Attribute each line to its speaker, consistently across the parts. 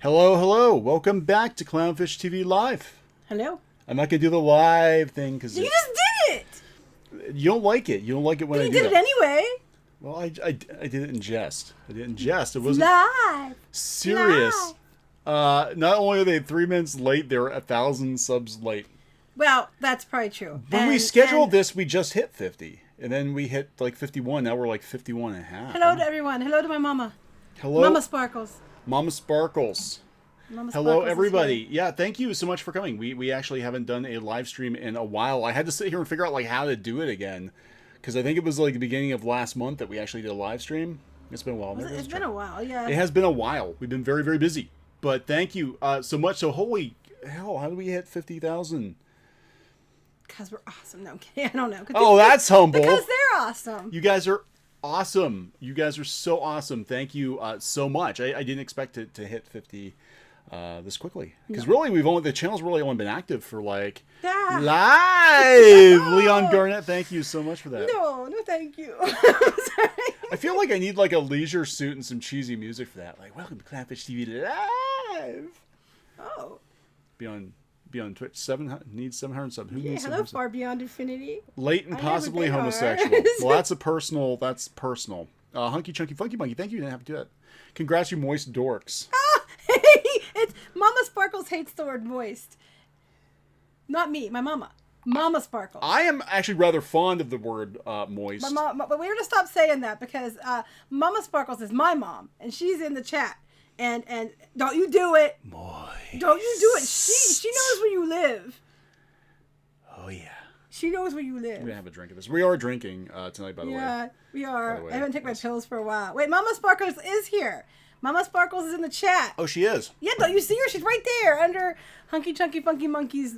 Speaker 1: Hello, hello. Welcome back to Clownfish TV Live.
Speaker 2: Hello.
Speaker 1: I'm not going to do the live thing because
Speaker 2: You just did it!
Speaker 1: you don't like it. You don't like it when I do
Speaker 2: You did it anyway.
Speaker 1: Well, I did it in jest. I did it in jest. It wasn't
Speaker 2: Live.
Speaker 1: serious.
Speaker 2: Live.
Speaker 1: Not only are they 3 minutes late, they're 1,000 subs late.
Speaker 2: Well, that's probably true.
Speaker 1: When we scheduled this, we just hit 50. And then we hit like 51. Now we're like 51 and a half.
Speaker 2: Hello to everyone. Hello to my mama.
Speaker 1: Hello.
Speaker 2: Mama Sparkles.
Speaker 1: Mama Sparkles.
Speaker 2: Mama
Speaker 1: Hello,
Speaker 2: Sparkles
Speaker 1: everybody. Yeah, thank you so much for coming. We actually haven't done a live stream in a while. I had to sit here and figure out like how to do it again. Because I think it was like the beginning of last month that we actually did a live stream. It's been a while.
Speaker 2: It's been a while, yeah.
Speaker 1: It has been a while. We've been very, very busy. But thank you so much. So holy hell, how did we hit 50,000?
Speaker 2: Because we're awesome. No, I'm kidding. I don't know.
Speaker 1: Oh, that's humble.
Speaker 2: Because they're awesome.
Speaker 1: You guys are awesome. You guys are so awesome. Thank you so much. I didn't expect it to hit 50 this quickly. Because really, the channel's really only been active for like live. Leon Garnett, thank you so much for that.
Speaker 2: No, thank you. Sorry.
Speaker 1: I feel like I need like a leisure suit and some cheesy music for that. Like, welcome to Clownfish TV Live.
Speaker 2: Oh.
Speaker 1: Be on Twitch. 700 needs 700 subs. Who needs
Speaker 2: Hello,
Speaker 1: 700
Speaker 2: far beyond infinity.
Speaker 1: Late and possibly homosexual. Well, that's personal. Hunky Chunky Funky Monkey, thank you. You didn't have to do that. Congrats, you moist dorks.
Speaker 2: It's Mama Sparkles hates the word moist. Not me, my mama. Mama Sparkles.
Speaker 1: I am actually rather fond of the word moist.
Speaker 2: But we're gonna stop saying that because Mama Sparkles is my mom, and she's in the chat. And don't you do it?
Speaker 1: Moist.
Speaker 2: Don't you do it? She knows where you live.
Speaker 1: Oh yeah.
Speaker 2: She knows where you live.
Speaker 1: We're gonna have a drink of this. We are drinking tonight, by the way.
Speaker 2: Yeah, we are. I haven't taken my pills for a while. Wait, Mama Sparkles is here. Mama Sparkles is in the chat.
Speaker 1: Oh, she is.
Speaker 2: Yeah, don't you see her? She's right there under Hunky Chunky Funky Monkey's.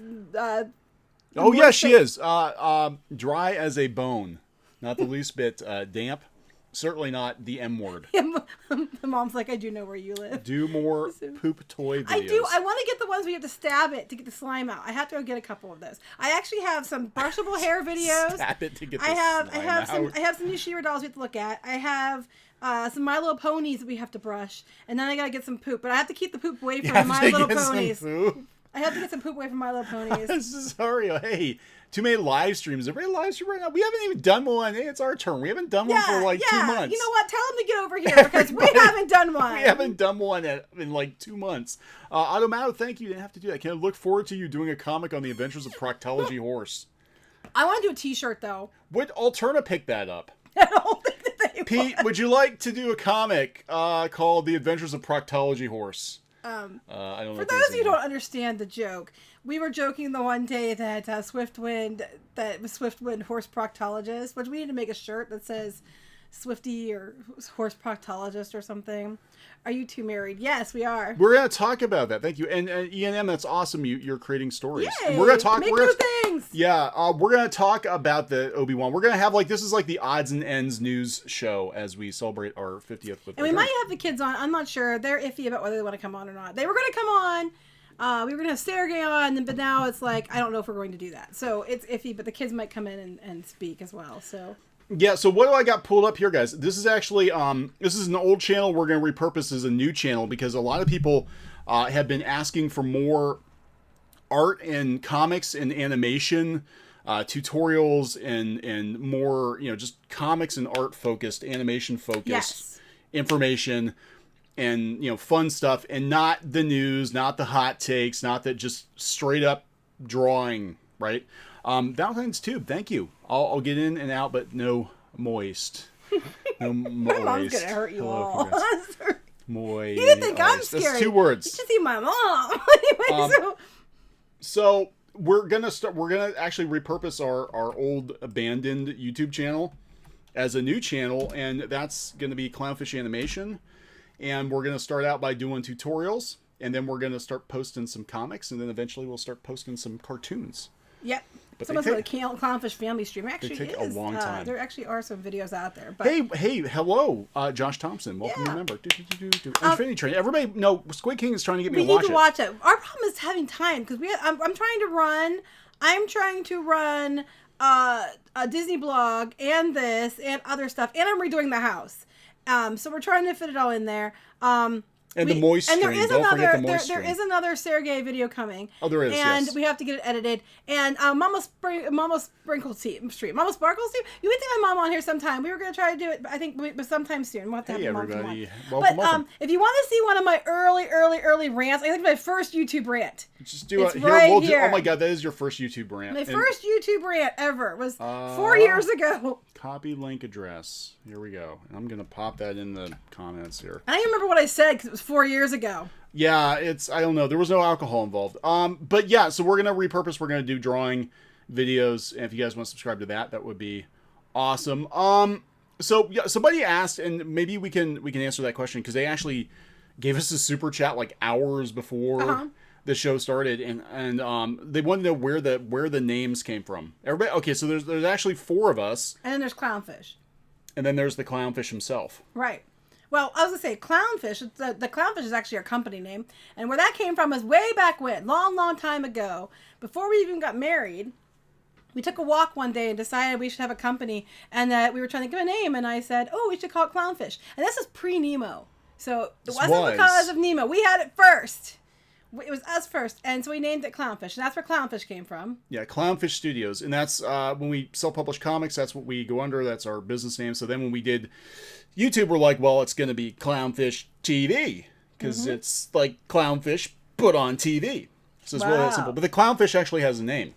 Speaker 1: Oh yeah, she is. Dry as a bone. Not the least bit damp. Certainly not the M word.
Speaker 2: Yeah, the mom's like, I do know where you live.
Speaker 1: Do more poop toy videos.
Speaker 2: I do. I want to get the ones where you have to stab it to get the slime out. I have to go get a couple of those. I actually have some brushable hair videos.
Speaker 1: Stab it to get the
Speaker 2: slime out.
Speaker 1: out.
Speaker 2: I have some new She-Ra dolls we have to look at. I have some My Little Ponies that we have to brush, and then I gotta get some poop. But I have to keep the poop away from My Little Ponies. I have to get some poop away from My Little Ponies.
Speaker 1: Sorry, hey, too many live streams. Everybody live stream right now. We haven't even done one. Hey, it's our turn. We haven't done one for like 2 months.
Speaker 2: You know what? Tell them to get over here because we haven't done one.
Speaker 1: We haven't done one in like 2 months. Automato, thank you. You didn't have to do that. Can I look forward to you doing a comic on the Adventures of Proctology Horse?
Speaker 2: I want to do a T-shirt though.
Speaker 1: Would Alterna pick that up?
Speaker 2: I don't think that they
Speaker 1: Pete, would you like to do a comic called The Adventures of Proctology Horse? I don't know.
Speaker 2: For those of you who don't understand the joke, we were joking the one day that Swiftwind horse proctologist, which we need to make a shirt that says Swifty or horse proctologist or something. Are you two married? Yes, we are.
Speaker 1: We're gonna talk about that. Thank you. And E&M, that's awesome. You're creating stories.
Speaker 2: Yay!
Speaker 1: And we're gonna talk.
Speaker 2: Make new things.
Speaker 1: Yeah, we're gonna talk about the Obi-Wan. We're gonna have this is like the odds and ends news show as we celebrate our 50th.
Speaker 2: And we might have the kids on. I'm not sure. They're iffy about whether they want to come on or not. They were gonna come on. We were gonna have Sergey on, but now it's like I don't know if we're going to do that. So it's iffy. But the kids might come in and speak as well. So.
Speaker 1: Yeah, so what do I got pulled up here, guys? This is actually, this is an old channel we're going to repurpose as a new channel because a lot of people have been asking for more art and comics and animation, tutorials and more, just comics and art focused, animation focused information and, fun stuff and not the news, not the hot takes, not that just straight up drawing, right? Valentine's Tube, thank you. I'll get in and out, but no moist. No moist.
Speaker 2: My mom's gonna hurt you all.
Speaker 1: Moist.
Speaker 2: You didn't think I'm scary.
Speaker 1: That's 2 words.
Speaker 2: You should see my mom. Anyway,
Speaker 1: so we're gonna start. We're gonna actually repurpose our old abandoned YouTube channel as a new channel, and that's gonna be Clownfish Animation. And we're gonna start out by doing tutorials, and then we're gonna start posting some comics, and then eventually we'll start posting some cartoons.
Speaker 2: Yep. Someone's got a Clownfish family stream. Actually,
Speaker 1: they take a long time.
Speaker 2: There actually are some videos out there. But
Speaker 1: hey, hello, Josh Thompson. Welcome to member. Infinity Train. Everybody, no, Squid King is trying to get me to watch it.
Speaker 2: We need to watch it. Our problem is having time because I'm trying to run a Disney blog and this and other stuff, and I'm redoing the house. So we're trying to fit it all in there.
Speaker 1: And the moist stream.
Speaker 2: And there is
Speaker 1: Don't forget the
Speaker 2: there
Speaker 1: moist stream.
Speaker 2: is another Sergey video coming.
Speaker 1: Oh, there is,
Speaker 2: and
Speaker 1: yes.
Speaker 2: we have to get it edited. And Mama Sprinkle stream. Mama Sparkle stream? You would think my mom on here sometime. We were going to try to do it, but I think sometime soon. We'll have to have
Speaker 1: Hey,
Speaker 2: Mom come
Speaker 1: everybody.
Speaker 2: on.
Speaker 1: Welcome.
Speaker 2: If you want to see one of my early rants, I think my first YouTube rant.
Speaker 1: Just do it.
Speaker 2: Here.
Speaker 1: Oh my God, that is your first YouTube rant.
Speaker 2: My first YouTube rant ever was 4 years ago.
Speaker 1: Copy link address. Here we go. And I'm going to pop that in the comments here.
Speaker 2: I don't even remember what I said because it was 4 years ago.
Speaker 1: Yeah, I don't know. There was no alcohol involved. But yeah, so we're going to repurpose. We're going to do drawing videos. And if you guys want to subscribe to that, that would be awesome. So yeah, somebody asked, and maybe we can answer that question because they actually gave us a super chat like hours before the show started, and they wanted to know where the names came from. Everybody, okay, so there's actually 4 of us,
Speaker 2: and then there's Clownfish,
Speaker 1: and then there's the Clownfish himself.
Speaker 2: Right. Well, I was gonna say Clownfish. The Clownfish is actually our company name, and where that came from is way back when, long time ago, before we even got married. We took a walk one day and decided we should have a company, and that we were trying to give a name. And I said, "Oh, we should call it Clownfish." And this is pre-Nemo, so it wasn't because of Nemo. We had it first. It was us first, and so we named it Clownfish, and that's where Clownfish came from.
Speaker 1: Yeah, Clownfish Studios, and that's when we self-publish comics. That's what we go under. That's our business name. So then when we did YouTube, we're like, well, it's going to be Clownfish TV because it's like Clownfish put on TV. So it's really that simple. But the Clownfish actually has a name.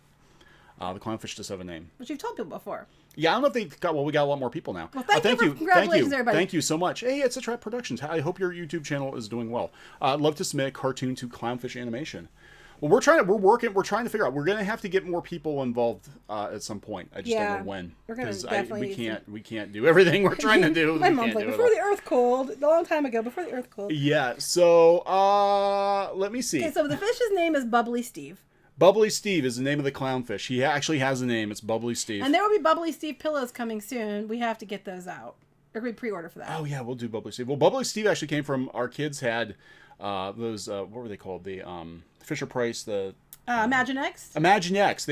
Speaker 1: The Clownfish does have a name.
Speaker 2: Which you've told people before.
Speaker 1: Yeah, I don't know if they got. Well, we got a lot more people now.
Speaker 2: Well, thank you. Congratulations, everybody.
Speaker 1: Thank you so much. Hey, it's a Trap Productions. I hope your YouTube channel is doing well. I'd love to submit a cartoon to Clownfish Animation. Well, we're trying to figure out. We're gonna have to get more people involved at some point. I just don't know when.
Speaker 2: We're gonna definitely.
Speaker 1: We can't do everything we're trying to do.
Speaker 2: My mom's like, before the Earth cooled, a long time ago. Before the Earth cooled.
Speaker 1: Yeah. So let me see.
Speaker 2: Okay, so the fish's name is Bubbly Steve.
Speaker 1: Bubbly Steve is the name of the clownfish. He actually has a name. It's Bubbly Steve.
Speaker 2: And there will be Bubbly Steve pillows coming soon. We have to get those out. Or we pre-order for that.
Speaker 1: Oh yeah, we'll do Bubbly Steve. Well, Bubbly Steve actually came from our kids had those what were they called? The Fisher Price, the
Speaker 2: Imaginext.
Speaker 1: Imaginext.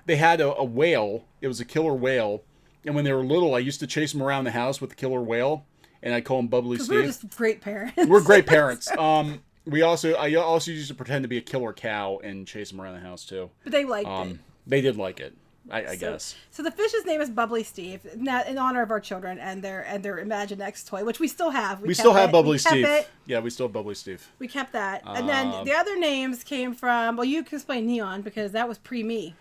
Speaker 1: They had a whale. It was a killer whale. And when they were little, I used to chase them around the house with the killer whale, and I'd call him Bubbly Steve.
Speaker 2: We're just great parents.
Speaker 1: We're great parents. I also used to pretend to be a killer cow and chase them around the house too.
Speaker 2: But they liked it.
Speaker 1: They did like it, I guess.
Speaker 2: So the fish's name is Bubbly Steve, in honor of our children and their Imaginext toy, which we still have.
Speaker 1: We still have Bubbly Steve. Yeah, we still have Bubbly Steve.
Speaker 2: We kept that, and then the other names came from. Well, you can explain Neon because that was pre-me.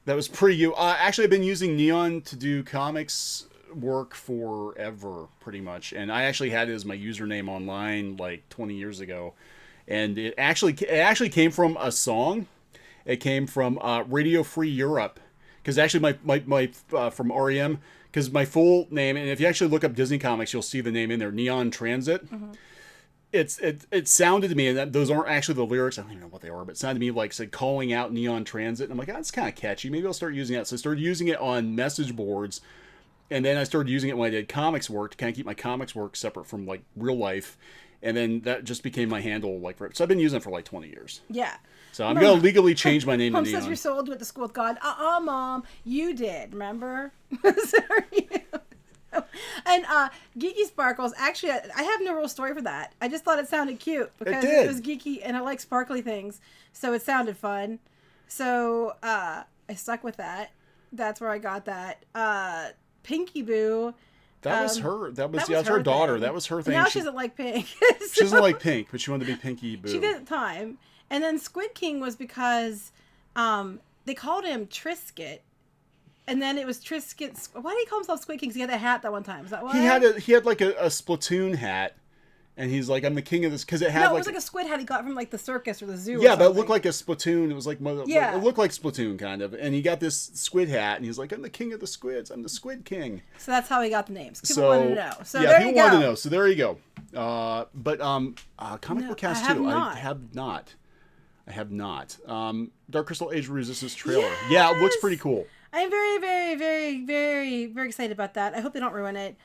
Speaker 1: That was pre-you. Actually, I've been using Neon to do comics work forever, pretty much, and I actually had it as my username online like 20 years ago. And it actually came from a song. It came from Radio Free Europe, because actually my from REM, because my full name, and if you actually look up Disney Comics, you'll see the name in there, Neon Transit. It sounded to me, and those aren't actually the lyrics. I don't even know what they are, but it sounded to me like said calling out Neon Transit. And I'm like, that's kind of catchy. Maybe I'll start using that. So I started using it on message boards, and then I started using it when I did comics work to kind of keep my comics work separate from like real life. And then that just became my handle, so I've been using it for like 20 years.
Speaker 2: Yeah.
Speaker 1: So I'm going to legally change my name to Neon.
Speaker 2: Mom says you're so old with the school with God. Mom, you did, remember? Sorry. And Geeky Sparkles, actually, I have no real story for that. I just thought it sounded cute because it was geeky and I like sparkly things. So it sounded fun. So I stuck with that. That's where I got that. Pinkie Boo.
Speaker 1: That was her. That was her daughter. That was her thing.
Speaker 2: Now she doesn't like pink.
Speaker 1: She doesn't like pink, but she wanted to be Pinkie Boo.
Speaker 2: She did at the time. And then Squid King was because they called him Trisket. And then it was Trisket. Why did he call himself Squid King? Because he had a hat that one time. Is that why?
Speaker 1: He had like a Splatoon hat. And he's like, I'm the king of this, because it had
Speaker 2: it was like a squid hat he got from like the circus or the zoo.
Speaker 1: Yeah, but it looked like a Splatoon. It was like, it looked like Splatoon kind of. And he got this squid hat, and he's like, I'm the king of the squids. I'm the Squid King.
Speaker 2: So that's how he got the names. People wanted to know. So
Speaker 1: yeah,
Speaker 2: there
Speaker 1: people
Speaker 2: you go.
Speaker 1: wanted to know. So there you go. Comic Book Cast 2.
Speaker 2: I
Speaker 1: have not. Dark Crystal Age Resistance trailer. Yes! Yeah, it looks pretty cool.
Speaker 2: I'm very, very, very, very, very excited about that. I hope they don't ruin it.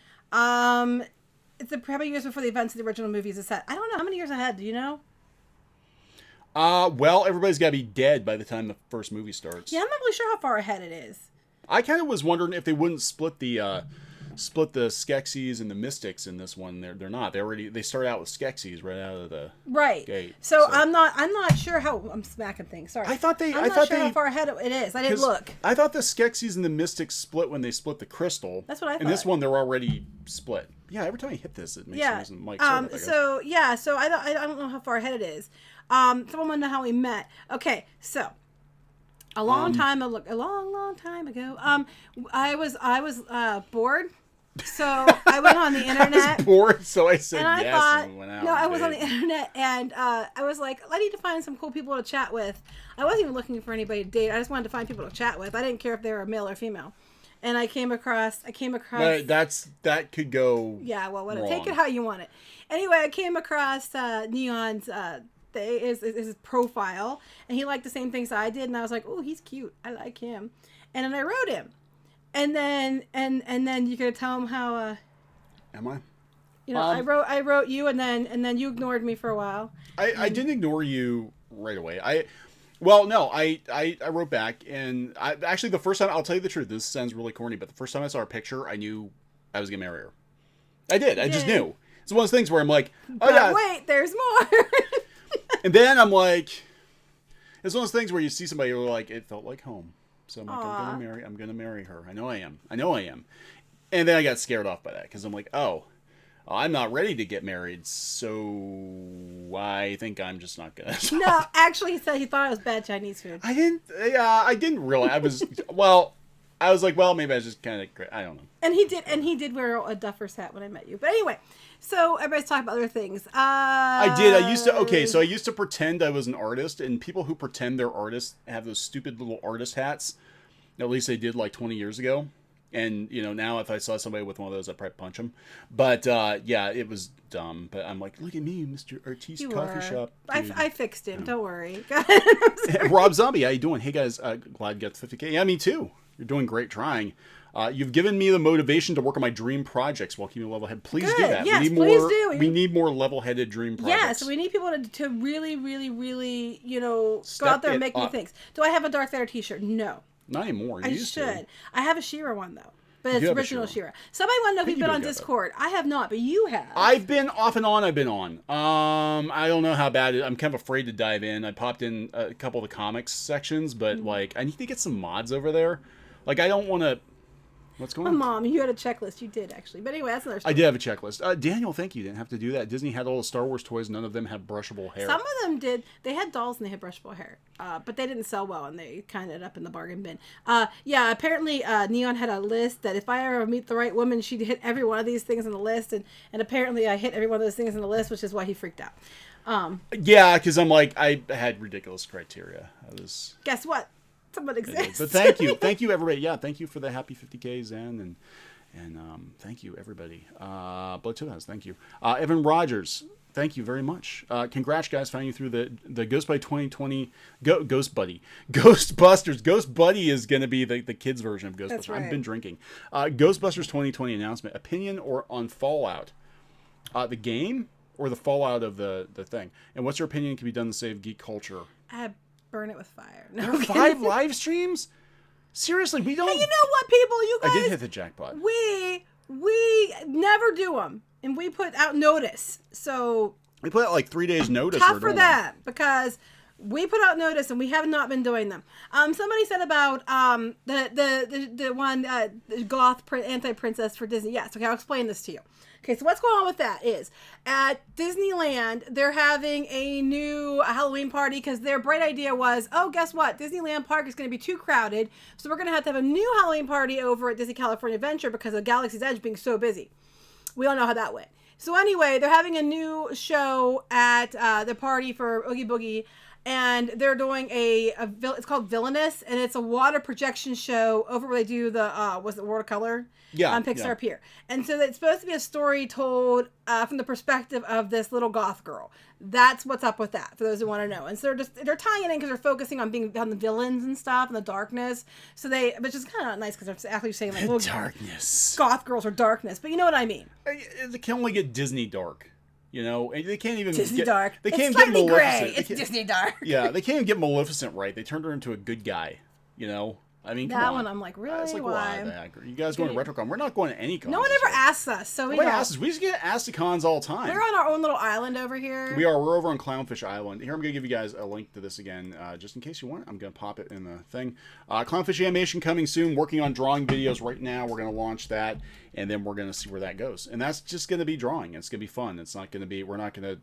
Speaker 2: It's how many years before the events of the original movies is set? I don't know. How many years ahead? Do you know?
Speaker 1: Well, everybody's got to be dead by the time the first movie starts.
Speaker 2: Yeah, I'm not really sure how far ahead it is.
Speaker 1: I kind of was wondering if they wouldn't split the split the Skeksis and the Mystics in this one. They're not. They start out with Skeksis right out of the gate.
Speaker 2: So I'm not sure how I'm smacking things. Sorry.
Speaker 1: I'm
Speaker 2: not sure how far ahead it is. I didn't look.
Speaker 1: I thought the Skeksis and the Mystics split when they split the crystal.
Speaker 2: That's what I thought.
Speaker 1: And this one they're already split. Yeah, every time I hit this, it makes the mic I guess.
Speaker 2: So I don't know how far ahead it is. Someone want to know how we met. Okay, so a long time ago, I was bored. So I went on the internet.
Speaker 1: I was bored, so I said
Speaker 2: and
Speaker 1: yes
Speaker 2: thought,
Speaker 1: and we went out.
Speaker 2: No, I was on the internet and I was like, I need to find some cool people to chat with. I wasn't even looking for anybody to date. I just wanted to find people to chat with. I didn't care if they were male or female. And I came across.
Speaker 1: That could go.
Speaker 2: Yeah, well, whatever.
Speaker 1: Wrong.
Speaker 2: Take it how you want it. Anyway, I came across Neon's his profile, and he liked the same things I did, and I was like, oh, he's cute. I like him. And then I wrote him, and then you could tell him how.
Speaker 1: Am I?
Speaker 2: You know, I wrote you, and then you ignored me for a while.
Speaker 1: I didn't ignore you right away. I wrote back, and actually the first time, I'll tell you the truth, this sounds really corny, but the first time I saw her picture, I knew I was gonna marry her. I did. I just knew. It's one of those things where I'm like, oh
Speaker 2: but
Speaker 1: yeah.
Speaker 2: Wait, there's more.
Speaker 1: And then I'm like, it's one of those things where you see somebody who like, it felt like home. So I'm like, I'm gonna marry her. I know I am. And then I got scared off by that because I'm like, oh, I'm not ready to get married, so I think I'm just not gonna.
Speaker 2: No, actually, he said he thought it was bad Chinese food.
Speaker 1: I didn't realize. I was like, well, maybe I was just kind of, I don't know.
Speaker 2: And he did wear a Duffer's hat when I met you. But anyway, so everybody's talking about other things.
Speaker 1: I did. I used to pretend I was an artist, and people who pretend they're artists have those stupid little artist hats. At least they did like 20 years ago. And, you know, now if I saw somebody with one of those, I'd probably punch them. But, yeah, it was dumb. But I'm like, look at me, Mr. Artiste Coffee Shop.
Speaker 2: I fixed him. Don't worry.
Speaker 1: Rob Zombie, how you doing? Hey, guys, glad you got the 50K. Yeah, me too. You're doing great trying. You've given me the motivation to work on my dream projects while keeping level-headed. Please do that.
Speaker 2: Yes, please do.
Speaker 1: We need more level-headed dream projects.
Speaker 2: Yeah, so we need people to really, really, really, go out there and make new things. Do I have a Darth Vader t-shirt? No.
Speaker 1: Not anymore.
Speaker 2: I should. I have a She-Ra one, though. But it's original She-Ra. Somebody want to know if you've been on Discord. I have not, but you have.
Speaker 1: I've been off and on. I don't know how bad it is. I'm kind of afraid to dive in. I popped in a couple of the comics sections, but, I need to get some mods over there. I don't want to... What's going on?
Speaker 2: Mom, you had a checklist. You did, actually. But anyway, that's another story.
Speaker 1: I did have a checklist. Daniel, thank you. Didn't have to do that. Disney had all the Star Wars toys. None of them had brushable hair.
Speaker 2: Some of them did. They had dolls and they had brushable hair. But they didn't sell well, and they kind of ended up in the bargain bin. Yeah, apparently Neon had a list that if I ever meet the right woman, she'd hit every one of these things on the list. And apparently I hit every one of those things on the list, which is why he freaked out.
Speaker 1: Yeah, because I'm like, I had ridiculous criteria.
Speaker 2: Guess what? Someone exists.
Speaker 1: But thank you everybody. Yeah, thank you for the happy 50K, Zen, and thank you everybody. Blood Toothhouse, thank you. Evan Rogers, thank you very much. Congrats guys, finding you through the Ghost Buddy 2020 Ghost Buddy Ghostbusters. Ghost Buddy is going to be the kids version of Ghostbusters.
Speaker 2: That's right.
Speaker 1: I've been drinking. Ghostbusters 2020 announcement. Opinion or on Fallout, the game or the Fallout of the thing. And what's your opinion can be done to save geek culture?
Speaker 2: Burn it with fire.
Speaker 1: No, there are 5 live streams? Seriously, we don't...
Speaker 2: Hey, you know what, people? You guys...
Speaker 1: I did hit the jackpot.
Speaker 2: We never do them. And we put out notice. So...
Speaker 1: We put out 3 days notice.
Speaker 2: Tough for them. Because we put out notice and we have not been doing them. Somebody said about the one goth anti-princess for Disney. Yes, okay, I'll explain this to you. Okay, so what's going on with that is at Disneyland, they're having a new Halloween party because their bright idea was, oh, guess what? Disneyland Park is going to be too crowded. So we're going to have a new Halloween party over at Disney California Adventure because of Galaxy's Edge being so busy. We all know how that went. So anyway, they're having a new show at the party for Oogie Boogie. And they're doing it's called Villainous, and it's a water projection show over where they do the, was it watercolor?
Speaker 1: Yeah.
Speaker 2: On Pixar Pier. And so it's supposed to be a story told from the perspective of this little goth girl. That's what's up with that, for those who want to know. And so they're tying it in because they're focusing on being on the villains and stuff and the darkness. So which is kind of nice because they're actually saying well,
Speaker 1: darkness.
Speaker 2: Goth girls are darkness, but you know what I mean.
Speaker 1: They can only get Disney dark. They can't even
Speaker 2: Disney dark.
Speaker 1: They can't
Speaker 2: it's
Speaker 1: get Maleficent.
Speaker 2: Gray. It's Disney dark.
Speaker 1: Yeah, they can't even get Maleficent right. They turned her into a good guy. I mean, come
Speaker 2: that
Speaker 1: on.
Speaker 2: one I'm like, really?
Speaker 1: It's like,
Speaker 2: why?
Speaker 1: You guys going to RetroCon? We're not going to any cons.
Speaker 2: No one ever asks us, so we
Speaker 1: Nobody asks us. We just get asked to cons all the time.
Speaker 2: We're on our own little island over here.
Speaker 1: We are. We're over on Clownfish Island. Here, I'm going to give you guys a link to this again, just in case you want it. I'm going to pop it in the thing. Clownfish Animation coming soon. Working on drawing videos right now. We're going to launch that, and then we're going to see where that goes. And that's just going to be drawing. It's going to be fun. It's not going to be. We're not going to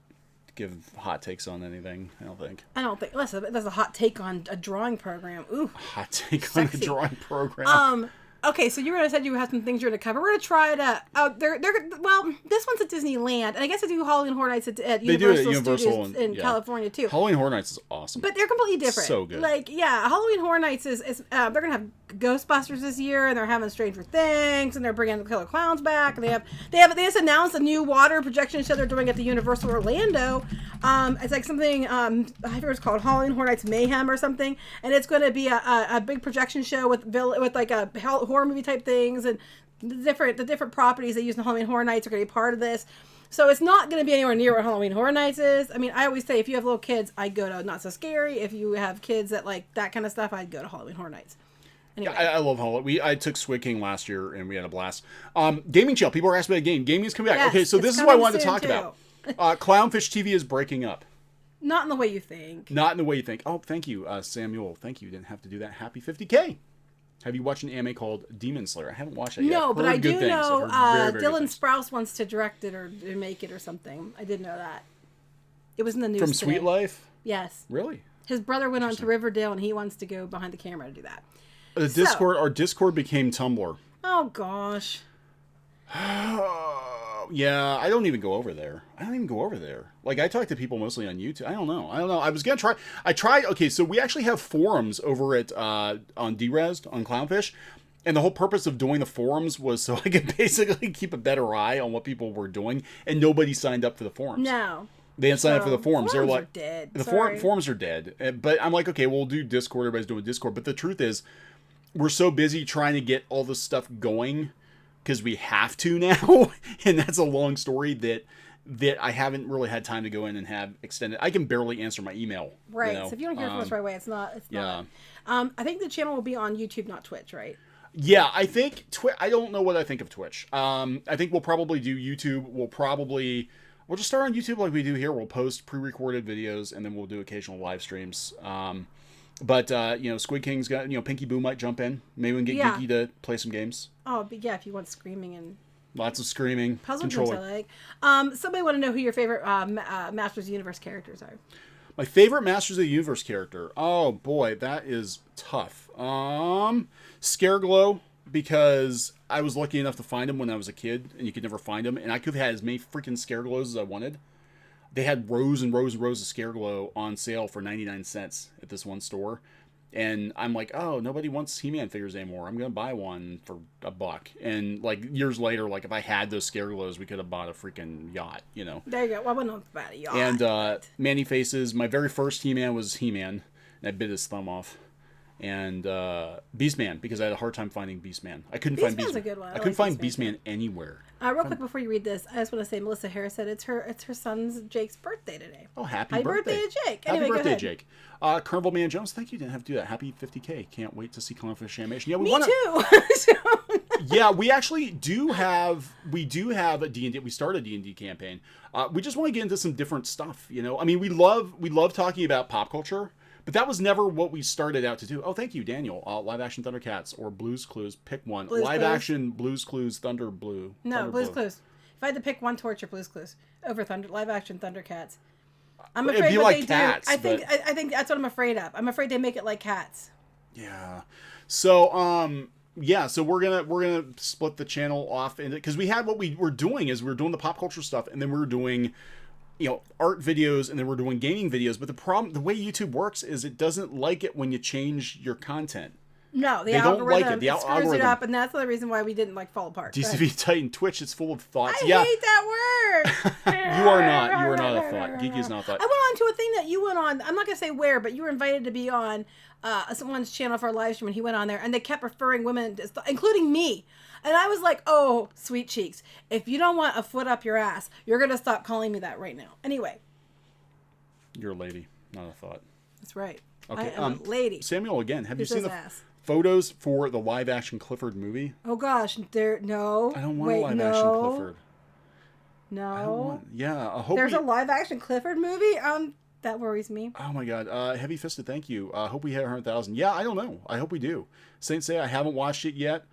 Speaker 1: give hot takes on anything. I don't think.
Speaker 2: Listen, there's a hot take on a drawing program. Ooh,
Speaker 1: hot take sexy. On a drawing program.
Speaker 2: Okay, so you said you have some things you're going to cover. We're going to try to. Well, this one's at Disneyland, and I guess they do Halloween Horror Nights at Universal Studios in California too.
Speaker 1: Halloween Horror Nights is awesome,
Speaker 2: but they're completely different.
Speaker 1: So good.
Speaker 2: Like, yeah, Halloween Horror Nights is they're going to have Ghostbusters this year, and they're having Stranger Things, and they're bringing the Killer Clowns back, and they just announced a new water projection show they're doing at the Universal Orlando. It's like something I forget what it's called, Halloween Horror Nights Mayhem or something, and it's going to be a big projection show with like a horror movie type things, and the different properties they use in Halloween Horror Nights are going to be part of this. So it's not going to be anywhere near what Halloween Horror Nights is. I mean, I always say if you have little kids, I'd go to Not So Scary. If you have kids that like that kind of stuff, I'd go to Halloween Horror Nights. Anyway.
Speaker 1: Yeah, I love Halloween. I took Squid King last year, and we had a blast. Gaming Channel. People are asking about game. Gaming's coming back.
Speaker 2: Yes,
Speaker 1: okay, so this is what I wanted to talk about. Clownfish TV is breaking up.
Speaker 2: Not in the way you think.
Speaker 1: Not in the way you think. Oh, thank you, Samuel. Thank you. You didn't have to do that. Happy 50K. Have you watched an anime called Demon Slayer? I haven't watched it yet.
Speaker 2: No, but I do know
Speaker 1: very
Speaker 2: Dylan Sprouse wants to direct it or make it or something. I did know that. It was in the news
Speaker 1: From
Speaker 2: today.
Speaker 1: Sweet Life?
Speaker 2: Yes.
Speaker 1: Really?
Speaker 2: His brother went on to Riverdale, and he wants to go behind the camera to do that.
Speaker 1: Our Discord became Tumblr.
Speaker 2: Oh, gosh.
Speaker 1: Yeah, I don't even go over there. Like, I talk to people mostly on YouTube. I don't know. I was going to try. I tried. Okay, so we actually have forums over at on Derez, on Clownfish. And the whole purpose of doing the forums was so I could basically keep a better eye on what people were doing. And nobody signed up for the forums.
Speaker 2: No.
Speaker 1: They didn't sign up for the forums. They're like,
Speaker 2: are dead.
Speaker 1: The forums are dead. But I'm like, okay, we'll do Discord. Everybody's doing Discord. But the truth is, we're so busy trying to get all this stuff going because we have to now. And that's a long story that I haven't really had time to go in and have extended. I can barely answer my email.
Speaker 2: Right. So if you don't hear from us right away, it's not. I think the channel will be on YouTube, not Twitch, right?
Speaker 1: Yeah, I think I don't know what I think of Twitch. I think we'll probably do YouTube. We'll just start on YouTube like we do here. We'll post pre-recorded videos, and then we'll do occasional live streams. But Squid King's got, Pinkie Boo might jump in. Maybe we can get Geeky to play some games.
Speaker 2: Oh, but yeah, if you want screaming and...
Speaker 1: Lots of screaming.
Speaker 2: Puzzle games I like. Somebody want to know who your favorite Masters of the Universe characters are.
Speaker 1: My favorite Masters of the Universe character? Oh, boy, that is tough. Scareglow, because I was lucky enough to find him when I was a kid, and you could never find him, and I could have had as many freaking Scareglows as I wanted. They had rows and rows and rows of Scareglow on sale for 99 cents at this one store. And I'm like, oh, nobody wants He-Man figures anymore. I'm going to buy one for $1. And like years later, like if I had those Scareglows, we could have bought a freaking yacht,
Speaker 2: There you go. Well, I wouldn't have bought a yacht.
Speaker 1: And Manny Faces, my very first He-Man was He-Man. And I bit his thumb off. And Beastman, because I had a hard time finding Beastman. I couldn't find Beastman.
Speaker 2: A good one.
Speaker 1: I couldn't find Beastman anywhere.
Speaker 2: Real quick before you read this, I just want to say Melissa Harris said it's her son's Jake's birthday today.
Speaker 1: Oh, happy birthday
Speaker 2: to Jake.
Speaker 1: Happy
Speaker 2: Anyway,
Speaker 1: birthday, Jake. Carnival Man Jones, thank you. Didn't have to do that. Happy 50K. Can't wait to see Clownfish Animation. Yeah,
Speaker 2: Me too.
Speaker 1: Yeah, we actually do have a D&D. We started a D&D campaign. We just want to get into some different stuff, I mean, we love talking about pop culture. But that was never what we started out to do. Oh, thank you, Daniel. Live action Thundercats or Blue's Clues. Pick one. Live action Blue's Clues, Thunder Blue.
Speaker 2: No, Blue's Clues. If I had to pick one, torture Blue's Clues over live action Thundercats. I'm afraid
Speaker 1: it'd be
Speaker 2: what
Speaker 1: like
Speaker 2: they
Speaker 1: cats,
Speaker 2: do. I think that's what I'm afraid of. I'm afraid they make it like cats.
Speaker 1: Yeah. So so we're gonna split the channel off because we had what we were doing is we were doing the pop culture stuff, and then we were doing art videos, and then we're doing gaming videos. But the way YouTube works is it doesn't like it when you change your content.
Speaker 2: No,
Speaker 1: they don't like it. The
Speaker 2: screws
Speaker 1: algorithm.
Speaker 2: It up, and that's the reason why we didn't fall apart.
Speaker 1: DCV Titan Twitch, it's full of thoughts.
Speaker 2: I hate that word.
Speaker 1: You are not a thought. Geeky is not a thought.
Speaker 2: I went on to a thing that you went on. I'm not gonna say where, but you were invited to be on someone's channel for a live stream, and he went on there, and they kept referring women, including me. And I was like, oh, sweet cheeks. If you don't want a foot up your ass, you're going to stop calling me that right now. Anyway.
Speaker 1: You're a lady, not a thought.
Speaker 2: That's right.
Speaker 1: Okay.
Speaker 2: I am a lady.
Speaker 1: Samuel, again, have you seen the photos for the live-action Clifford movie.
Speaker 2: Oh gosh, no.
Speaker 1: I don't want
Speaker 2: Wait,
Speaker 1: a live-action Clifford.
Speaker 2: No.
Speaker 1: I hope
Speaker 2: There's a live-action Clifford movie? That worries me.
Speaker 1: Oh my god. Heavy Fisted, thank you. Hope we hit 100,000. Yeah, I don't know. I hope we do. Saint Seiya, I haven't watched it yet.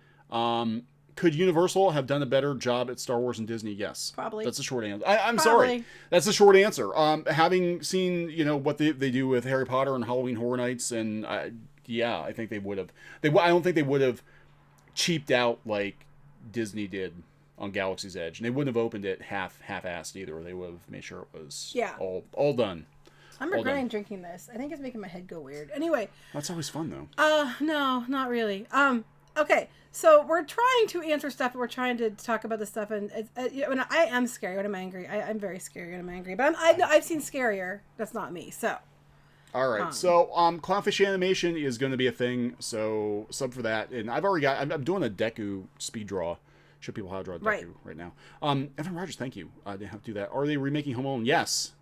Speaker 1: Could Universal have done a better job at Star Wars and Disney? Yes.
Speaker 2: Probably.
Speaker 1: That's the short answer. I'm sorry. That's the short answer. Having seen, what they do with Harry Potter and Halloween Horror Nights, and I think they would have. I don't think they would have cheaped out like Disney did on Galaxy's Edge. And they wouldn't have opened it half-assed either. They would have made sure it was all done.
Speaker 2: I'm regretting drinking this. I think it's making my head go weird. Anyway.
Speaker 1: That's always fun, though.
Speaker 2: No, not really. Okay, so we're trying to answer stuff. We're trying to talk about this stuff, and when I am scary when I'm angry. I'm very scary when I'm angry, but I've seen scarier. That's not me. So.
Speaker 1: All right, so Clownfish Animation is going to be a thing. So sub for that, and I've already got. I'm doing a Deku speed draw. Show people how to draw Deku right now. Evan Rogers, thank you. I didn't have to do that. Are they remaking Home Alone? Yes.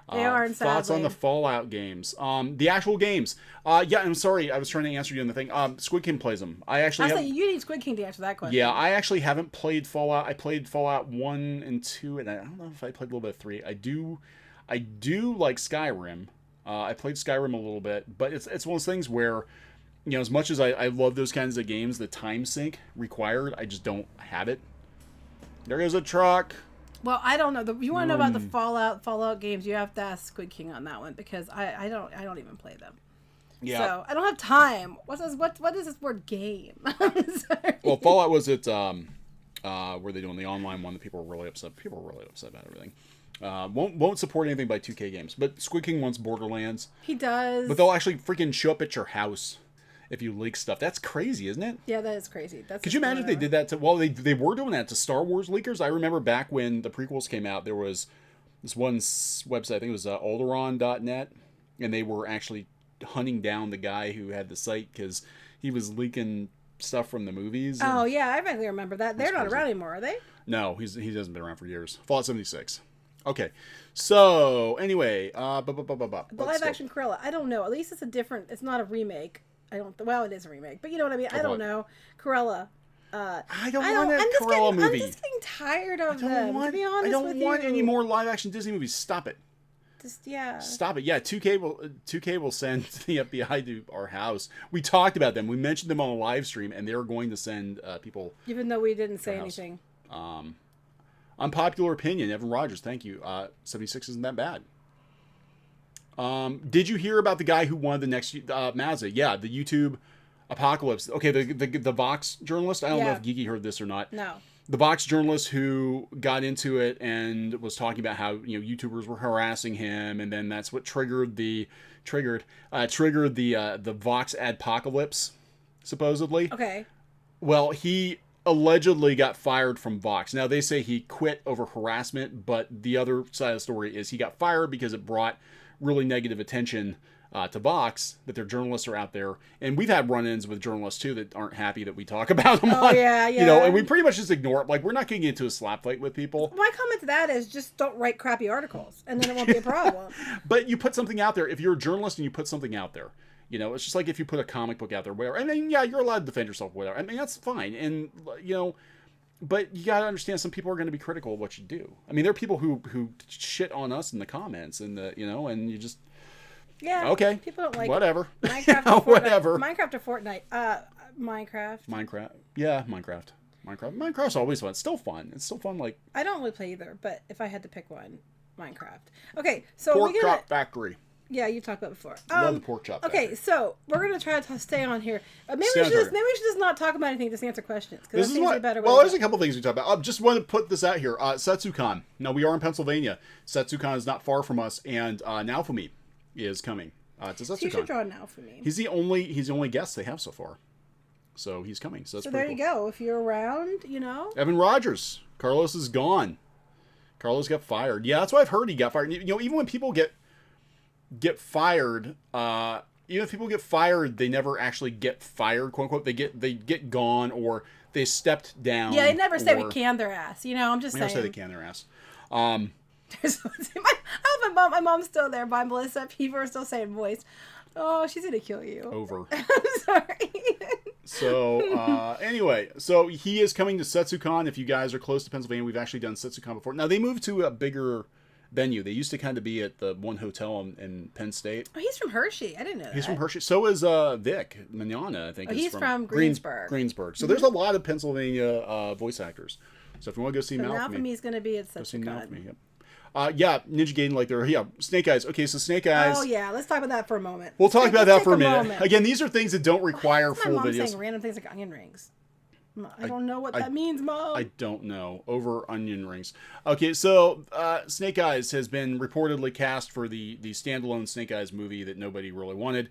Speaker 2: They are,
Speaker 1: thoughts on the Fallout games. The actual games. Yeah, I'm sorry. I was trying to answer you on the thing. Squid King plays them.
Speaker 2: You need Squid King to answer that question.
Speaker 1: Yeah, I actually haven't played Fallout. I played Fallout 1 and 2, and I don't know if I played a little bit of 3. I do like Skyrim. I played Skyrim a little bit, but it's one of those things where, as much as I love those kinds of games, the time sink required, I just don't have it. There goes a truck.
Speaker 2: Well, I don't know. You want to know about the Fallout games? You have to ask Squid King on that one because I don't even play them. Yeah. So I don't have time. What is this word game?
Speaker 1: Well, Fallout was were they doing the online one that people were really upset. People were really upset about everything. Won't support anything by 2K Games, but Squid King wants Borderlands.
Speaker 2: He does.
Speaker 1: But they'll actually freaking show up at your house if you leak stuff. That's crazy, isn't it?
Speaker 2: Yeah, that is crazy.
Speaker 1: Could you imagine if they did that to... Well, they were doing that to Star Wars leakers. I remember back when the prequels came out, there was this one website, I think it was Alderon.net, and they were actually hunting down the guy who had the site because he was leaking stuff from the movies.
Speaker 2: Oh, yeah, I vaguely remember that. They're not around anymore, are they?
Speaker 1: No, he hasn't been around for years. Fallout 76. Okay, so anyway,
Speaker 2: the live action Cruella. I don't know. At least it's not a remake. Well, it is a remake, but you know what I mean. I don't know. Cruella.
Speaker 1: I don't want a Cruella movie.
Speaker 2: I'm just getting tired of them. To be honest with you,
Speaker 1: I don't want any more live action Disney movies. Stop it. Stop it. Yeah, 2K will send the FBI to our house. We talked about them. We mentioned them on a live stream, and they're going to send people.
Speaker 2: Even though we didn't say anything.
Speaker 1: Unpopular opinion, Evan Rogers. Thank you. 76 isn't that bad. Did you hear about the guy who won the next Mazda? Yeah, the YouTube apocalypse. Okay, the Vox journalist. I don't know if Geeky heard this or not.
Speaker 2: No.
Speaker 1: The Vox journalist who got into it and was talking about how YouTubers were harassing him, and then that's what triggered the Vox adpocalypse, supposedly.
Speaker 2: Okay.
Speaker 1: Well, he allegedly got fired from Vox. Now they say he quit over harassment, but the other side of the story is he got fired because it brought really negative attention to Vox, that their journalists are out there. And we've had run-ins with journalists too that aren't happy that we talk about them.
Speaker 2: Yeah.
Speaker 1: And we pretty much just ignore it. Like, we're not going to get into a slap fight with people.
Speaker 2: My comment to that is just don't write crappy articles, and then it won't be a problem.
Speaker 1: But you put something out there. If you're a journalist and you put something out there, it's just like if you put a comic book out there, whatever. And then, you're allowed to defend yourself, whatever. I mean, that's fine. And, but you got to understand some people are going to be critical of what you do. I mean, there are people who shit on us in the comments and and you just...
Speaker 2: Yeah.
Speaker 1: Okay.
Speaker 2: People don't like
Speaker 1: whatever.
Speaker 2: Minecraft or Fortnite.
Speaker 1: Whatever.
Speaker 2: Minecraft or Fortnite. Minecraft.
Speaker 1: Yeah, Minecraft. Minecraft's always fun. It's still fun. It's still fun. Like,
Speaker 2: I don't really play either, but if I had to pick one, Minecraft. Okay, so
Speaker 1: Pork Chop Factory.
Speaker 2: Yeah, you talked about it before.
Speaker 1: Love the Pork Chop Factory.
Speaker 2: Okay, so we're gonna try to stay on here. Maybe we should just not talk about anything. Just answer questions.
Speaker 1: This is what. Well, there's a couple things we talk about. I just want to put this out here. Setsucon. Now we are in Pennsylvania. Setsucon is not far from us, and Naofumi is coming. To Setsucon.
Speaker 2: You should draw Naofumi.
Speaker 1: He's the only guest they have so far. So he's coming. So that's
Speaker 2: there you go. If you're around,
Speaker 1: Evan Rogers. Carlos is gone. Carlos got fired. Yeah, that's what I've heard. He got fired. Even when people get fired, even if people get fired, they never actually get fired, quote unquote. They get gone, or they stepped down.
Speaker 2: Yeah, they never say we can their ass. I'm just saying.
Speaker 1: Never say they can their ass.
Speaker 2: My mom's still there. Bye, Melissa. People are still saying voice. Oh, she's gonna kill you.
Speaker 1: Over.
Speaker 2: I'm sorry.
Speaker 1: So, anyway, so he is coming to SetsuCon. If you guys are close to Pennsylvania, we've actually done SetsuCon before. Now, they moved to a bigger venue. They used to kind of be at the one hotel in Penn State.
Speaker 2: Oh, he's from Hershey. I didn't know that.
Speaker 1: He's from Hershey. So is Vic Mignogna, I think.
Speaker 2: Oh, he's from Greensburg.
Speaker 1: Greensburg. So there's a lot of Pennsylvania voice actors. So if you want to go see
Speaker 2: Malfamy's going to be at SetsuCon.
Speaker 1: Go see Malfamy, yep. Ninja Gaiden, like they're Snake Eyes. Okay, so Snake Eyes.
Speaker 2: Oh yeah, let's talk about that for a moment.
Speaker 1: We'll talk about that for a minute. Again, these are things that don't require full
Speaker 2: my mom
Speaker 1: videos.
Speaker 2: saying random things like onion rings. I don't know what that means, Mom.
Speaker 1: I don't know. Over onion rings. Okay, so Snake Eyes has been reportedly cast for the standalone Snake Eyes movie that nobody really wanted.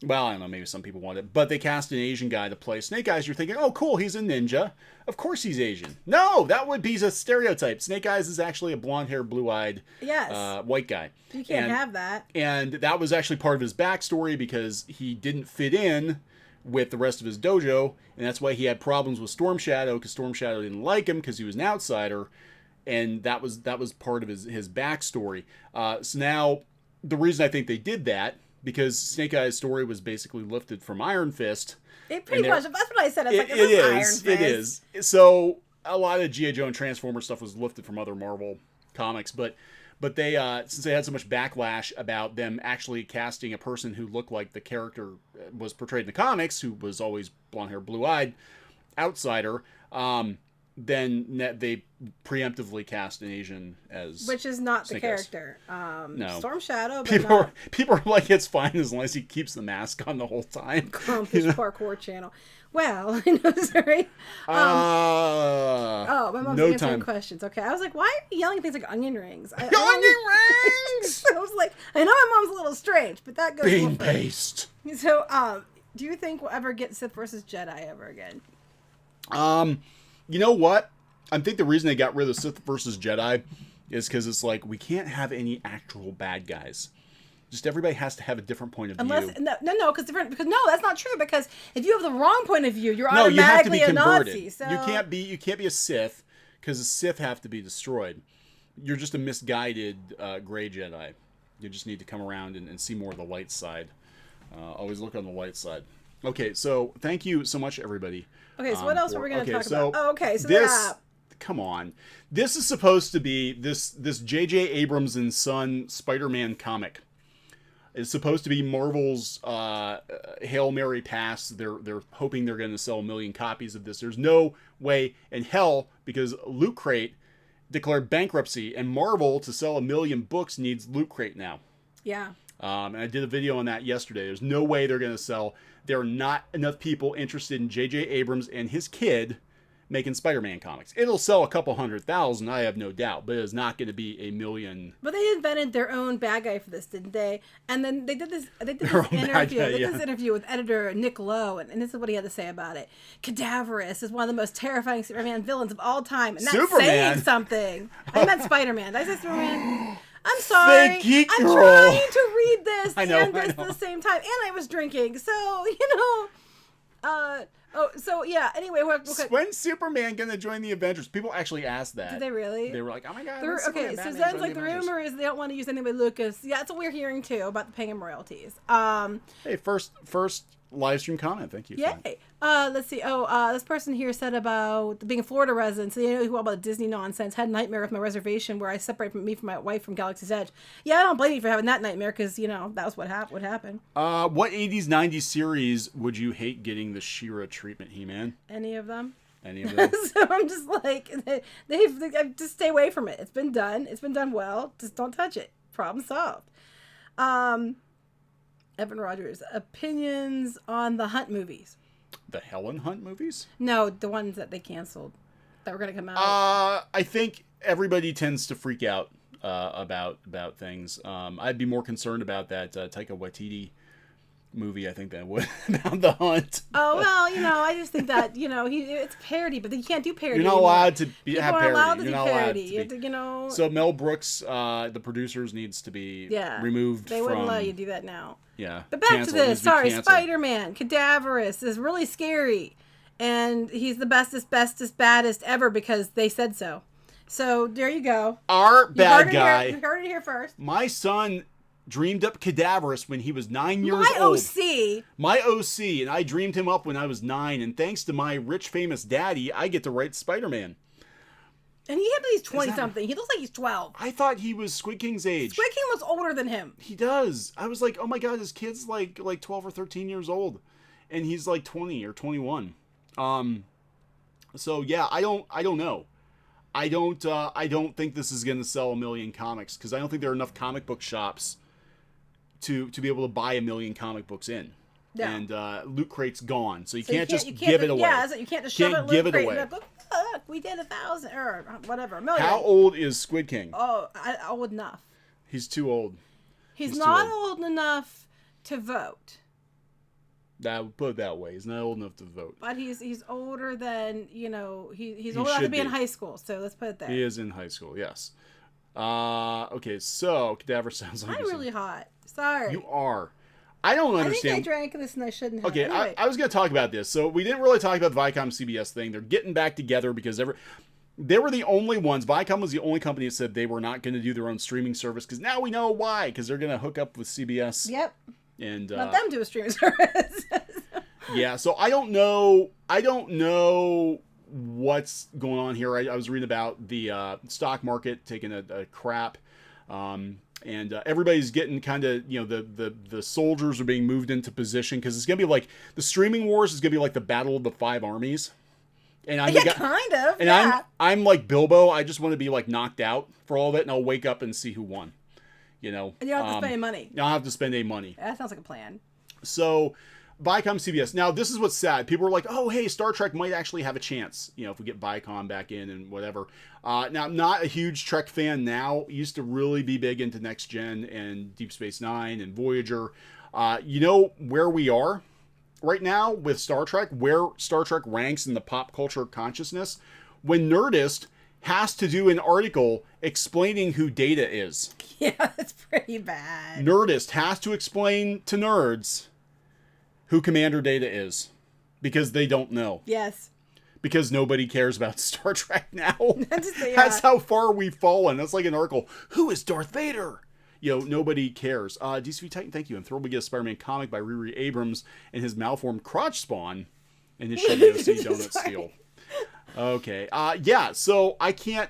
Speaker 1: Well, I don't know, maybe some people want it. But they cast an Asian guy to play Snake Eyes. You're thinking, oh, cool, he's a ninja. Of course he's Asian. No, that would be a stereotype. Snake Eyes is actually a blonde-haired, blue-eyed white guy.
Speaker 2: You can't have that.
Speaker 1: And that was actually part of his backstory because he didn't fit in with the rest of his dojo. And that's why he had problems with Storm Shadow, because Storm Shadow didn't like him because he was an outsider. And that was part of his backstory. So now, the reason I think they did that, because Snake Eyes' story was basically lifted from Iron Fist.
Speaker 2: It pretty much, that's what I said. It's Iron Fist.
Speaker 1: It is. So a lot of G.I. Joe and Transformers stuff was lifted from other Marvel comics, but they since they had so much backlash about them actually casting a person who looked like the character was portrayed in the comics, who was always blonde hair, blue eyed outsider, then they preemptively cast an Asian as
Speaker 2: which is not
Speaker 1: Snake
Speaker 2: the character.
Speaker 1: No.
Speaker 2: Storm Shadow.
Speaker 1: But people are like, it's fine as long as he keeps the mask on the whole time.
Speaker 2: Clownfish Parkour channel. Well, I know, sorry. My mom's answering questions. Okay, I was like, why are you yelling things like onion rings?
Speaker 1: Onion rings!
Speaker 2: I was like, I know my mom's a little strange, but that goes.
Speaker 1: Bean paste.
Speaker 2: So, do you think we'll ever get Sith versus Jedi ever again?
Speaker 1: You know what? I think the reason they got rid of Sith versus Jedi is because it's like, we can't have any actual bad guys. Just everybody has to have a different point of view.
Speaker 2: No, because that's not true. Because if you have the wrong point of view, you're automatically a Nazi. So
Speaker 1: you can't be a Sith, because the Sith have to be destroyed. You're just a misguided gray Jedi. You just need to come around and see more of the light side. Always look on the light side. Okay, so thank you so much, everybody.
Speaker 2: Okay, so what else were we going to talk about? Oh, okay, so
Speaker 1: this. Come on, this is supposed to be this J.J. Abrams and Son SpiderMan comic. It's supposed to be Marvel's Hail Mary pass. They're hoping they're going to sell 1 million copies of this. There's no way in hell, because Loot Crate declared bankruptcy, and Marvel, to sell 1 million books, needs Loot Crate now.
Speaker 2: Yeah.
Speaker 1: And I did a video on that yesterday. There's no way they're going to sell. There are not enough people interested in J.J. Abrams and his kid making Spider-Man comics. It'll sell a couple 100,000, I have no doubt, but it's not going to be 1 million.
Speaker 2: But they invented their own bad guy for this, didn't they? And then they did this interview with editor Nick Lowe, and this is what he had to say about it. Cadaverous is one of the most terrifying Superman villains of all time, and that's
Speaker 1: Superman.
Speaker 2: Saying something. I meant Spider-Man. Did I say Superman? I'm sorry. I'm
Speaker 1: girl.
Speaker 2: trying to read this
Speaker 1: and
Speaker 2: this at the same time, and I was drinking, so Anyway,
Speaker 1: when's Superman gonna join the Avengers? People actually asked that.
Speaker 2: Did they really?
Speaker 1: They were like, "Oh my god!"
Speaker 2: Okay, so Zen's like, the rumor is they don't want to use anything with Lucas. Yeah, that's what we're hearing too about the paying him royalties.
Speaker 1: Hey, first live stream comment. Thank you.
Speaker 2: Yay. Let's see. This person here said about being a Florida resident. So you know who about Disney nonsense. Had a nightmare with my reservation where I separate from my wife from Galaxy's Edge. Yeah, I don't blame you for having that nightmare, because that was what happened.
Speaker 1: What 80s 90s series would you hate getting the She-Ra treatment, He-Man?
Speaker 2: Any of them.
Speaker 1: So
Speaker 2: I'm just like, they've just stay away from it. It's been done. It's been done well. Just don't touch it. Problem solved. Evan Rogers, opinions on the Hunt movies.
Speaker 1: The Helen Hunt movies?
Speaker 2: No, the ones that they canceled that were going to come out.
Speaker 1: I think everybody tends to freak out about things. I'd be more concerned about that Taika Waititi movie, I think, than would about the Hunt.
Speaker 2: Oh, well, I just think that, it's parody, but you can't do parody.
Speaker 1: You're not allowed to have parody.
Speaker 2: People are allowed to do parody. You have to,
Speaker 1: So Mel Brooks, the producers, needs to be removed
Speaker 2: They wouldn't let you do that now.
Speaker 1: Yeah.
Speaker 2: But back to this. Sorry, Spider-Man, Cadaverous is really scary. And he's the bestest, baddest ever because they said so. So there you go.
Speaker 1: Our bad guy.
Speaker 2: You heard it here first.
Speaker 1: My son dreamed up Cadaverous when he was 9 years
Speaker 2: My
Speaker 1: old.
Speaker 2: OC.
Speaker 1: My OC, and I dreamed him up when I was 9, and thanks to my rich, famous daddy, I get to write SpiderMan.
Speaker 2: And he had he's 20-something. He looks like he's 12.
Speaker 1: I thought he was Squid King's age.
Speaker 2: Squid King looks older than him.
Speaker 1: He does. I was like, oh my god, his kid's like 12 or 13 years old, and he's like 20 or 21. So yeah, I don't know. I don't think this is going to sell 1 million comics, because I don't think there are enough comic book shops to be able to buy 1 million comic books in. Yeah. And Loot Crate's gone, so you can't just give it away. Yeah,
Speaker 2: so you can't just shove it in Loot Crate. Like, look, we did 1,000 or whatever, 1 million.
Speaker 1: How old is Squid King?
Speaker 2: Oh, old enough.
Speaker 1: He's too old.
Speaker 2: He's not old enough to vote.
Speaker 1: That put it that way. He's not old enough to vote.
Speaker 2: But he's older than, he's old enough to be in high school. So let's put it there.
Speaker 1: He is in high school, yes. Okay, so Cadaver sounds like
Speaker 2: I'm really hot. Sorry.
Speaker 1: You are. I don't understand.
Speaker 2: I think I drank this and I shouldn't have.
Speaker 1: Okay, anyway. I was going to talk about this. So we didn't really talk about the ViacomCBS thing. They're getting back together because they were the only ones. Viacom was the only company that said they were not going to do their own streaming service, because now we know why. Because they're going to hook up with CBS.
Speaker 2: Yep.
Speaker 1: And
Speaker 2: let them do a streaming service.
Speaker 1: Yeah, so I don't know what's going on here. I was reading about the stock market taking a crap, and everybody's getting kind of, the soldiers are being moved into position, because it's gonna be like the streaming wars is gonna be like the battle of the 5 armies. And
Speaker 2: kind of.
Speaker 1: And
Speaker 2: yeah.
Speaker 1: I'm like Bilbo. I just want to be like knocked out for all of it, and I'll wake up and see who won. And
Speaker 2: you don't have to spend any money.
Speaker 1: I don't have to spend any money.
Speaker 2: That sounds like a plan.
Speaker 1: So, ViacomCBS. Now, this is what's sad. People are like, oh, hey, Star Trek might actually have a chance, if we get Viacom back in and whatever. Now, I'm not a huge Trek fan now. Used to really be big into Next Gen and Deep Space Nine and Voyager. Where we are right now with Star Trek, where Star Trek ranks in the pop culture consciousness, when Nerdist has to do an article explaining who Data is.
Speaker 2: Yeah, that's pretty bad.
Speaker 1: Nerdist has to explain to nerds who Commander Data is, because they don't know.
Speaker 2: Yes.
Speaker 1: Because nobody cares about Star Trek now.
Speaker 2: Yeah.
Speaker 1: That's how far we've fallen. That's like an article. Who is Darth Vader? Nobody cares. DCV Titan, thank you. I'm thrilled we get a Spider-Man comic by Riri Abrams and his malformed crotch spawn and his Chevy OC donut steal. Okay. Yeah, so I can't...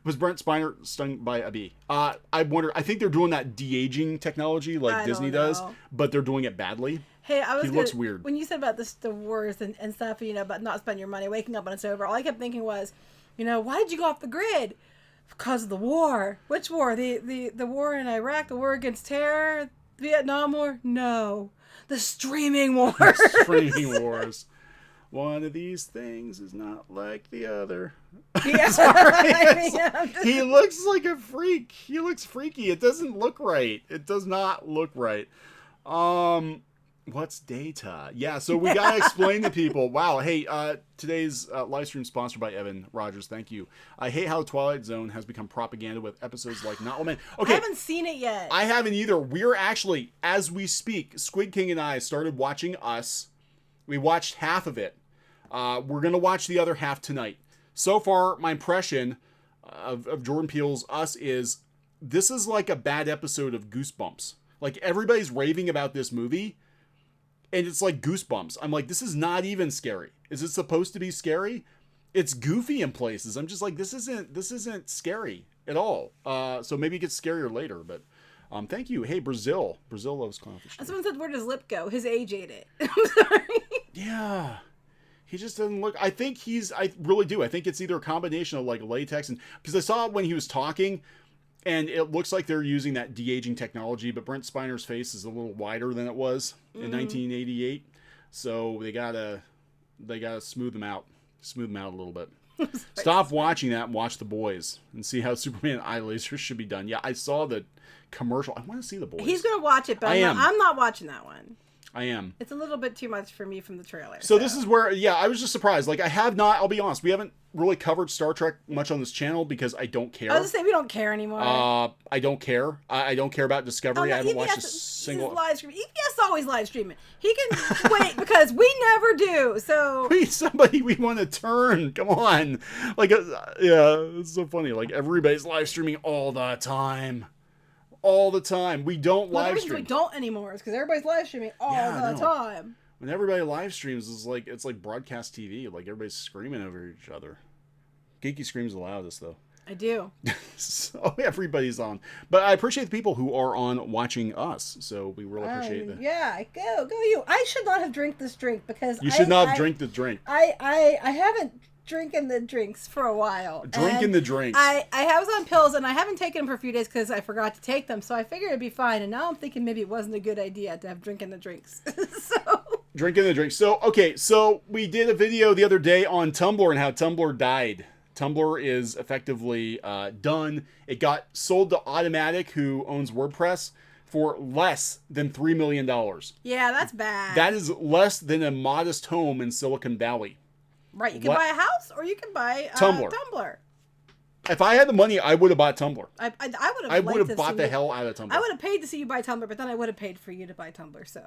Speaker 1: was Brent Spiner stung by a bee? I wonder, I think they're doing that de-aging technology like Disney does, but they're doing it badly.
Speaker 2: Hey, he
Speaker 1: looks weird.
Speaker 2: When you said about the wars and stuff, about not spending your money, waking up when it's over, all I kept thinking was, why did you go off the grid? Because of the war. Which war? The war in Iraq, the war against terror, Vietnam War? No. The streaming wars.
Speaker 1: The streaming wars. One of these things is not like the other.
Speaker 2: Yeah.
Speaker 1: Sorry. He looks like a freak. He looks freaky. It doesn't look right. It does not look right. What's Data? Yeah, so we gotta explain to people. Wow. Hey, today's live stream sponsored by Evan Rogers. Thank you. I hate how Twilight Zone has become propaganda with episodes like Not All Men. Okay,
Speaker 2: I haven't seen it yet.
Speaker 1: I haven't either. We're actually, as we speak, Squid King and I started watching Us. We watched half of it. We're going to watch the other half tonight. So far, my impression of Jordan Peele's Us is this is like a bad episode of Goosebumps. Like, everybody's raving about this movie, and it's like Goosebumps. I'm like, this is not even scary. Is it supposed to be scary? It's goofy in places. I'm just like, this isn't scary at all. So maybe it gets scarier later, but... thank you. Hey, Brazil. Brazil loves Clownfish TV.
Speaker 2: Someone said, where does lip go? His age ate it. I'm sorry.
Speaker 1: Yeah. He just doesn't look... I really do. I think it's either a combination of like latex and... Because I saw it when he was talking, and it looks like they're using that de-aging technology, but Brent Spiner's face is a little wider than it was in 1988. So they gotta smooth them out. Smooth them out a little bit. Stop watching that and watch The Boys and see how Superman eye lasers should be done. Yeah, I saw the commercial. I want to see The Boys.
Speaker 2: He's going to watch it, but I'm not watching that one.
Speaker 1: I am.
Speaker 2: It's a little bit too much for me from the trailer.
Speaker 1: So this is where, I was just surprised. Like, I have not, I'll be honest, we haven't really covered Star Trek much on this channel because I don't care.
Speaker 2: I was going to say, we don't care anymore.
Speaker 1: I don't care. I don't care about Discovery. I haven't watched a single...
Speaker 2: live stream. EBS always live streaming. He can wait because we never do. So
Speaker 1: we want to turn. Come on. Like, yeah, it's so funny. Like, everybody's live streaming all the time. all the time. We don't
Speaker 2: Well, the
Speaker 1: live
Speaker 2: reason
Speaker 1: stream.
Speaker 2: we don't anymore is because everybody's live streaming all the time.
Speaker 1: When everybody live streams, it's like broadcast TV. Like everybody's screaming over each other. Geeky screams the loudest, though.
Speaker 2: I do.
Speaker 1: So everybody's on. But I appreciate the people who are on watching us. So we really appreciate that.
Speaker 2: Yeah, go you. I should not have drank this drink because
Speaker 1: you should not drink the drink.
Speaker 2: I haven't drinking the drinks for a while.
Speaker 1: Drinking the drinks.
Speaker 2: I was on pills and I haven't taken them for a few days because I forgot to take them. So I figured it'd be fine. And now I'm thinking maybe it wasn't a good idea to have drinking the drinks.
Speaker 1: Drinking the drinks. So, okay. So we did a video the other day on Tumblr and how Tumblr died. Tumblr is effectively done. It got sold to Automatic, who owns WordPress, for less than $3 million.
Speaker 2: Yeah, that's bad.
Speaker 1: That is less than a modest home in Silicon Valley.
Speaker 2: Right, you can buy a house or you can buy
Speaker 1: Tumblr.
Speaker 2: Tumblr.
Speaker 1: If I had the money, I would have bought Tumblr.
Speaker 2: I would have
Speaker 1: bought the hell out of Tumblr.
Speaker 2: I would have paid to see you buy Tumblr, but then I would have paid for you to buy Tumblr. So.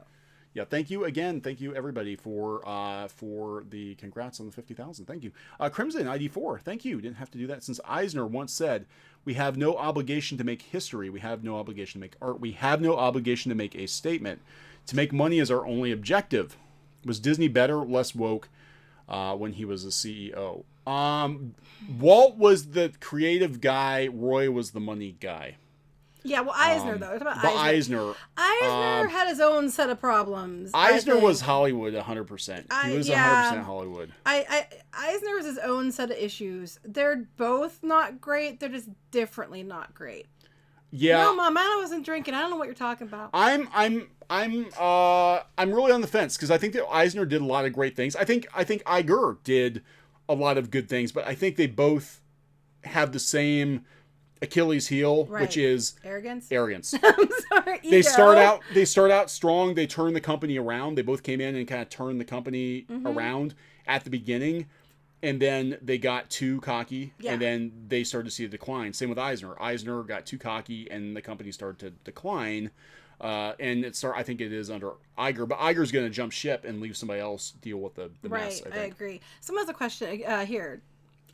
Speaker 1: Yeah, thank you again. Thank you everybody for the congrats on the 50,000. Thank you, Crimson ID4. Thank you. Didn't have to do that since Eisner once said, "We have no obligation to make history. We have no obligation to make art. We have no obligation to make a statement. To make money is our only objective." Was Disney better, less woke when he was a CEO? Walt was the creative guy. Roy was the money guy.
Speaker 2: Yeah, well, Eisner, though.
Speaker 1: Eisner
Speaker 2: had his own set of problems.
Speaker 1: Eisner was Hollywood 100%. He was 100% Hollywood.
Speaker 2: Eisner was his own set of issues. They're both not great. They're just differently not great.
Speaker 1: Yeah.
Speaker 2: No, Mom, I wasn't drinking. I don't know what you're talking about.
Speaker 1: I'm really on the fence because I think that Eisner did a lot of great things. I think Iger did a lot of good things, but I think they both have the same Achilles heel, right, which is arrogance.
Speaker 2: I'm sorry.
Speaker 1: Ego. They start out strong. They turn the company around. They both came in and kind of turned the company around at the beginning, and then they got too cocky, and then they started to see a decline. Same with Eisner. Eisner got too cocky, and the company started to decline. And I think it is under Iger, but Iger's going to jump ship and leave somebody else deal with the mess.
Speaker 2: I agree. Someone has a question here.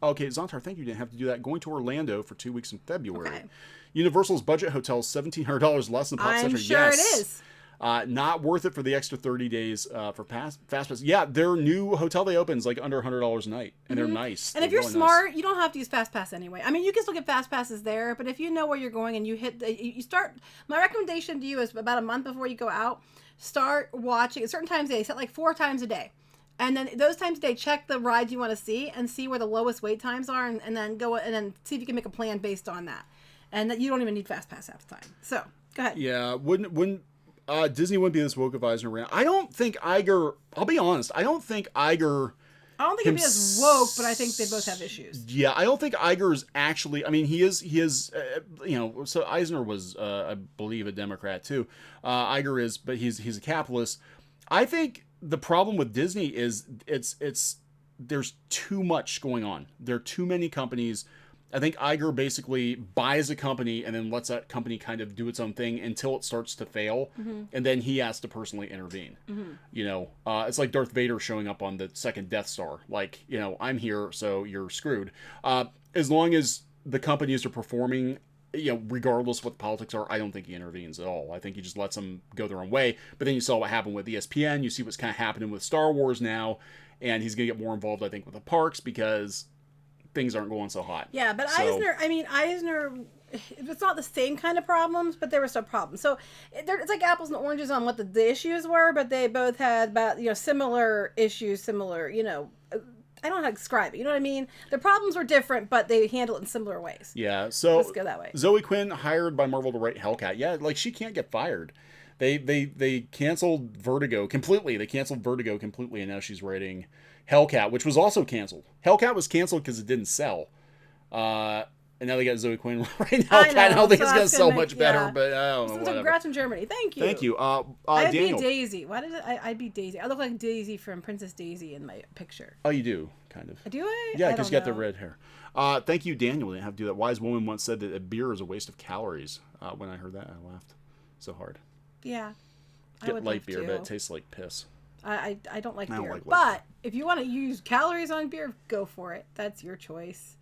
Speaker 1: Okay, Zontar, thank you. Didn't have to do that. Going to Orlando for 2 weeks in February. Okay. Universal's budget hotel is $1,700 less than Pop Century.
Speaker 2: I'm sure it is.
Speaker 1: Not worth it for the extra 30 days for Fast Pass. Yeah, their new hotel they open is like under $100 a night, and they're nice.
Speaker 2: And if you're smart, you don't have to use Fast Pass anyway. I mean, you can still get Fast Passes there, but if you know where you're going and you start, my recommendation to you is about a month before you go out, start watching at certain times a day, set like 4 times a day. And then those times a day, check the rides you want to see and see where the lowest wait times are, and then go and then see if you can make a plan based on that. And that you don't even need Fast Pass half the time. So go ahead.
Speaker 1: Yeah, wouldn't Disney wouldn't be this woke if Eisner ran. I don't think Iger. I'll be honest. I don't think Iger.
Speaker 2: I don't think he'd be as woke, but I think they both have issues.
Speaker 1: Yeah, I don't think Iger is actually. I mean, he is. So Eisner was, I believe, a Democrat too. Iger is, but he's a capitalist. I think the problem with Disney is there's too much going on. There are too many companies. I think Iger basically buys a company and then lets that company kind of do its own thing until it starts to fail, and then he has to personally intervene. It's like Darth Vader showing up on the second Death Star. Like, I'm here, so you're screwed. As long as the companies are performing, regardless of what the politics are, I don't think he intervenes at all. I think he just lets them go their own way. But then you saw what happened with ESPN. You see what's kind of happening with Star Wars now, and he's going to get more involved, I think, with the parks because things aren't going so hot.
Speaker 2: Yeah, but Eisner, it's not the same kind of problems, but there were some problems. So it's like apples and oranges on what the issues were, but they both had about, similar issues, I don't know how to describe it. You know what I mean? The problems were different, but they handle it in similar ways.
Speaker 1: Yeah, so
Speaker 2: let's go that way.
Speaker 1: Zoe Quinn hired by Marvel to write Hellcat. Yeah, like she can't get fired. They canceled Vertigo completely. And now she's writing Hellcat, which was also canceled. Hellcat was canceled because it didn't sell. And now they got Zoe Quinn writing Hellcat. I don't think it's going to sell much better, but I don't know.
Speaker 2: So congrats in Germany. Thank you.
Speaker 1: Thank you.
Speaker 2: I'd
Speaker 1: Daniel.
Speaker 2: be Daisy. Why did I'd be Daisy? I look like Daisy from Princess Daisy in my picture.
Speaker 1: Oh, you do, kind of.
Speaker 2: Do I?
Speaker 1: Yeah, because you got the red hair. Thank you, Daniel. Didn't have to do that. Wise woman once said that a beer is a waste of calories. When I heard that, I laughed so hard.
Speaker 2: Yeah.
Speaker 1: Get light beer, but it tastes like piss.
Speaker 2: I don't like beer. But if you want to use calories on beer, go for it. That's your choice.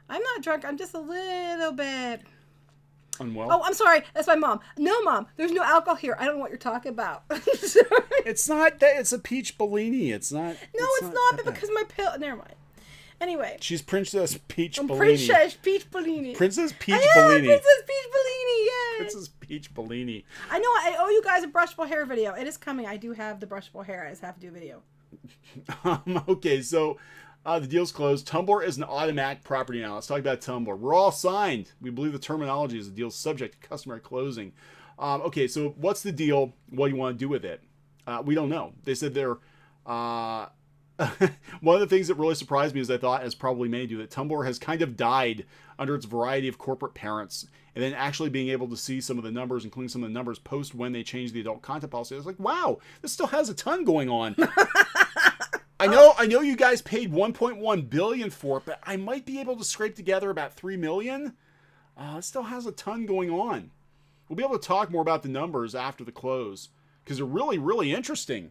Speaker 2: I'm not drunk. I'm just a little bit
Speaker 1: Unwell?
Speaker 2: Oh, I'm sorry. That's my mom. No, Mom. There's no alcohol here. I don't know what you're talking about.
Speaker 1: It's not that. It's a peach Bellini. It's not.
Speaker 2: No, it's not because my pill. Never mind. Anyway.
Speaker 1: She's Princess Peach Bellini.
Speaker 2: Princess Peach Bellini.
Speaker 1: Princess Peach Bellini.
Speaker 2: Princess Peach Bellini. Yay.
Speaker 1: Princess Peach Bellini.
Speaker 2: I know. I owe you guys a brushable hair video. It is coming. I do have the brushable hair. I just have to do a video.
Speaker 1: Okay, so the deal's closed. Tumblr is an automatic property now. Let's talk about Tumblr. We're all signed. We believe the terminology is the deal subject to customary closing. Okay, so what's the deal? What do you want to do with it? We don't know. They said they're... one of the things that really surprised me is I thought, as probably many do, that Tumblr has kind of died under its variety of corporate parents. And then actually being able to see some of the numbers, including some of the numbers post when they changed the adult content policy, I was like, wow, this still has a ton going on. I know you guys paid $1.1 billion for it, but I might be able to scrape together about $3 million. It still has a ton going on. We'll be able to talk more about the numbers after the close because they're really, really interesting.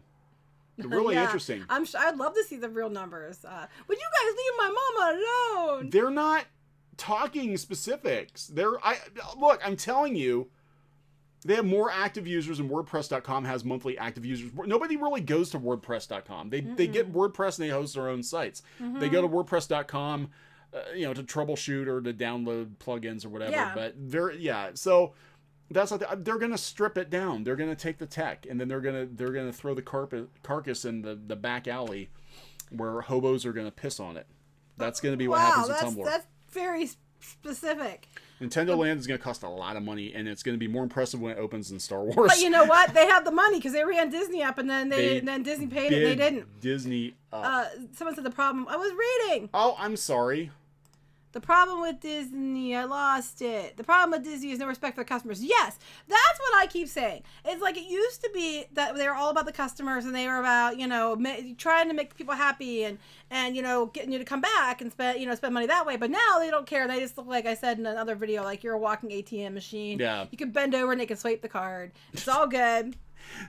Speaker 1: They're really interesting.
Speaker 2: I'd love to see the real numbers. Would you guys leave my mama alone?
Speaker 1: They're not talking specifics. Look, I'm telling you, they have more active users than WordPress.com has monthly active users. Nobody really goes to WordPress.com. They get WordPress and they host their own sites. They go to WordPress.com, to troubleshoot or to download plugins or whatever.
Speaker 2: Yeah.
Speaker 1: But so that's like they're gonna strip it down. They're gonna take the tech and then they're gonna throw the carcass in the back alley where hobos are gonna piss on it. That's gonna be what happens with Tumblr.
Speaker 2: That's very specific.
Speaker 1: Nintendo Land is going to cost a lot of money, and it's going to be more impressive when it opens than Star Wars.
Speaker 2: But you know what? They have the money because they ran Disney up, and then then Disney paid it. And they didn't.
Speaker 1: Disney.
Speaker 2: Someone said the problem. I was reading.
Speaker 1: Oh, I'm sorry.
Speaker 2: The problem with Disney, I lost it. The problem with Disney is no respect for the customers. Yes, that's what I keep saying. It's like it used to be that they were all about the customers and they were about, trying to make people happy and getting you to come back and spend money that way. But now they don't care. They just look like I said in another video, like you're a walking ATM machine.
Speaker 1: Yeah.
Speaker 2: You can bend over and they can swipe the card. It's all good.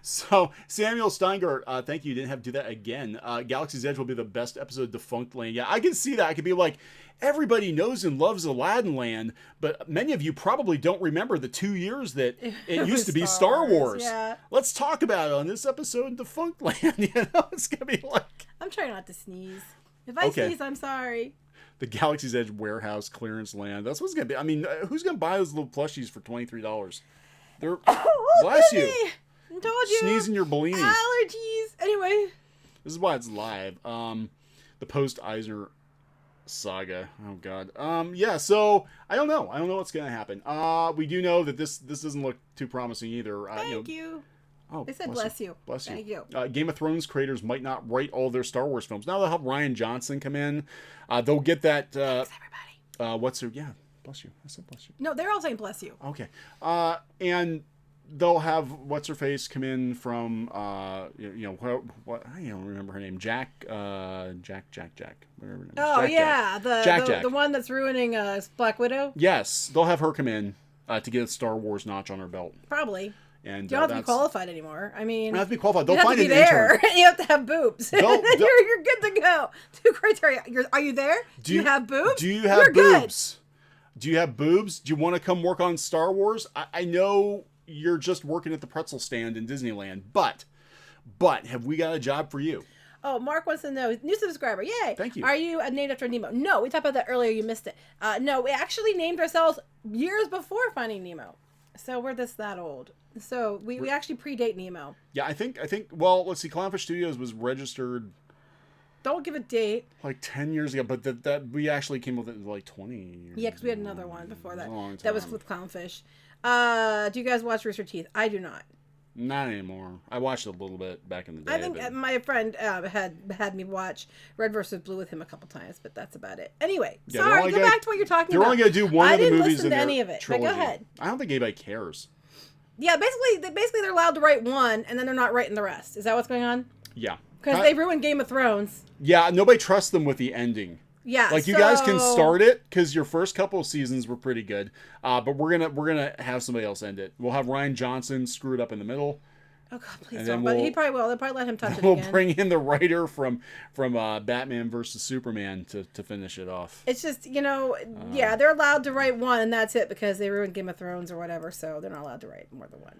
Speaker 1: So, Samuel Steingart, thank you. You didn't have to do that again. Galaxy's Edge will be the best episode of Defunct Land. Yeah, I can see that. I could be like, everybody knows and loves Aladdin Land, but many of you probably don't remember the 2 years that it used to be Star Wars.
Speaker 2: Yeah.
Speaker 1: Let's talk about it on this episode of Defunct Land. It's going to be like...
Speaker 2: I'm trying not to sneeze. If I sneeze, I'm sorry.
Speaker 1: The Galaxy's Edge warehouse clearance land. That's what's going to be. I mean, who's going to buy those little plushies for $23? They're... bless you.
Speaker 2: I told you.
Speaker 1: Sneezing your Bellini.
Speaker 2: Allergies. Anyway.
Speaker 1: This is why it's live. The post-Eisner saga. Oh, God. Yeah, so I don't know. I don't know what's going to happen. We do know that this doesn't look too promising either.
Speaker 2: Thank you.
Speaker 1: Oh,
Speaker 2: they said bless you.
Speaker 1: Bless you.
Speaker 2: Thank you.
Speaker 1: Game of Thrones creators might not write all their Star Wars films. Now they'll have Rian Johnson come in. They'll get that...
Speaker 2: Thanks, everybody.
Speaker 1: Yeah, bless you. I said bless you.
Speaker 2: No, they're all saying bless you.
Speaker 1: Okay. And... they'll have what's-her-face come in from, what I don't remember her name. Jack. Whatever her name is.
Speaker 2: Oh,
Speaker 1: Jack.
Speaker 2: The one that's ruining Black Widow?
Speaker 1: Yes, they'll have her come in to get a Star Wars notch on her belt.
Speaker 2: Probably.
Speaker 1: And
Speaker 2: you don't have to be qualified anymore. I mean...
Speaker 1: You don't have to be qualified. They'll
Speaker 2: you have
Speaker 1: find
Speaker 2: to be
Speaker 1: an
Speaker 2: there.
Speaker 1: intern.
Speaker 2: You have to have boobs. You're good to go. 2 criteria. Are you there? Do you have boobs?
Speaker 1: Do you have boobs? Good. Do you have boobs? Do you want to come work on Star Wars? I know... you're just working at the pretzel stand in Disneyland, but have we got a job for you?
Speaker 2: Oh, Mark wants to know, new subscriber, yay!
Speaker 1: Thank you.
Speaker 2: Are you named after Nemo? No, we talked about that earlier, you missed it. No, we actually named ourselves years before Finding Nemo. So we're that old. So we actually predate Nemo.
Speaker 1: Yeah, I think, well, let's see, Clownfish Studios was registered...
Speaker 2: Don't give a date.
Speaker 1: Like 10 years ago, but that we actually came with it like 20 years
Speaker 2: Yeah, because we had another one before that.
Speaker 1: That
Speaker 2: was with Clownfish. Do you guys watch Rooster Teeth? I do not.
Speaker 1: Not anymore. I watched it a little bit back in the day.
Speaker 2: I think my friend had me watch Red vs. Blue with him a couple times, but that's about it. Anyway, sorry, go back to what you're talking about.
Speaker 1: They're only going to do one of the movies in their
Speaker 2: any of it. But go ahead.
Speaker 1: I don't think anybody cares.
Speaker 2: Yeah, basically they're allowed to write one, and then they're not writing the rest. Is that what's going on?
Speaker 1: Yeah.
Speaker 2: Because they ruined Game of Thrones.
Speaker 1: Yeah, nobody trusts them with the ending.
Speaker 2: Yeah,
Speaker 1: like you guys can start it because your first couple of seasons were pretty good, but we're gonna have somebody else end it. We'll have Rian Johnson screw it up in the middle,
Speaker 2: Oh God, please
Speaker 1: And
Speaker 2: don't.
Speaker 1: then
Speaker 2: But he probably will. They'll probably let him touch it
Speaker 1: We'll
Speaker 2: again.
Speaker 1: bring in the writer from Batman versus Superman to finish it off.
Speaker 2: It's just, yeah, they're allowed to write one, and that's it, because they ruined Game of Thrones or whatever, so they're not allowed to write more than one.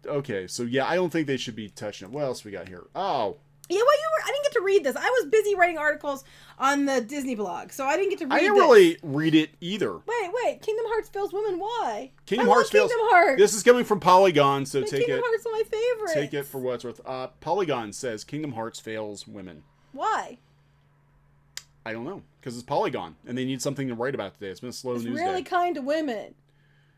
Speaker 1: Okay, so yeah, I don't think they should be touching it. What else we got here? Oh.
Speaker 2: Yeah, well, I didn't get to read this. I was busy writing articles on the Disney blog, so I didn't get to read
Speaker 1: I didn't
Speaker 2: this.
Speaker 1: really read it either.
Speaker 2: Wait. Kingdom Hearts fails women. Why?
Speaker 1: Kingdom Hearts fails.
Speaker 2: Kingdom Hearts.
Speaker 1: This is coming from Polygon, so take
Speaker 2: Kingdom
Speaker 1: it.
Speaker 2: Hearts are my favorite.
Speaker 1: Take it for what it's worth. Polygon says Kingdom Hearts fails women.
Speaker 2: Why?
Speaker 1: I don't know, because it's Polygon, and they need something to write about today. It's been a slow news day.
Speaker 2: It's really kind to women.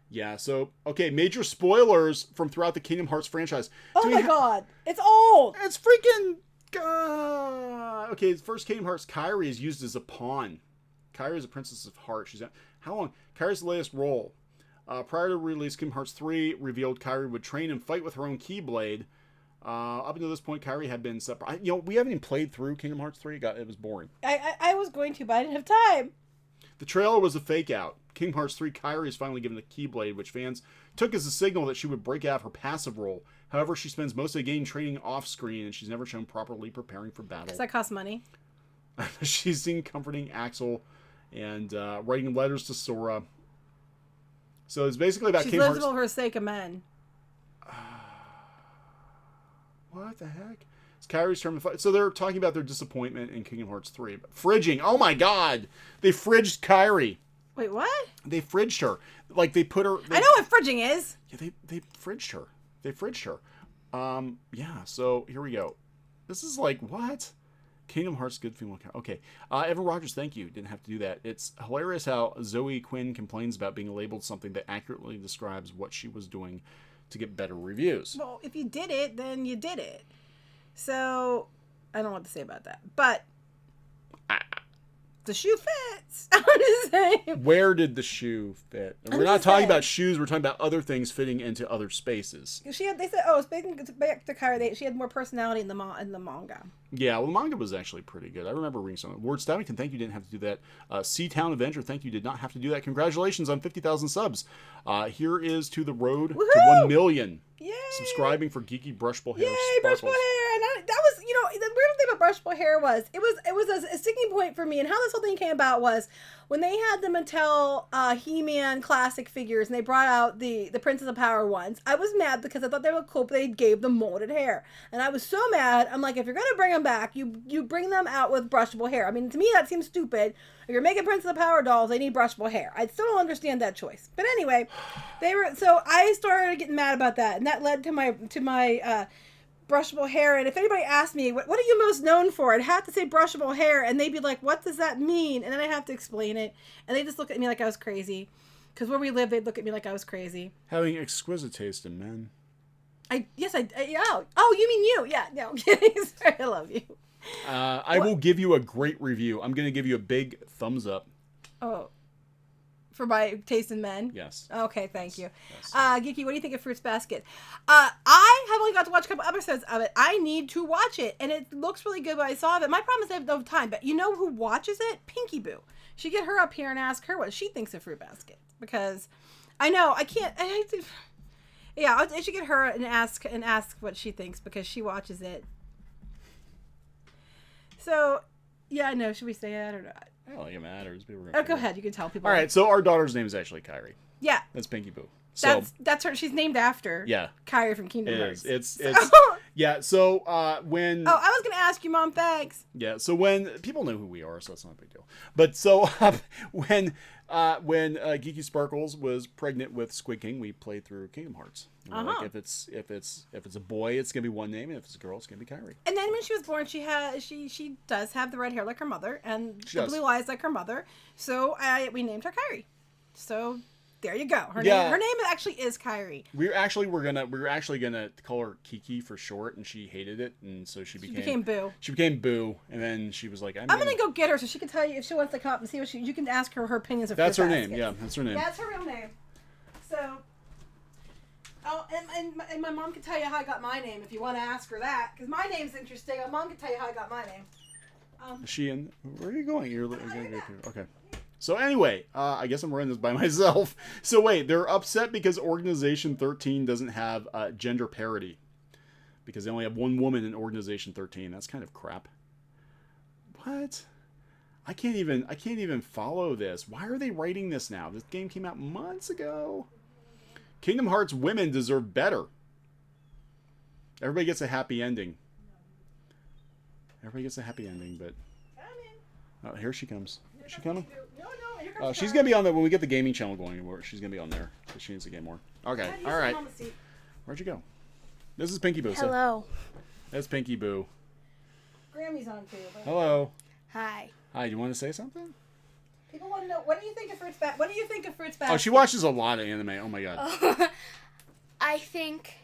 Speaker 1: Yeah, so, okay, major spoilers from throughout the Kingdom Hearts franchise.
Speaker 2: Oh my God. It's old.
Speaker 1: It's freaking... okay, first Kingdom Hearts, Kairi is used as a pawn. Kairi is a princess of heart. She's how long? Kairi's the latest role. Prior to release, Kingdom Hearts 3 revealed Kairi would train and fight with her own Keyblade. Up until this point, Kairi had been separate. We haven't even played through Kingdom Hearts 3. It was boring.
Speaker 2: I was going to, but I didn't have time.
Speaker 1: The trailer was a fake out. Kingdom Hearts 3, Kairi is finally given the Keyblade, which fans took as a signal that she would break out of her passive role. However, she spends most of the game training off-screen, and she's never shown properly preparing for battle.
Speaker 2: Because that costs money.
Speaker 1: She's seen comforting Axel and writing letters to Sora. So it's basically about Kingdom Hearts.
Speaker 2: She's livable for the sake of men.
Speaker 1: What the heck? It's Kairi's turn to fight. So they're talking about their disappointment in Kingdom Hearts 3. But fridging. Oh my God. They fridged Kairi.
Speaker 2: Wait, what?
Speaker 1: They fridged her. Like they put her...
Speaker 2: I know what fridging is.
Speaker 1: Yeah, they fridged her. They fridged her. Yeah, so here we go. This is like, what? Kingdom Hearts good female... Okay. Evan Rogers, thank you. Didn't have to do that. It's hilarious how Zoe Quinn complains about being labeled something that accurately describes what she was doing to get better reviews.
Speaker 2: Well, if you did it, then you did it. So, I don't know what to say about that. But, the shoe fits. I'm just saying.
Speaker 1: Where did the shoe fit? And we're not talking about shoes. We're talking about other things fitting into other spaces.
Speaker 2: They said, speaking back to Kairi, she had more personality in the manga.
Speaker 1: Yeah, well, the manga was actually pretty good. I remember reading something. Ward Stavington, thank you, didn't have to do that. Seatown Avenger, thank you, did not have to do that. Congratulations on 50,000 subs. Here is to the road to 1 million.
Speaker 2: Yay!
Speaker 1: Subscribing for Geeky Brushable Hair.
Speaker 2: Yay,
Speaker 1: Sparkles.
Speaker 2: Brushable Hair! And that was, the weird thing about Brushable Hair was, it was a sticking point for me, and how this whole thing came about was, when they had the Mattel He-Man classic figures, and they brought out the Princess of Power ones, I was mad because I thought they were cool, but they gave them molded hair. And I was so mad, I'm like, if you're going to bring them back, you bring them out with brushable hair. I mean, to me, that seems stupid. If you're making Princess of Power dolls, they need brushable hair. I still don't understand that choice. But anyway, so I started getting mad about that, and that led to my brushable hair. And if anybody asked me, what are you most known for? I'd have to say brushable hair, and they'd be like, what does that mean? And then I'd have to explain it, and they just look at me like I was crazy. Because where we live, they'd look at me like I was crazy.
Speaker 1: Having exquisite taste in men.
Speaker 2: Yeah. Oh, you mean you? Yeah, no, I'm kidding. Sorry, I love you.
Speaker 1: I will give you a great review. I'm going to give you a big thumbs up.
Speaker 2: Oh. For my taste in men?
Speaker 1: Yes.
Speaker 2: Okay, thank you.
Speaker 1: Yes.
Speaker 2: Geeky, what do you think of Fruits Basket? I have only got to watch a couple episodes of it. I need to watch it, and it looks really good when I saw it. My problem is I have no time, but you know who watches it? Pinkie Boo. Should get her up here and ask her what she thinks of Fruit Basket. Because I know, I should get her and ask what she thinks, because she watches it. So, yeah, I know. Should we say that or not?
Speaker 1: I don't think it matters.
Speaker 2: Go ahead. You can tell people.
Speaker 1: All right, so our daughter's name is actually Kyrie.
Speaker 2: Yeah.
Speaker 1: That's Pinkie Boo. So,
Speaker 2: that's her. She's named after.
Speaker 1: Yeah.
Speaker 2: Kyrie from Kingdom Hearts.
Speaker 1: It's yeah. So when.
Speaker 2: Oh, I was gonna ask you, Mom. Thanks.
Speaker 1: Yeah. So when people know who we are, so that's not a big deal. But so when Geeky Sparkles was pregnant with Squid King, we played through Kingdom Hearts. Like if it's a boy, it's gonna be one name, and if it's a girl, it's gonna be Kyrie.
Speaker 2: And then when she was born, she does have the red hair like her mother, and the blue eyes like her mother. So we named her Kyrie. So there you go. Her name actually is Kyrie.
Speaker 1: We were actually gonna call her Kiki for short, and she hated it, and so she became
Speaker 2: Boo.
Speaker 1: She became Boo, and then she was like, "I'm
Speaker 2: gonna go get her so she can tell you if she wants to come up and see what you can ask her opinions of.
Speaker 1: That's her
Speaker 2: baskets.
Speaker 1: name. Yeah, that's her name.
Speaker 2: That's her real name. So. Oh, and my mom can tell you how I got my name if you want to ask her that, because my name's interesting. My mom can tell you how I got my name.
Speaker 1: Is she in? Where are you going? You're going to go to. Okay. So anyway, I guess I'm running this by myself. So wait, they're upset because Organization 13 doesn't have gender parity. Because they only have one woman in Organization 13. That's kind of crap. What? I can't even follow this. Why are they writing this now? This game came out months ago. Kingdom Hearts women deserve better. Everybody gets a happy ending. Everybody gets a happy ending, but... Oh, here she comes. Is she coming? No, she's going to be on there when we get the gaming channel going. She's going to be on there. She needs to get more. Okay, all right. Where'd you go? This is Pinkie Boo.
Speaker 3: Hello.
Speaker 1: That's Pinkie Boo.
Speaker 2: Grammy's on too.
Speaker 1: Hello.
Speaker 3: Hi.
Speaker 1: Hi, do you want to say something?
Speaker 2: People want to know, what do you think of Fruits Basket? What do you think of Fruits Basket?
Speaker 1: Oh, she watches a lot of anime. Oh my god.
Speaker 3: I think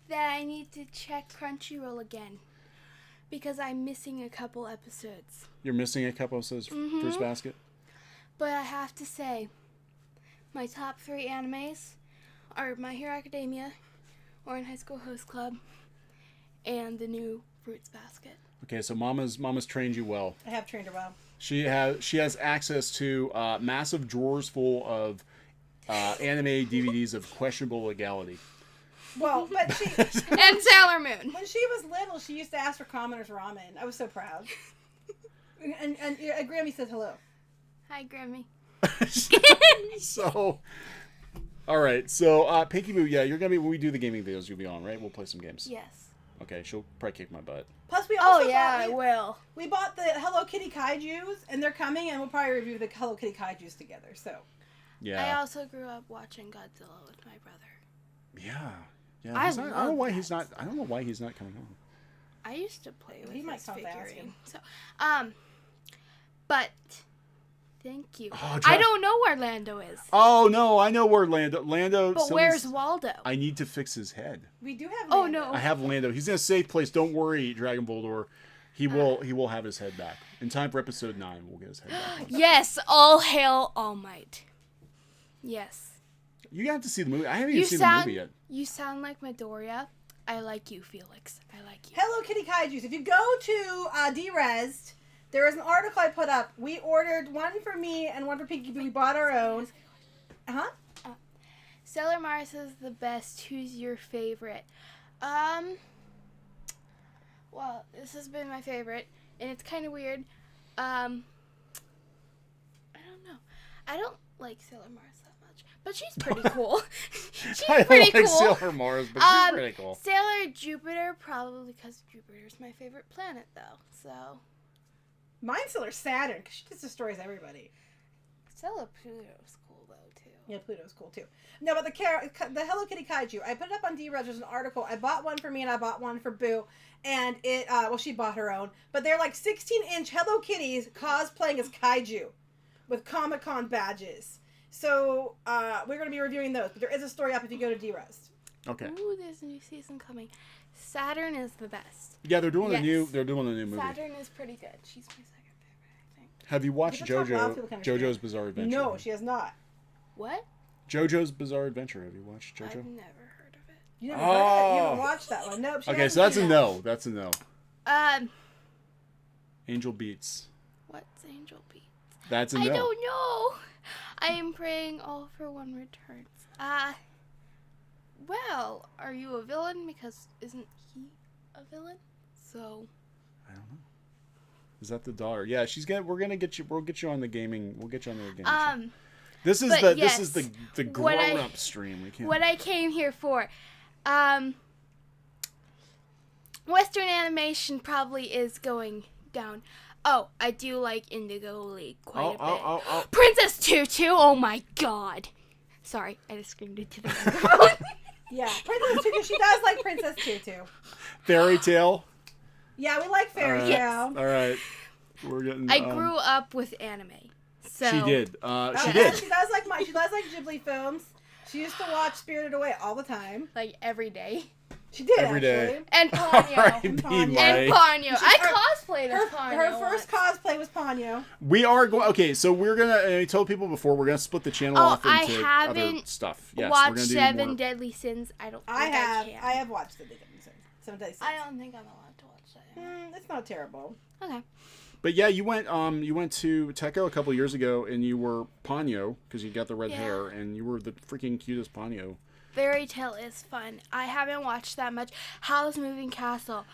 Speaker 3: that I need to check Crunchyroll again. Because I'm missing a couple episodes.
Speaker 1: You're missing a couple episodes of Fruits Basket?
Speaker 3: But I have to say, my top 3 animes are My Hero Academia, Orin High School Host Club, and the new Fruits Basket.
Speaker 1: Okay, so Mama's trained you well.
Speaker 2: I have trained her well.
Speaker 1: She has access to massive drawers full of anime DVDs of questionable legality.
Speaker 2: Well, but she...
Speaker 3: And Sailor Moon.
Speaker 2: When she was little, she used to ask for Commoner's Ramen. I was so proud. and Grammy says hello.
Speaker 3: Hi, Grammy.
Speaker 1: So, all right. So, Pinkie Boo, yeah, you're going to be, when we do the gaming videos, you'll be on, right? We'll play some games.
Speaker 3: Yes.
Speaker 1: Okay, she'll probably kick my butt.
Speaker 2: Plus, we also
Speaker 3: I will.
Speaker 2: We bought the Hello Kitty Kaijus, and they're coming, and we'll probably review the Hello Kitty Kaijus together, so.
Speaker 1: Yeah.
Speaker 3: I also grew up watching Godzilla with my brother.
Speaker 1: Yeah. Yeah.
Speaker 3: I
Speaker 1: don't know why he's not coming on.
Speaker 3: I used to play with his
Speaker 2: come to ask him.
Speaker 3: figurine. So, but thank you.
Speaker 1: Oh,
Speaker 3: I don't know where Lando is.
Speaker 1: Oh no, I know where Lando.
Speaker 3: But where's Waldo?
Speaker 1: I need to fix his head.
Speaker 2: We do have
Speaker 3: Oh,
Speaker 2: Lando.
Speaker 3: no.
Speaker 1: I have Lando. He's in a safe place. Don't worry, Dragon Voldor. He will have his head back in time for episode 9. We'll get his head back.
Speaker 3: Yes, all hail All Might. Yes.
Speaker 1: You have to see the movie. I haven't even seen the movie yet.
Speaker 3: You sound like Midoriya. I like you, Felix. I like you.
Speaker 2: Hello Kitty Kaijus. If you go to Derezzed, there is an article I put up. We ordered one for me and one for Pinkie Boo. We bought our own. Huh?
Speaker 3: Sailor Mars is the best. Who's your favorite? Well, this has been my favorite, and it's kind of weird. I don't know. I don't like Sailor Mars that much, but she's pretty cool. She's pretty cool.
Speaker 1: Sailor Mars, but she's pretty cool.
Speaker 3: Sailor Jupiter, probably because Jupiter's my favorite planet, though. So
Speaker 2: Mine's Sailor Saturn, because she just destroys everybody.
Speaker 3: Sailor Pluto's cool though too.
Speaker 2: Yeah, Pluto's cool too. No, but the Hello Kitty Kaiju, I put it up on Derezzed. There's an article. I bought one for me and I bought one for Boo, and it she bought her own. But they're like 16-inch Hello Kitties cosplaying as kaiju, with Comic-Con badges. So we're going to be reviewing those. But there is a story up if you go to Derezzed.
Speaker 1: Okay.
Speaker 3: Ooh, there's a new season coming. Saturn is the best.
Speaker 1: Yeah, they're doing a new movie.
Speaker 3: Saturn is pretty good. She's my second favorite, I think.
Speaker 1: Have you watched JoJo's Bizarre Adventure?
Speaker 2: No, she has not.
Speaker 3: What?
Speaker 1: JoJo's Bizarre Adventure. Have you watched JoJo?
Speaker 3: I've never heard of it.
Speaker 2: You never heard of it? You haven't watched that one. Nope.
Speaker 1: Okay, so that's a no. That's a no. Angel Beats.
Speaker 3: What's Angel Beats?
Speaker 1: That's a no.
Speaker 3: I don't know. I am praying All for One returns. Well, are you a villain? Because isn't he a villain? So.
Speaker 1: I don't know. Is that the daughter? Yeah, we'll get you on the gaming. We'll get you on the gaming show. This is the grown up stream. We can't.
Speaker 3: What I came here for. Western animation probably is going down. Oh, I do like Indigo League quite a bit. Princess Tutu, oh my god. Sorry, I just screamed into the microphone.
Speaker 2: Yeah, Princess Tutu, she does like Princess Tutu.
Speaker 1: Fairy Tale?
Speaker 2: Yeah, we like Fairy Tale.
Speaker 1: All right. We're getting
Speaker 3: I grew up with anime. So
Speaker 1: She did. She
Speaker 2: did. She does like Ghibli films. She used to watch Spirited Away all the time.
Speaker 3: Like every day.
Speaker 2: She did
Speaker 1: every day.
Speaker 3: And Ponyo.
Speaker 2: And
Speaker 3: Ponyo. I cosplayed as Ponyo.
Speaker 2: Her first cosplay was Ponyo.
Speaker 1: We are going. Okay, so we're gonna. I told people before we're gonna split the channel off into other stuff. Yes,
Speaker 3: watched
Speaker 1: we're gonna do
Speaker 3: Seven
Speaker 1: more.
Speaker 3: Deadly Sins. I don't.
Speaker 2: I have watched the Seven Deadly Sins.
Speaker 3: I don't think I'm allowed to watch that.
Speaker 2: It's not terrible.
Speaker 3: Okay.
Speaker 1: But yeah, you went to Teco a couple years ago, and you were Ponyo because you got the red hair, and you were the freaking cutest Ponyo.
Speaker 3: Fairy Tale is fun. I haven't watched that much. Howl's Moving Castle.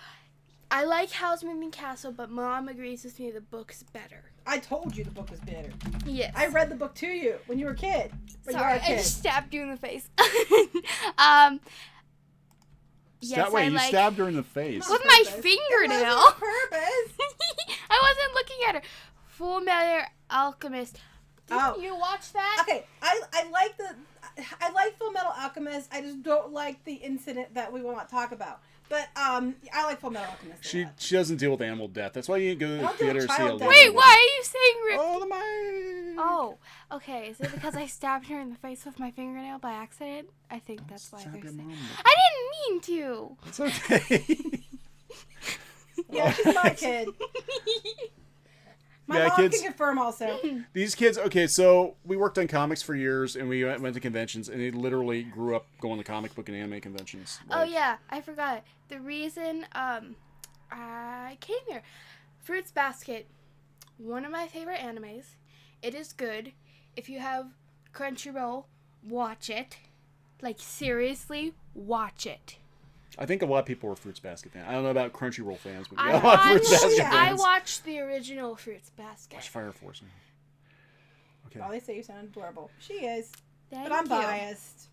Speaker 3: I like Howl's Moving Castle, but Mom agrees with me the book's better.
Speaker 2: I told you the book was better.
Speaker 3: Yes.
Speaker 2: I read the book to you when you were a kid.
Speaker 3: Sorry, I just stabbed you in the face.
Speaker 1: You stabbed her in the face.
Speaker 3: With my fingernail.
Speaker 2: It wasn't on purpose.
Speaker 3: I wasn't looking at her. Full Metal Alchemist. Didn't you watch that?
Speaker 2: Okay, I like Full Metal Alchemist. I just don't like the incident that we will not talk about. But I like Full Metal Alchemist.
Speaker 1: She doesn't deal with animal death. That's why you go to the theater to see a
Speaker 3: Wait, why are you saying
Speaker 1: Oh,
Speaker 3: okay. Is it because I stabbed her in the face with my fingernail by accident? I think that's why they're saying.
Speaker 1: Mom.
Speaker 3: I didn't mean to.
Speaker 1: It's okay.
Speaker 2: Yeah, she's my kid. My mom can confirm also.
Speaker 1: These kids, okay, so we worked on comics for years, and we went to conventions, and they literally grew up going to comic book and anime conventions.
Speaker 3: Oh, yeah, I forgot. The reason I came here. Fruits Basket, one of my favorite animes. It is good. If you have Crunchyroll, watch it. Like, seriously, watch it.
Speaker 1: I think a lot of people were Fruits Basket fans. I don't know about Crunchyroll fans, but we got a lot of Fruits Basket fans.
Speaker 3: I watched the original Fruits Basket.
Speaker 1: Watch Fire Force. Okay.
Speaker 2: Oh, they say you sound adorable. She is.
Speaker 3: Thank
Speaker 2: but I'm
Speaker 3: you.
Speaker 2: biased.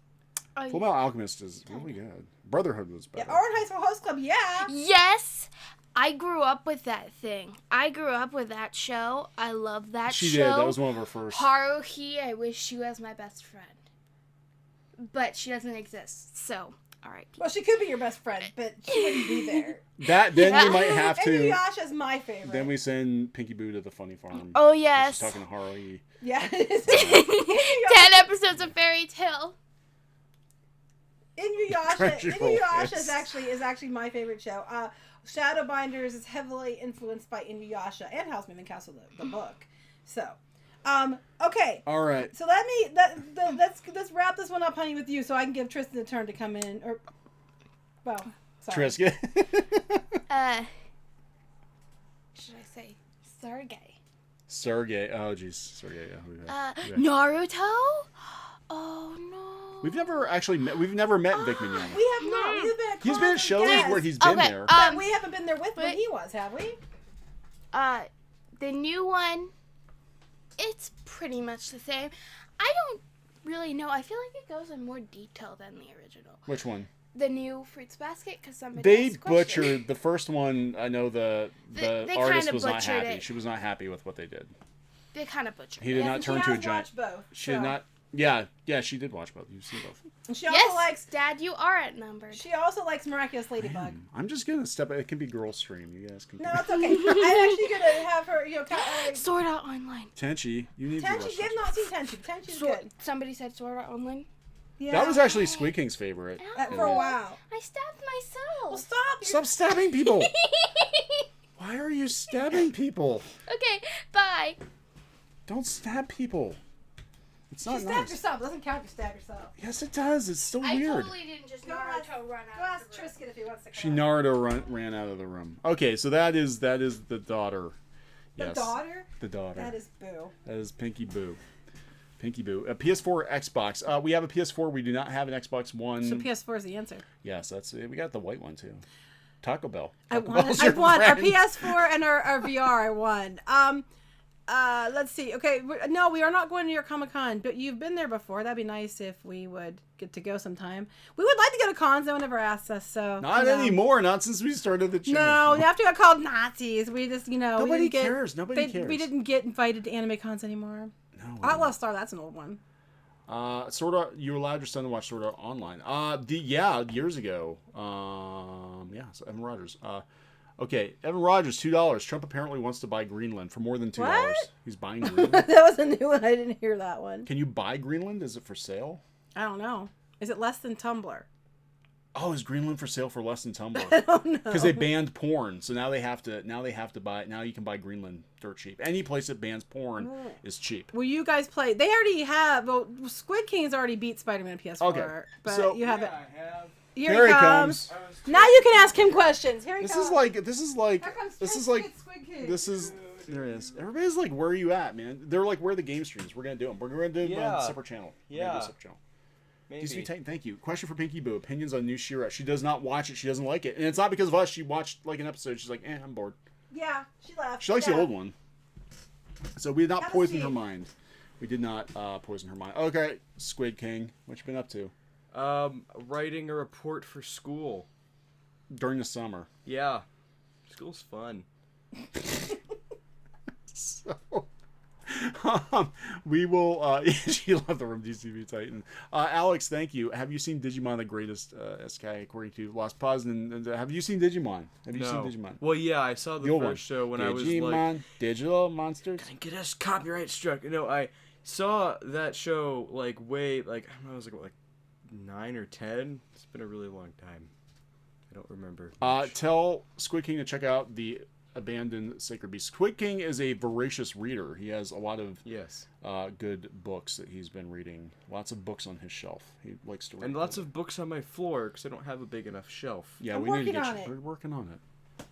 Speaker 1: Full Metal Alchemist is really good. Brotherhood was better.
Speaker 2: Yeah, Orange High School Host Club, yeah.
Speaker 3: Yes! I grew up with that thing. I grew up with that show. I love that show.
Speaker 1: She did. That was one of her first.
Speaker 3: Haruhi, I wish she was my best friend. But she doesn't exist, so... All right.
Speaker 2: Well, she could be your best friend, but she wouldn't be there.
Speaker 1: You might have to.
Speaker 2: Inuyasha's my favorite.
Speaker 1: Then we send Pinkie Boo to the funny farm.
Speaker 3: Oh, yes.
Speaker 1: She's talking to Haruhi.
Speaker 2: Yeah.
Speaker 3: 10 episodes of Fairy Tale.
Speaker 2: Inuyasha is actually my favorite show. Shadowbinders is heavily influenced by Inuyasha and Howl's Moving Castle, the book. So, okay.
Speaker 1: All right.
Speaker 2: So let's wrap this one up, honey, with you, so I can give Tristan a turn to come in. Sorry.
Speaker 1: Tristan.
Speaker 3: Should I say
Speaker 1: Sergey. Oh, jeez. Sergey. Yeah.
Speaker 3: Naruto? Oh, no.
Speaker 1: We've never actually met. We've never met Vic Mignogna.
Speaker 2: We have not.
Speaker 1: He's been at shows where he's been there.
Speaker 2: But we haven't been there with when he was, have we?
Speaker 3: The new one, it's pretty much the same. I don't really know. I feel like it goes in more detail than the original.
Speaker 1: Which one?
Speaker 3: The new Fruits Basket, because somebody
Speaker 1: They butchered the first one. I know the artist was not happy.
Speaker 3: It.
Speaker 1: She was not happy with what they did.
Speaker 3: They kind of butchered.
Speaker 1: He did not turn to a giant.
Speaker 2: Both,
Speaker 1: she did not. Yeah, she did watch both. You've seen both.
Speaker 2: And she also likes
Speaker 3: Dad. You are outnumbered.
Speaker 2: She also likes Miraculous Ladybug.
Speaker 1: I'm just gonna step. It can be girl stream. You guys can.
Speaker 2: No, it's okay. I'm actually gonna have her.
Speaker 3: Sword Art Online.
Speaker 1: Tenchi, you need to watch.
Speaker 2: You have not seen Tenchi. Tenchi's good.
Speaker 3: Somebody said Sword Art Online.
Speaker 2: Yeah.
Speaker 1: That was actually Squid King's favorite.
Speaker 2: For a while.
Speaker 3: I stabbed myself.
Speaker 2: Well, stop.
Speaker 1: Stop stabbing people. Why are you stabbing people?
Speaker 3: Okay, bye.
Speaker 1: Don't stab people. It's not
Speaker 2: nice. You stabbed yourself. It doesn't count if you stab yourself.
Speaker 1: Yes, it does. It's still weird.
Speaker 3: I totally didn't just Naruto run out.
Speaker 2: Go ask Tristan if he wants to come.
Speaker 1: She Naruto ran out of the room. Okay, so that is the daughter.
Speaker 2: Yes. The daughter?
Speaker 1: The daughter.
Speaker 2: That is Boo.
Speaker 1: That is Pinkie Boo. Pinkie Boo. A PS4, Xbox. We have a PS4. We do not have an Xbox One.
Speaker 2: So PS4 is the answer.
Speaker 1: Yes, we got the white one too. Taco Bell.
Speaker 2: I won our PS4 and our VR. I won. Let's see. Okay, no, we are not going to your Comic-Con, but you've been there before. That'd be nice if we would get to go sometime. We would like to go to cons. No one ever asked us, so
Speaker 1: not anymore. Not since we started the channel.
Speaker 2: No, after we got called Nazis, we just
Speaker 1: nobody cares. Nobody cares.
Speaker 2: We didn't get invited to anime cons anymore.
Speaker 1: No.
Speaker 2: Outlaw Star. That's an old one.
Speaker 1: You allowed your son to watch Sword Art Online. Years ago. So Evan Rogers. Okay, Evan Rogers, $2. Trump apparently wants to buy Greenland for more than $2.
Speaker 2: What?
Speaker 1: He's buying Greenland.
Speaker 2: That was a new one. I didn't hear that one.
Speaker 1: Can you buy Greenland? Is it for sale?
Speaker 2: I don't know. Is it less than Tumblr?
Speaker 1: Oh, is Greenland for sale for less than Tumblr?
Speaker 2: I don't know.
Speaker 1: Because they banned porn, so now they have to buy. Now you can buy Greenland dirt cheap. Any place that bans porn is cheap.
Speaker 2: Well, you guys play. They already have. Well, Squid King's already beat Spider-Man PS4.
Speaker 1: Okay,
Speaker 2: but
Speaker 1: so
Speaker 2: you have it.
Speaker 4: I have.
Speaker 2: Here he comes. Now you can ask him questions. Here he comes.
Speaker 1: This is like. There it is. Everybody's like, where are you at, man? They're like, where are the game streams? We're going to do them. We're going to do them on a separate channel.
Speaker 4: Yeah.
Speaker 1: Maybe. DCB Titan, thank you. Question for Pinkie Boo. Opinions on new She-Ra. She does not watch it. She doesn't like it. And it's not because of us. She watched like an episode. She's like, I'm bored.
Speaker 2: Yeah, she left.
Speaker 1: She likes the old one. So we did not poison her mind. We did not poison her mind. Okay, Squid King. What you been up to?
Speaker 4: Writing a report for school.
Speaker 1: During the summer.
Speaker 4: Yeah. School's fun.
Speaker 1: So, we will. She left the room. DCB Titan. Alex, thank you. Have you seen Digimon: The Greatest SK according to Lost Pause? And have you seen Digimon? Have you seen Digimon?
Speaker 4: Well, yeah, I saw the first show when I was like,
Speaker 1: Digimon, Digital Monsters.
Speaker 4: Gonna get us copyright struck. No, I saw that show like way like I was like 9 or 10. It's been a really long time. I don't remember.
Speaker 1: Tell Squid King to check out the Abandoned Sacred Beast. Squid King is a voracious reader. He has a lot of good books that he's been reading. Lots of books on his shelf. He likes to read.
Speaker 4: And lots of books on my floor because I don't have a big enough shelf.
Speaker 1: Yeah, we need to get you. We're working on it.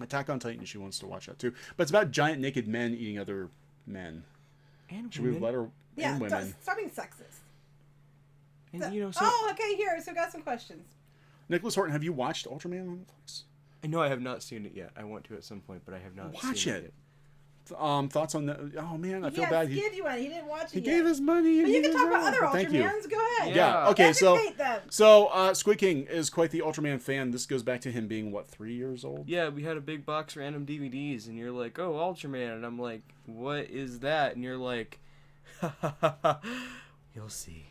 Speaker 1: Attack on Titan. She wants to watch that too. But it's about giant naked men eating other men.
Speaker 4: And
Speaker 1: should we let her?
Speaker 2: Yeah,
Speaker 1: and women.
Speaker 2: Stop being sexist.
Speaker 4: And, you know,
Speaker 2: okay. Here, so got some questions.
Speaker 1: Nicholas Horton, have you watched Ultraman on Netflix?
Speaker 4: No, I have not seen it yet. I want to at some point, but I have not seen it
Speaker 1: yet. Thoughts on that? Oh man, I feel bad.
Speaker 2: He gave you one. He didn't watch it.
Speaker 1: He gave his money.
Speaker 2: But you can talk about other Ultramans. Go ahead.
Speaker 1: Yeah. Okay. So Squid King is quite the Ultraman fan. This goes back to him being what, 3 years old?
Speaker 4: Yeah, we had a big box of random DVDs, and you're like, "Oh, Ultraman," and I'm like, "What is that?" And you're like, "You'll see."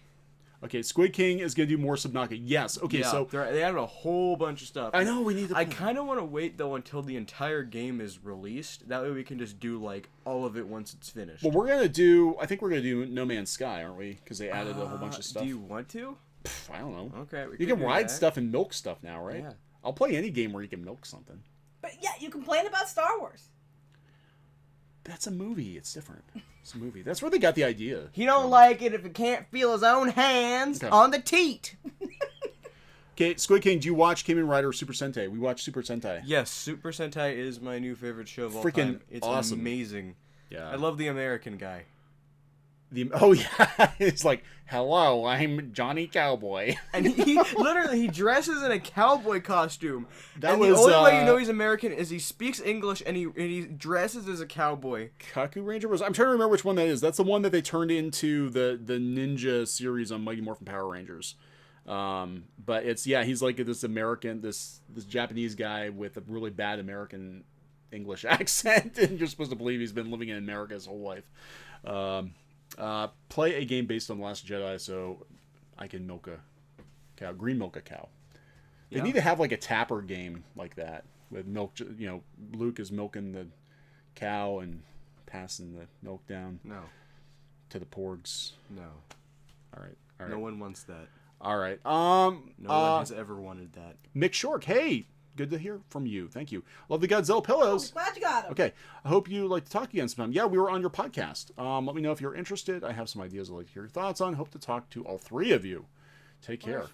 Speaker 1: Okay, Squid King is going to do more Subnautica. Yes. Okay, so
Speaker 4: they added a whole bunch of stuff.
Speaker 1: I know we need to.
Speaker 4: I kind of want to wait though until the entire game is released. That way we can just do like all of it once it's finished.
Speaker 1: Well, we're gonna do. I think we're gonna do No Man's Sky, aren't we? Because they added a whole bunch of stuff.
Speaker 4: Do you want to?
Speaker 1: I don't know.
Speaker 4: Okay.
Speaker 1: You can ride stuff and milk stuff now, right?
Speaker 4: Yeah.
Speaker 1: I'll play any game where you can milk something.
Speaker 2: But yeah, you complain about Star Wars.
Speaker 1: That's a movie. It's different. It's a movie. That's where they got the idea.
Speaker 4: He don't like it if he can't feel his own hands on the teat.
Speaker 1: Okay, Squid King, do you watch Kamen Rider Super Sentai? We watch Super Sentai.
Speaker 4: Yes, Super Sentai is my new favorite show of all
Speaker 1: time.
Speaker 4: Freaking it's
Speaker 1: awesome.
Speaker 4: Amazing.
Speaker 1: Yeah.
Speaker 4: I love the American guy.
Speaker 1: Oh yeah, it's like, hello, I'm Johnny Cowboy,
Speaker 4: and he literally dresses in a cowboy costume.
Speaker 1: The
Speaker 4: only way you know he's American is he speaks English and he dresses as a cowboy.
Speaker 1: Kaku Ranger was. I'm trying to remember which one that is. That's the one that they turned into the ninja series on Mighty Morphin Power Rangers. But it's he's like this American, this Japanese guy with a really bad American English accent, and you're supposed to believe he's been living in America his whole life. Play a game based on The Last Jedi so I can milk a cow, green milk a cow. They need to have like a tapper game like that with milk. Luke is milking the cow and passing the milk down.
Speaker 4: No.
Speaker 1: To the porgs.
Speaker 4: No.
Speaker 1: All right.
Speaker 4: No one wants that.
Speaker 1: All right.
Speaker 4: No one has ever wanted that.
Speaker 1: Mick Shork, hey. Good to hear from you. Thank you. Love the Godzilla pillows.
Speaker 2: Glad you got them.
Speaker 1: Okay. I hope you like to talk again sometime. Yeah, we were on your podcast. Let me know if you're interested. I have some ideas I'd like to hear your thoughts on. Hope to talk to all three of you. Take care.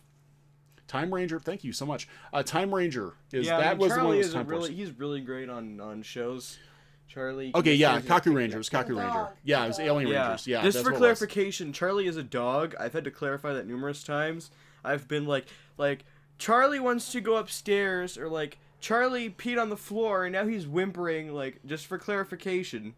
Speaker 1: Time Ranger, thank you so much. Time Ranger is was the one that was time for us.
Speaker 4: He's really great on shows. Charlie.
Speaker 1: Okay, yeah, Kaku Rangers, Kaku Ranger. Yeah, it was Alien Rangers. Yeah.
Speaker 4: Just for clarification, Charlie is a dog. I've had to clarify that numerous times. I've been like Charlie wants to go upstairs, or like Charlie peed on the floor and now he's whimpering. Like, just for clarification,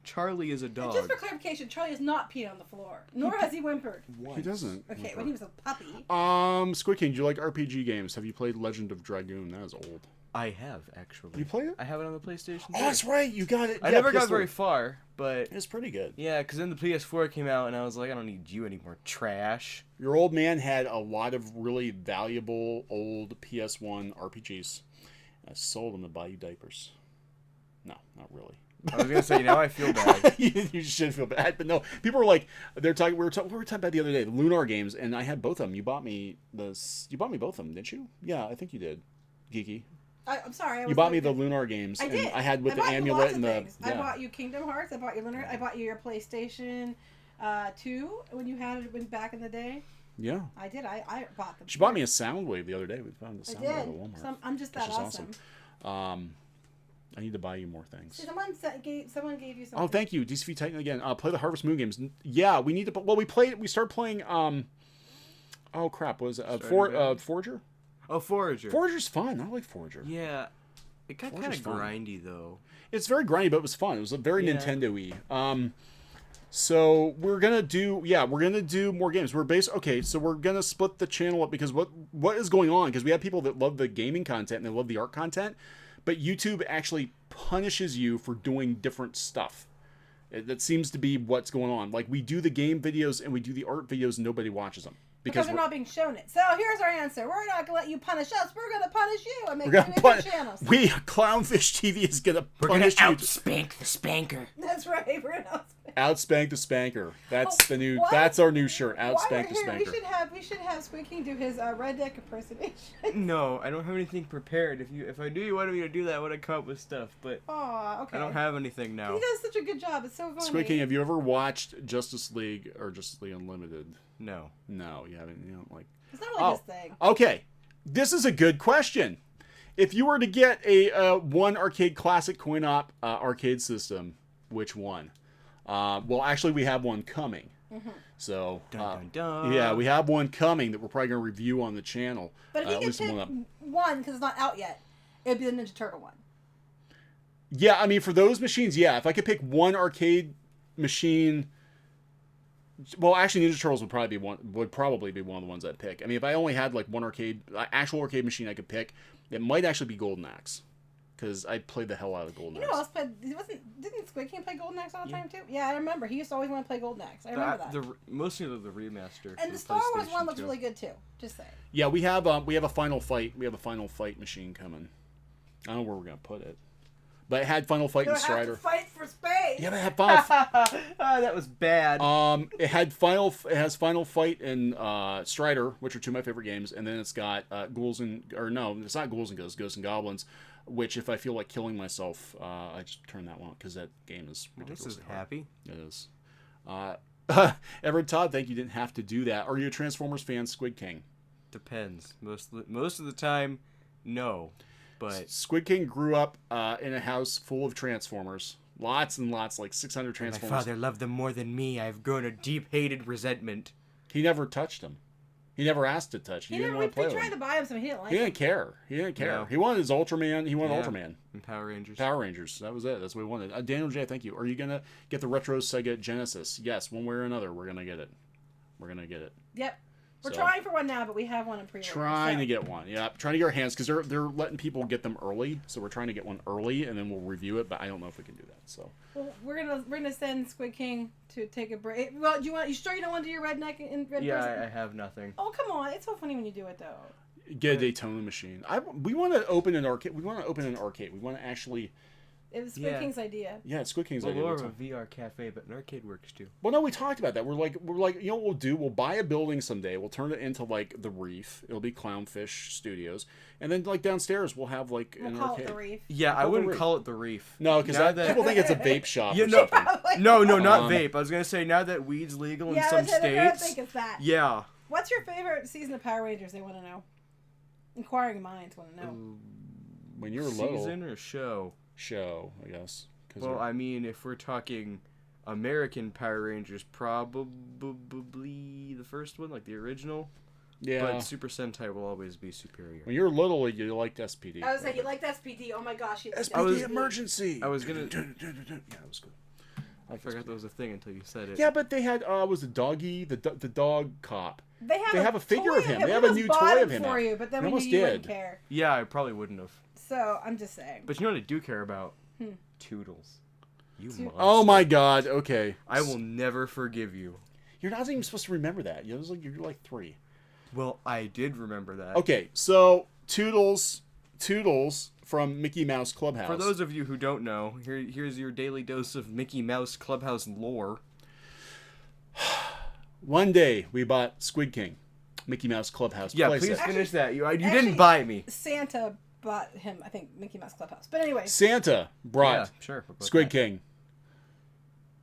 Speaker 4: Charlie is a dog.
Speaker 2: And just for clarification, Charlie has not peed on the floor, nor has he whimpered.
Speaker 1: He doesn't.
Speaker 2: Okay, when he was a puppy.
Speaker 1: Squid King, do you like RPG games? Have you played Legend of Dragoon? That is old.
Speaker 4: I have, actually.
Speaker 1: You played it?
Speaker 4: I have it on the PlayStation 3.
Speaker 1: Oh, that's right. You got it.
Speaker 4: I never got very far, but...
Speaker 1: It's pretty good.
Speaker 4: Yeah, because then the PS4 came out, and I was like, I don't need you anymore, trash.
Speaker 1: Your old man had a lot of really valuable old PS1 RPGs. I sold them to buy you diapers. No, not really.
Speaker 4: I was going to say, now I feel bad.
Speaker 1: You should feel bad, but no. People were like, we were talking about the other day, the Lunar games, and I had both of them. You bought me both of them, didn't you? Yeah, I think you did. Geeky.
Speaker 2: I'm sorry.
Speaker 1: You bought me the Lunar games.
Speaker 2: I did.
Speaker 1: I had with the amulet and the.
Speaker 2: Yeah. I bought you Kingdom Hearts. I bought you Lunar. I bought you your PlayStation 2 when you had it back in the day.
Speaker 1: Yeah.
Speaker 2: I did. I bought them.
Speaker 1: She bought me a Soundwave the other day. We found the Soundwave at Walmart.
Speaker 2: I'm just that awesome.
Speaker 1: I need to buy you more things.
Speaker 2: See, someone gave you something.
Speaker 1: Oh, thank you, DCV Titan again. Play the Harvest Moon games. Yeah, we need to. Well, we started playing. Oh crap! Was it Forager?
Speaker 4: Oh, Forager.
Speaker 1: Forager's fun. I like Forager.
Speaker 4: Yeah, it got kind of grindy though.
Speaker 1: It's very grindy, but it was fun. It was very Nintendo-y. So we're gonna do more games. Okay, so we're gonna split the channel up because what is going on? Because we have people that love the gaming content and they love the art content, but YouTube actually punishes you for doing different stuff. That seems to be what's going on. Like, we do the game videos and we do the art videos and nobody watches them.
Speaker 2: Because they're not being shown it. So here's our answer. We're not going to let you punish us. We're going to punish you and make new channels.
Speaker 1: Clownfish TV is going to punish you.
Speaker 4: We're going to outspank the spanker.
Speaker 2: That's right. We're going to
Speaker 1: outspank the spanker. That's that's our new shirt. Outspank the spanker.
Speaker 2: We should have Squid King do his redneck impersonation.
Speaker 4: No, I don't have anything prepared. If I knew you wanted me to do that, I would have come up with stuff. But
Speaker 2: okay.
Speaker 4: I don't have anything now.
Speaker 2: He does such a good job. It's so funny.
Speaker 1: Squid King, have you ever watched Justice League or Justice League Unlimited?
Speaker 4: No,
Speaker 1: you haven't. You don't like.
Speaker 2: It's not really his thing.
Speaker 1: Okay, this is a good question. If you were to get a one arcade classic coin-op arcade system, which one? Well, actually, we have one coming. Mm-hmm. So,
Speaker 4: dun, dun, dun.
Speaker 1: Yeah, we have one coming that we're probably going to review on the channel.
Speaker 2: But if you could pick one, because it's not out yet, it would be the Ninja Turtle one.
Speaker 1: Yeah, I mean, for those machines, yeah. If I could pick one arcade machine... Well, actually, Ninja Turtles would probably be one of the ones I'd pick. I mean, if I only had like one actual arcade machine I could pick, it might actually be Golden Axe, because I played the hell out of Golden Axe.
Speaker 2: You know, didn't Squid King play Golden Axe all the time too? Yeah, I remember. He used to always want to play Golden Axe. I remember that.
Speaker 4: Mostly the remaster.
Speaker 2: And the Star Wars one looks really good too. Just saying.
Speaker 1: Yeah, we have a Final Fight. We have a Final Fight machine coming. I don't know where we're gonna put it. But it had Final Fight and Strider.
Speaker 2: Have to fight for space.
Speaker 1: Yeah, but it had Final.
Speaker 4: That was bad.
Speaker 1: It has Final Fight and Strider, which are two of my favorite games, and then it's got Ghouls and it's not Ghouls and Ghosts and Goblins, which if I feel like killing myself, I just turn that one on because that game is ridiculously
Speaker 4: This is happy.
Speaker 1: It is. Everett Todd, thank you. Didn't have to do that. Are you a Transformers fan, Squid King?
Speaker 4: Depends. Most of the time, no. But
Speaker 1: Squid King grew up in a house full of Transformers. Lots and lots, like 600 Transformers.
Speaker 4: My father loved them more than me. I've grown a deep-hated resentment.
Speaker 1: He never touched them. He never asked to touch. He didn't want to play with them.
Speaker 2: We tried to buy him some. He didn't like
Speaker 1: He didn't care. No. He wanted his Ultraman. He wanted Ultraman.
Speaker 4: And Power Rangers.
Speaker 1: Power Rangers. That was it. That's what he wanted. Daniel J., thank you. Are you going to get the retro Sega Genesis? Yes, one way or another, we're going to get it.
Speaker 2: Yep. We're trying for one now, but we have one in pre-order.
Speaker 1: Trying to get one, yeah. Trying to get our hands, because they're letting people get them early, so we're trying to get one early, and then we'll review it, but I don't know if we can do that, so.
Speaker 2: Well, we're gonna send Squid King to take a break. Well, you sure you don't want to do your redneck in red person?
Speaker 4: Yeah, I have nothing.
Speaker 2: Oh, come on. It's so funny when you do it, though.
Speaker 1: Get a Daytona machine. We want to open an arcade. We want to actually...
Speaker 2: It was Squid King's idea.
Speaker 1: Yeah, it's Squid King's idea.
Speaker 4: More of a VR cafe, but an arcade works too.
Speaker 1: Well, no, we talked about that. We're like, you know what we'll do? We'll buy a building someday. We'll turn it into like the Reef. It'll be Clownfish Studios, and then like downstairs we'll have like an
Speaker 2: call
Speaker 1: arcade.
Speaker 2: It the Reef.
Speaker 4: Yeah, I wouldn't call it the Reef.
Speaker 1: No, because people think it's a vape shop. Or
Speaker 4: no,
Speaker 1: something.
Speaker 4: no, not vape. I was gonna say now that weed's legal in some states.
Speaker 2: I think it's that.
Speaker 4: Yeah.
Speaker 2: What's your favorite season of Power Rangers? They want to know. Inquiring minds want to know.
Speaker 1: When you were little.
Speaker 4: Season or show?
Speaker 1: Show, I guess.
Speaker 4: Well, I mean, if we're talking American Power Rangers, probably the first one, like the original. Yeah. But Super Sentai will always be superior.
Speaker 1: When you were little, you liked SPD.
Speaker 2: I was saying, you liked SPD. Oh my gosh.
Speaker 1: SPD Emergency.
Speaker 4: I was going to...
Speaker 1: Yeah, it was good.
Speaker 4: I forgot that was a thing until you said it.
Speaker 1: Yeah, but they had, was the doggy, the dog cop.
Speaker 2: They have
Speaker 1: a figure of him. They have a new toy of him
Speaker 2: for you, but then we knew you wouldn't care.
Speaker 4: Yeah, I probably wouldn't have.
Speaker 2: So, I'm just saying.
Speaker 4: But you know what I do care about? Toodles. You monster.
Speaker 1: Oh my god, okay.
Speaker 4: I will never forgive you.
Speaker 1: You're not even supposed to remember that. You're like 3.
Speaker 4: Well, I did remember that.
Speaker 1: Okay, so Toodles from Mickey Mouse Clubhouse.
Speaker 4: For those of you who don't know, here's your daily dose of Mickey Mouse Clubhouse lore.
Speaker 1: One day we bought Squid King, Mickey Mouse Clubhouse.
Speaker 4: Yeah, please finish that. You didn't buy me.
Speaker 2: Santa bought him, I think, Mickey Mouse Clubhouse. But anyway.
Speaker 1: Santa brought Squid
Speaker 4: that.
Speaker 1: King.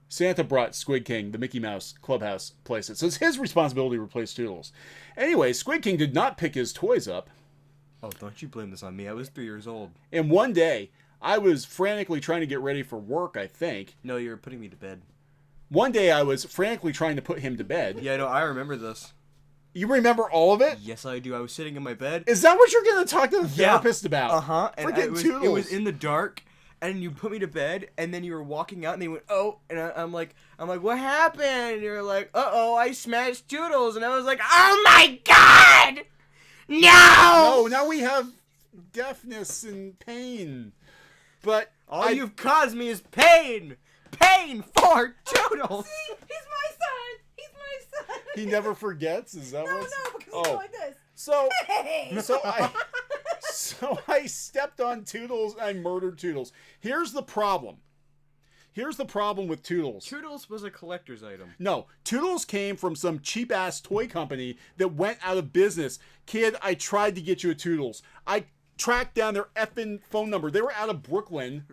Speaker 1: Santa brought Squid King, the Mickey Mouse Clubhouse playset. So it's his responsibility to replace Toodles. Anyway, Squid King did not pick his toys up.
Speaker 4: Oh, don't you blame this on me. I was 3 years old.
Speaker 1: And one day, I was frantically trying to get ready for work, I think.
Speaker 4: No, you were putting me to bed.
Speaker 1: One day I was frantically trying to put him to bed.
Speaker 4: Yeah, no, I remember this.
Speaker 1: You remember all of it?
Speaker 4: Yes, I do. I was sitting in my bed.
Speaker 1: Is that what you're going to talk to the therapist about?
Speaker 4: Uh-huh. And
Speaker 1: Freaking Toodles.
Speaker 4: it was in the dark, and you put me to bed, and then you were walking out, and they went, oh, and I'm like, what happened? And you're like, uh-oh, I smashed Toodles, and I was like, oh my god! No!
Speaker 1: No, now we have deafness and pain. But
Speaker 4: all you've caused me is pain! Pain for Toodles!
Speaker 2: See? He's my son! He's my son!
Speaker 1: He never forgets? Is that
Speaker 2: No,
Speaker 1: what's...
Speaker 2: because he's like this.
Speaker 1: So,
Speaker 2: Hey!
Speaker 1: so I stepped on Toodles and I murdered Toodles. Here's the problem. Here's the problem with Toodles.
Speaker 4: Toodles was a collector's item.
Speaker 1: No, Toodles came from some cheap-ass toy company that went out of business. Kid, I tried to get you a Toodles. I tracked down their effing phone number. They were out of Brooklyn.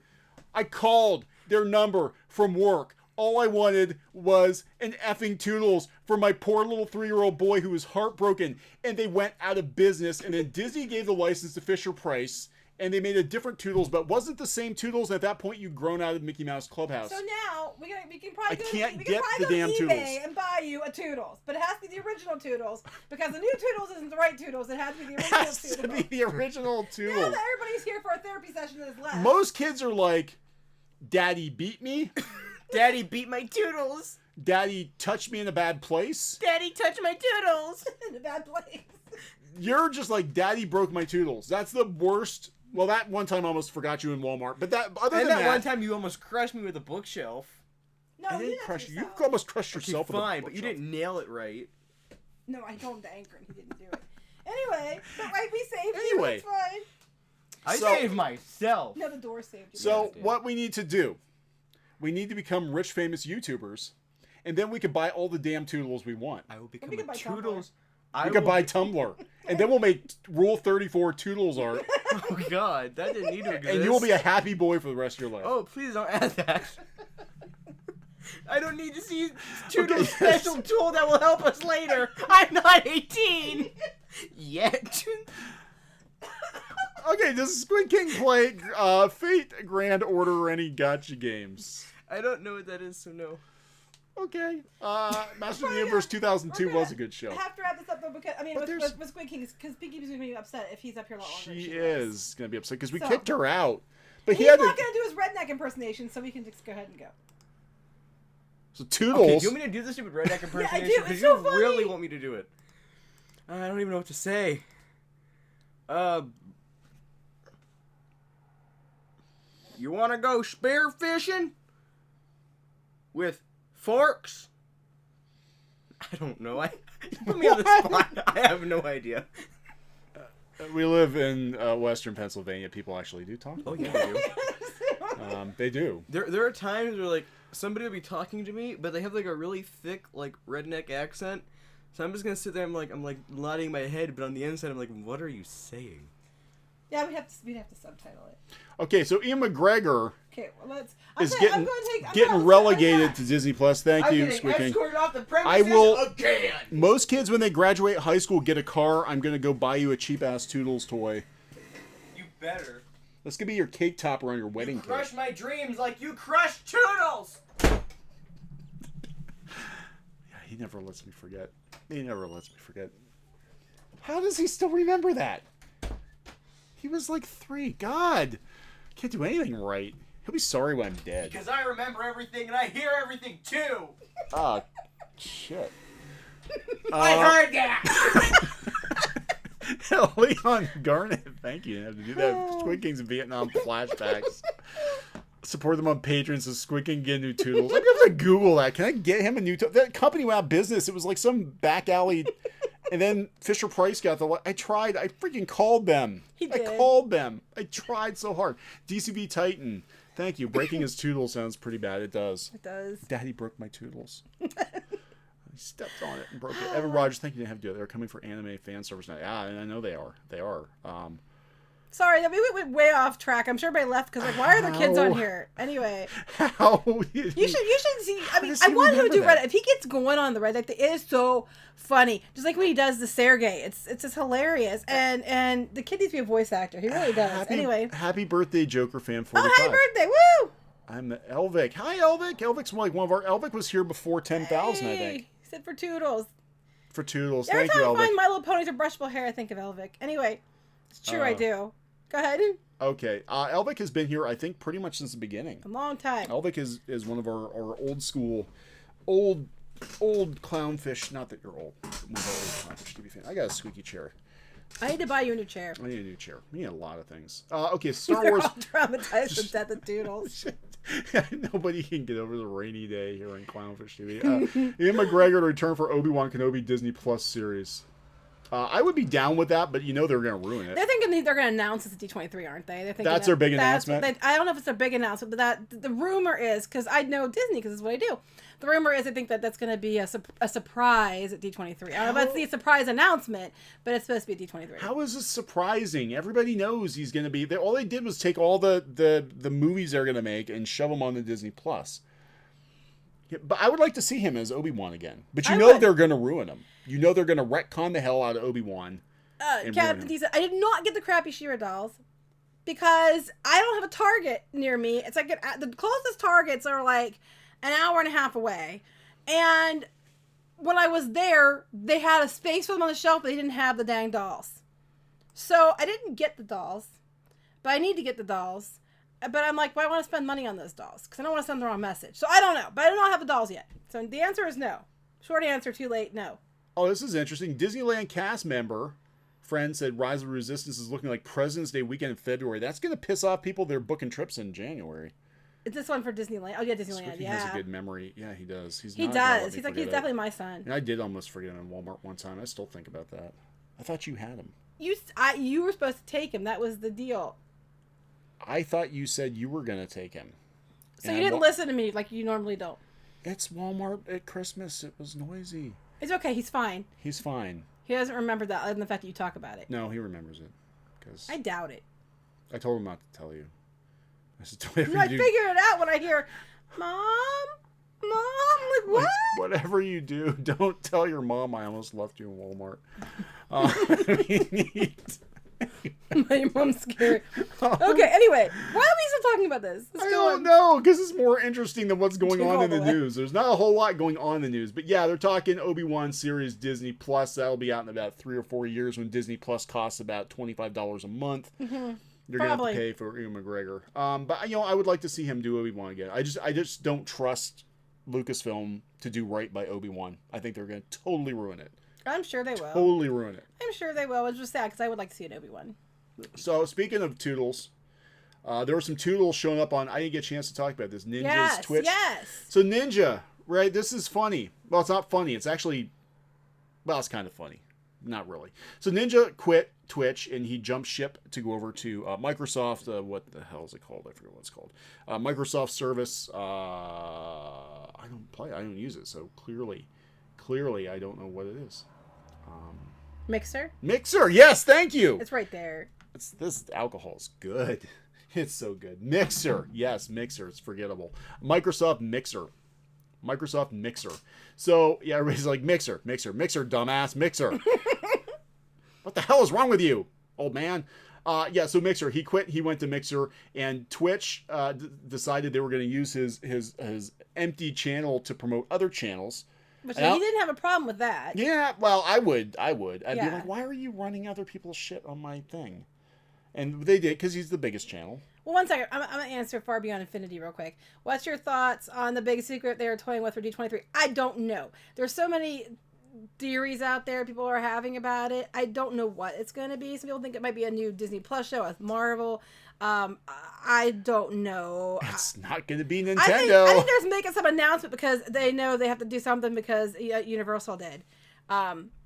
Speaker 1: I called their number from work. All I wanted was an effing Toodles for my poor little 3-year-old boy who was heartbroken. And they went out of business. And then Disney gave the license to Fisher-Price. And they made a different Toodles, but wasn't the same Toodles. And at that point, you'd grown out of Mickey Mouse Clubhouse.
Speaker 2: So now we can probably
Speaker 1: can't
Speaker 2: we
Speaker 1: get
Speaker 2: can
Speaker 1: the
Speaker 2: probably
Speaker 1: damn
Speaker 2: go to
Speaker 1: Toodles.
Speaker 2: eBay and buy you a Toodles, but it has to be the original Toodles because the new Toodles isn't the right Toodles. It has to be the
Speaker 1: It
Speaker 2: original
Speaker 1: has
Speaker 2: Toodles.
Speaker 1: to be the original
Speaker 2: Now
Speaker 1: Toodles.
Speaker 2: that everybody's here for a therapy session that is left.
Speaker 1: Most kids are like, Daddy beat me.
Speaker 4: Daddy beat my Toodles.
Speaker 1: Daddy touched me in a bad place.
Speaker 4: Daddy touched my Toodles.
Speaker 2: in a bad place.
Speaker 1: You're just like, Daddy broke my Toodles. That's the worst. Well, that one time I almost forgot you in Walmart. But that other
Speaker 4: And
Speaker 1: than
Speaker 4: that one time you almost crushed me with a bookshelf.
Speaker 2: No,
Speaker 1: I
Speaker 2: you
Speaker 1: didn't
Speaker 2: didn't
Speaker 1: crush you. You
Speaker 2: yourself.
Speaker 1: almost crushed
Speaker 4: Okay,
Speaker 1: yourself. with a
Speaker 4: fine, but you
Speaker 1: bookshelf.
Speaker 4: didn't nail it right.
Speaker 2: No, I told him to anchor and he didn't do it. Anyway, but right, we saved you.
Speaker 1: Anyway.
Speaker 2: It's fine.
Speaker 4: I
Speaker 1: So-
Speaker 4: saved myself.
Speaker 2: No, the door saved you.
Speaker 1: So
Speaker 4: Yeah.
Speaker 1: what we need to do, we need to become rich, famous YouTubers, and then we can buy all the damn Toodles we want.
Speaker 4: I will become
Speaker 2: we
Speaker 4: a
Speaker 2: can buy
Speaker 4: Toodles.
Speaker 1: We can buy Tumblr, and then we'll make Rule 34 Toodles art,
Speaker 4: Oh god, that didn't need to exist.
Speaker 1: and you will be a happy boy for the rest of your life.
Speaker 4: Oh, please don't add that. I don't need to see Toodles'
Speaker 1: Okay,
Speaker 4: special tool that will help us later. I'm not 18 yet.
Speaker 1: Okay, does Squid King play Fate, Grand Order, or any gotcha games?
Speaker 4: I don't know what that is, so no.
Speaker 1: Okay. Master of the Universe 2002 was a good show.
Speaker 2: I have to wrap this up though because I mean
Speaker 1: But
Speaker 2: with Squid King because Pinkie was going to be upset if he's up here a lot longer.
Speaker 1: She is going to be upset because we
Speaker 2: So-
Speaker 1: kicked her out. But
Speaker 2: He's
Speaker 1: he had
Speaker 2: not
Speaker 1: to...
Speaker 2: going to do his redneck impersonation, so we can just go ahead and go.
Speaker 1: So Toodles...
Speaker 4: Okay, do you want me to do this stupid redneck impersonation?
Speaker 2: do. It's
Speaker 4: Because
Speaker 2: so
Speaker 4: you
Speaker 2: funny.
Speaker 4: really want me to do it. I don't even know what to say. You want to go spear fishing? With forks? I don't know. You put me on the spot. I have no idea.
Speaker 1: We live in western Pennsylvania. People actually do talk.
Speaker 4: Oh,
Speaker 1: Like
Speaker 4: yeah, they do.
Speaker 1: that. They do.
Speaker 4: There are times where, like, somebody will be talking to me, but they have, like, a really thick, like, redneck accent. So I'm just gonna sit there, I'm like nodding my head, but on the inside, I'm like, what are you saying?
Speaker 2: Yeah, we'd have to subtitle it.
Speaker 1: Okay, so Ian McGregor
Speaker 2: Okay, well let's.
Speaker 1: is
Speaker 2: I'm
Speaker 1: getting relegated to Disney Plus. Thank you, Squid King.
Speaker 4: Off the premises
Speaker 1: I will.
Speaker 4: again.
Speaker 1: Most kids, when they graduate high school, get a car. I'm gonna go buy you a cheap ass Toodles toy.
Speaker 4: You better.
Speaker 1: This could be your cake topper on your wedding
Speaker 4: You
Speaker 1: cake.
Speaker 4: crush my dreams like you crushed Toodles.
Speaker 1: Yeah, he never lets me forget. He never lets me forget. How does he still remember that? He was like 3. God, can't do anything right. He'll be sorry when I'm dead.
Speaker 4: Because I remember everything and I hear everything too.
Speaker 1: Ah, shit.
Speaker 4: I heard that.
Speaker 1: Leon Garnett, thank you. You have to do that. Squid King's Vietnam flashbacks. Support them on Patreon so Squid King get new Toodles. I'm gonna have to Google that. Can I get him a new Toodles? That company went out of business. It was like some back alley. And then Fisher Price got the... I tried. I freaking called them.
Speaker 2: He
Speaker 1: I
Speaker 2: did.
Speaker 1: called them. I tried so hard. DCB Titan. Thank you. Breaking his Toodle sounds pretty bad. It does.
Speaker 2: It does.
Speaker 1: Daddy broke my Toodles. He stepped on it and broke it. Evan Rogers, thank you. Didn't have to do it. They're coming for anime fan service now. Yeah, and I know they are. They are.
Speaker 2: Sorry, we went way off track. I'm sure everybody left because like, why are there kids on here? Anyway,
Speaker 1: How?
Speaker 2: you should see. I mean, I want him to do Reddit. If he gets going on the Reddit, it is so funny. Just like when he does the Sergey, it's just hilarious. And the kid needs to be a voice actor. He really does. Anyway,
Speaker 1: happy birthday, Joker fan 45.
Speaker 2: Oh, happy birthday! Woo!
Speaker 1: I'm Elvic. Hi, Elvic. Elvic's like one of our. Elvic was here before 10,000, I think.
Speaker 2: He said for Toodles.
Speaker 1: For Toodles.
Speaker 2: Every
Speaker 1: Thank you,
Speaker 2: time
Speaker 1: Elvic.
Speaker 2: I find My Little Ponies or brushable hair, I think of Elvic. Anyway, it's true. I do. Go ahead.
Speaker 1: Okay. Elvic has been here, I think, pretty much since the beginning.
Speaker 2: A long time.
Speaker 1: Elvic is one of our old school, old clownfish. Not that you're old. One of our old clownfish TV fan. I got a squeaky chair.
Speaker 2: I need to buy you a new chair.
Speaker 1: I need a new chair. We need a lot of things. Okay, Star
Speaker 2: They're
Speaker 1: Wars.
Speaker 2: all traumatized with death of Toodles.
Speaker 1: Nobody can get over the rainy day here on Clownfish TV. Ian McGregor to return for Obi-Wan Kenobi Disney Plus series. I would be down with that, but they're going to ruin it.
Speaker 2: They're thinking they're going to announce it's a D23, aren't they? They're thinking
Speaker 1: that's their big announcement.
Speaker 2: I don't know if it's a big announcement, but the rumor is, because I know Disney, because it's what I do. The rumor is, I think that's going to be a surprise at D23. I don't know if it's the surprise announcement, but it's supposed to be at D23.
Speaker 1: How is this surprising? Everybody knows he's going to be. All they did was take all the movies they're going to make and shove them on the Disney Plus. Yeah, but I would like to see him as Obi-Wan again. But they're going to ruin him. They're going to retcon the hell out of Obi-Wan.
Speaker 2: Captain D said, I did not get the crappy She-Ra dolls because I don't have a Target near me. It's like the closest Targets are like an hour and a half away. And when I was there, they had a space for them on the shelf, but they didn't have the dang dolls. So I didn't get the dolls, but I need to get the dolls. But I'm like, why want to spend money on those dolls? Because I don't want to send the wrong message. So I don't know. But I do not have the dolls yet. So the answer is no. Short answer, too late, no.
Speaker 1: Oh, this is interesting. Disneyland cast member friend said Rise of Resistance is looking like President's Day weekend in February. That's going to piss off people that are booking trips in January.
Speaker 2: Is this one for Disneyland? Oh, yeah, Disneyland.
Speaker 1: He has a good memory. Yeah, he does.
Speaker 2: He does. He's definitely my son.
Speaker 1: And I did almost forget him in Walmart one time. I still think about that. I thought you had him.
Speaker 2: You were supposed to take him. That was the deal.
Speaker 1: I thought you said you were going to take him.
Speaker 2: So you didn't listen to me like you normally don't.
Speaker 1: It's Walmart at Christmas. It was noisy.
Speaker 2: It's okay. He's fine.
Speaker 1: He's fine.
Speaker 2: He doesn't remember that other than the fact that you talk about it.
Speaker 1: No, he remembers it.
Speaker 2: I doubt it.
Speaker 1: I told him not to tell you. I said,
Speaker 2: I figured it out when I hear, Mom? I'm like, what?
Speaker 1: Whatever you do, don't tell your mom I almost left you in Walmart.
Speaker 2: My mom's scared. Okay, anyway, why are we still talking about this?
Speaker 1: I don't know, because it's more interesting than what's going on in the news. There's not a whole lot going on in the news. But yeah, they're talking Obi-Wan series Disney Plus. That'll be out in about 3 or 4 years when Disney Plus costs about $25 a month. Mm-hmm. You're going to have to pay for Ian McGregor. But, I would like to see him do Obi-Wan again. I just don't trust Lucasfilm to do right by Obi-Wan. I think they're going to totally ruin it.
Speaker 2: I'm sure they will.
Speaker 1: Totally ruin it.
Speaker 2: I'm sure they will. It's just sad because I would like to see an Obi-Wan movie.
Speaker 1: So, speaking of Toodles, there were some Toodles showing up on, I didn't get a chance to talk about this, Ninja's Twitch.
Speaker 2: Yes.
Speaker 1: So, Ninja, right, this is funny. Well, it's not funny. It's actually, it's kind of funny. Not really. So, Ninja quit Twitch and he jumped ship to go over to Microsoft. What the hell is it called? I forget what it's called. Microsoft Service. I don't use it. So, clearly, I don't know what it is.
Speaker 2: Mixer?
Speaker 1: Mixer, yes, thank you.
Speaker 2: It's right there.
Speaker 1: This alcohol is good. It's so good. Mixer, yes, Mixer. It's forgettable. Microsoft Mixer. So yeah, everybody's like Mixer, dumbass, Mixer. What the hell is wrong with you, old man? So Mixer, he quit. He went to Mixer, and Twitch decided they were going to use his empty channel to promote other channels.
Speaker 2: But he didn't have a problem with that.
Speaker 1: Yeah, well, I would. I'd be like, why are you running other people's shit on my thing? And they did, because he's the biggest channel.
Speaker 2: Well, one second. I'm going to answer Far Beyond Infinity real quick. What's your thoughts on the big secret they were toying with for D23? I don't know. There's so many theories out there people are having about it. I don't know what it's going to be. Some people think it might be a new Disney Plus show with Marvel. I don't know.
Speaker 1: It's not going to be Nintendo.
Speaker 2: I think they're making some announcement because they know they have to do something because Universal did.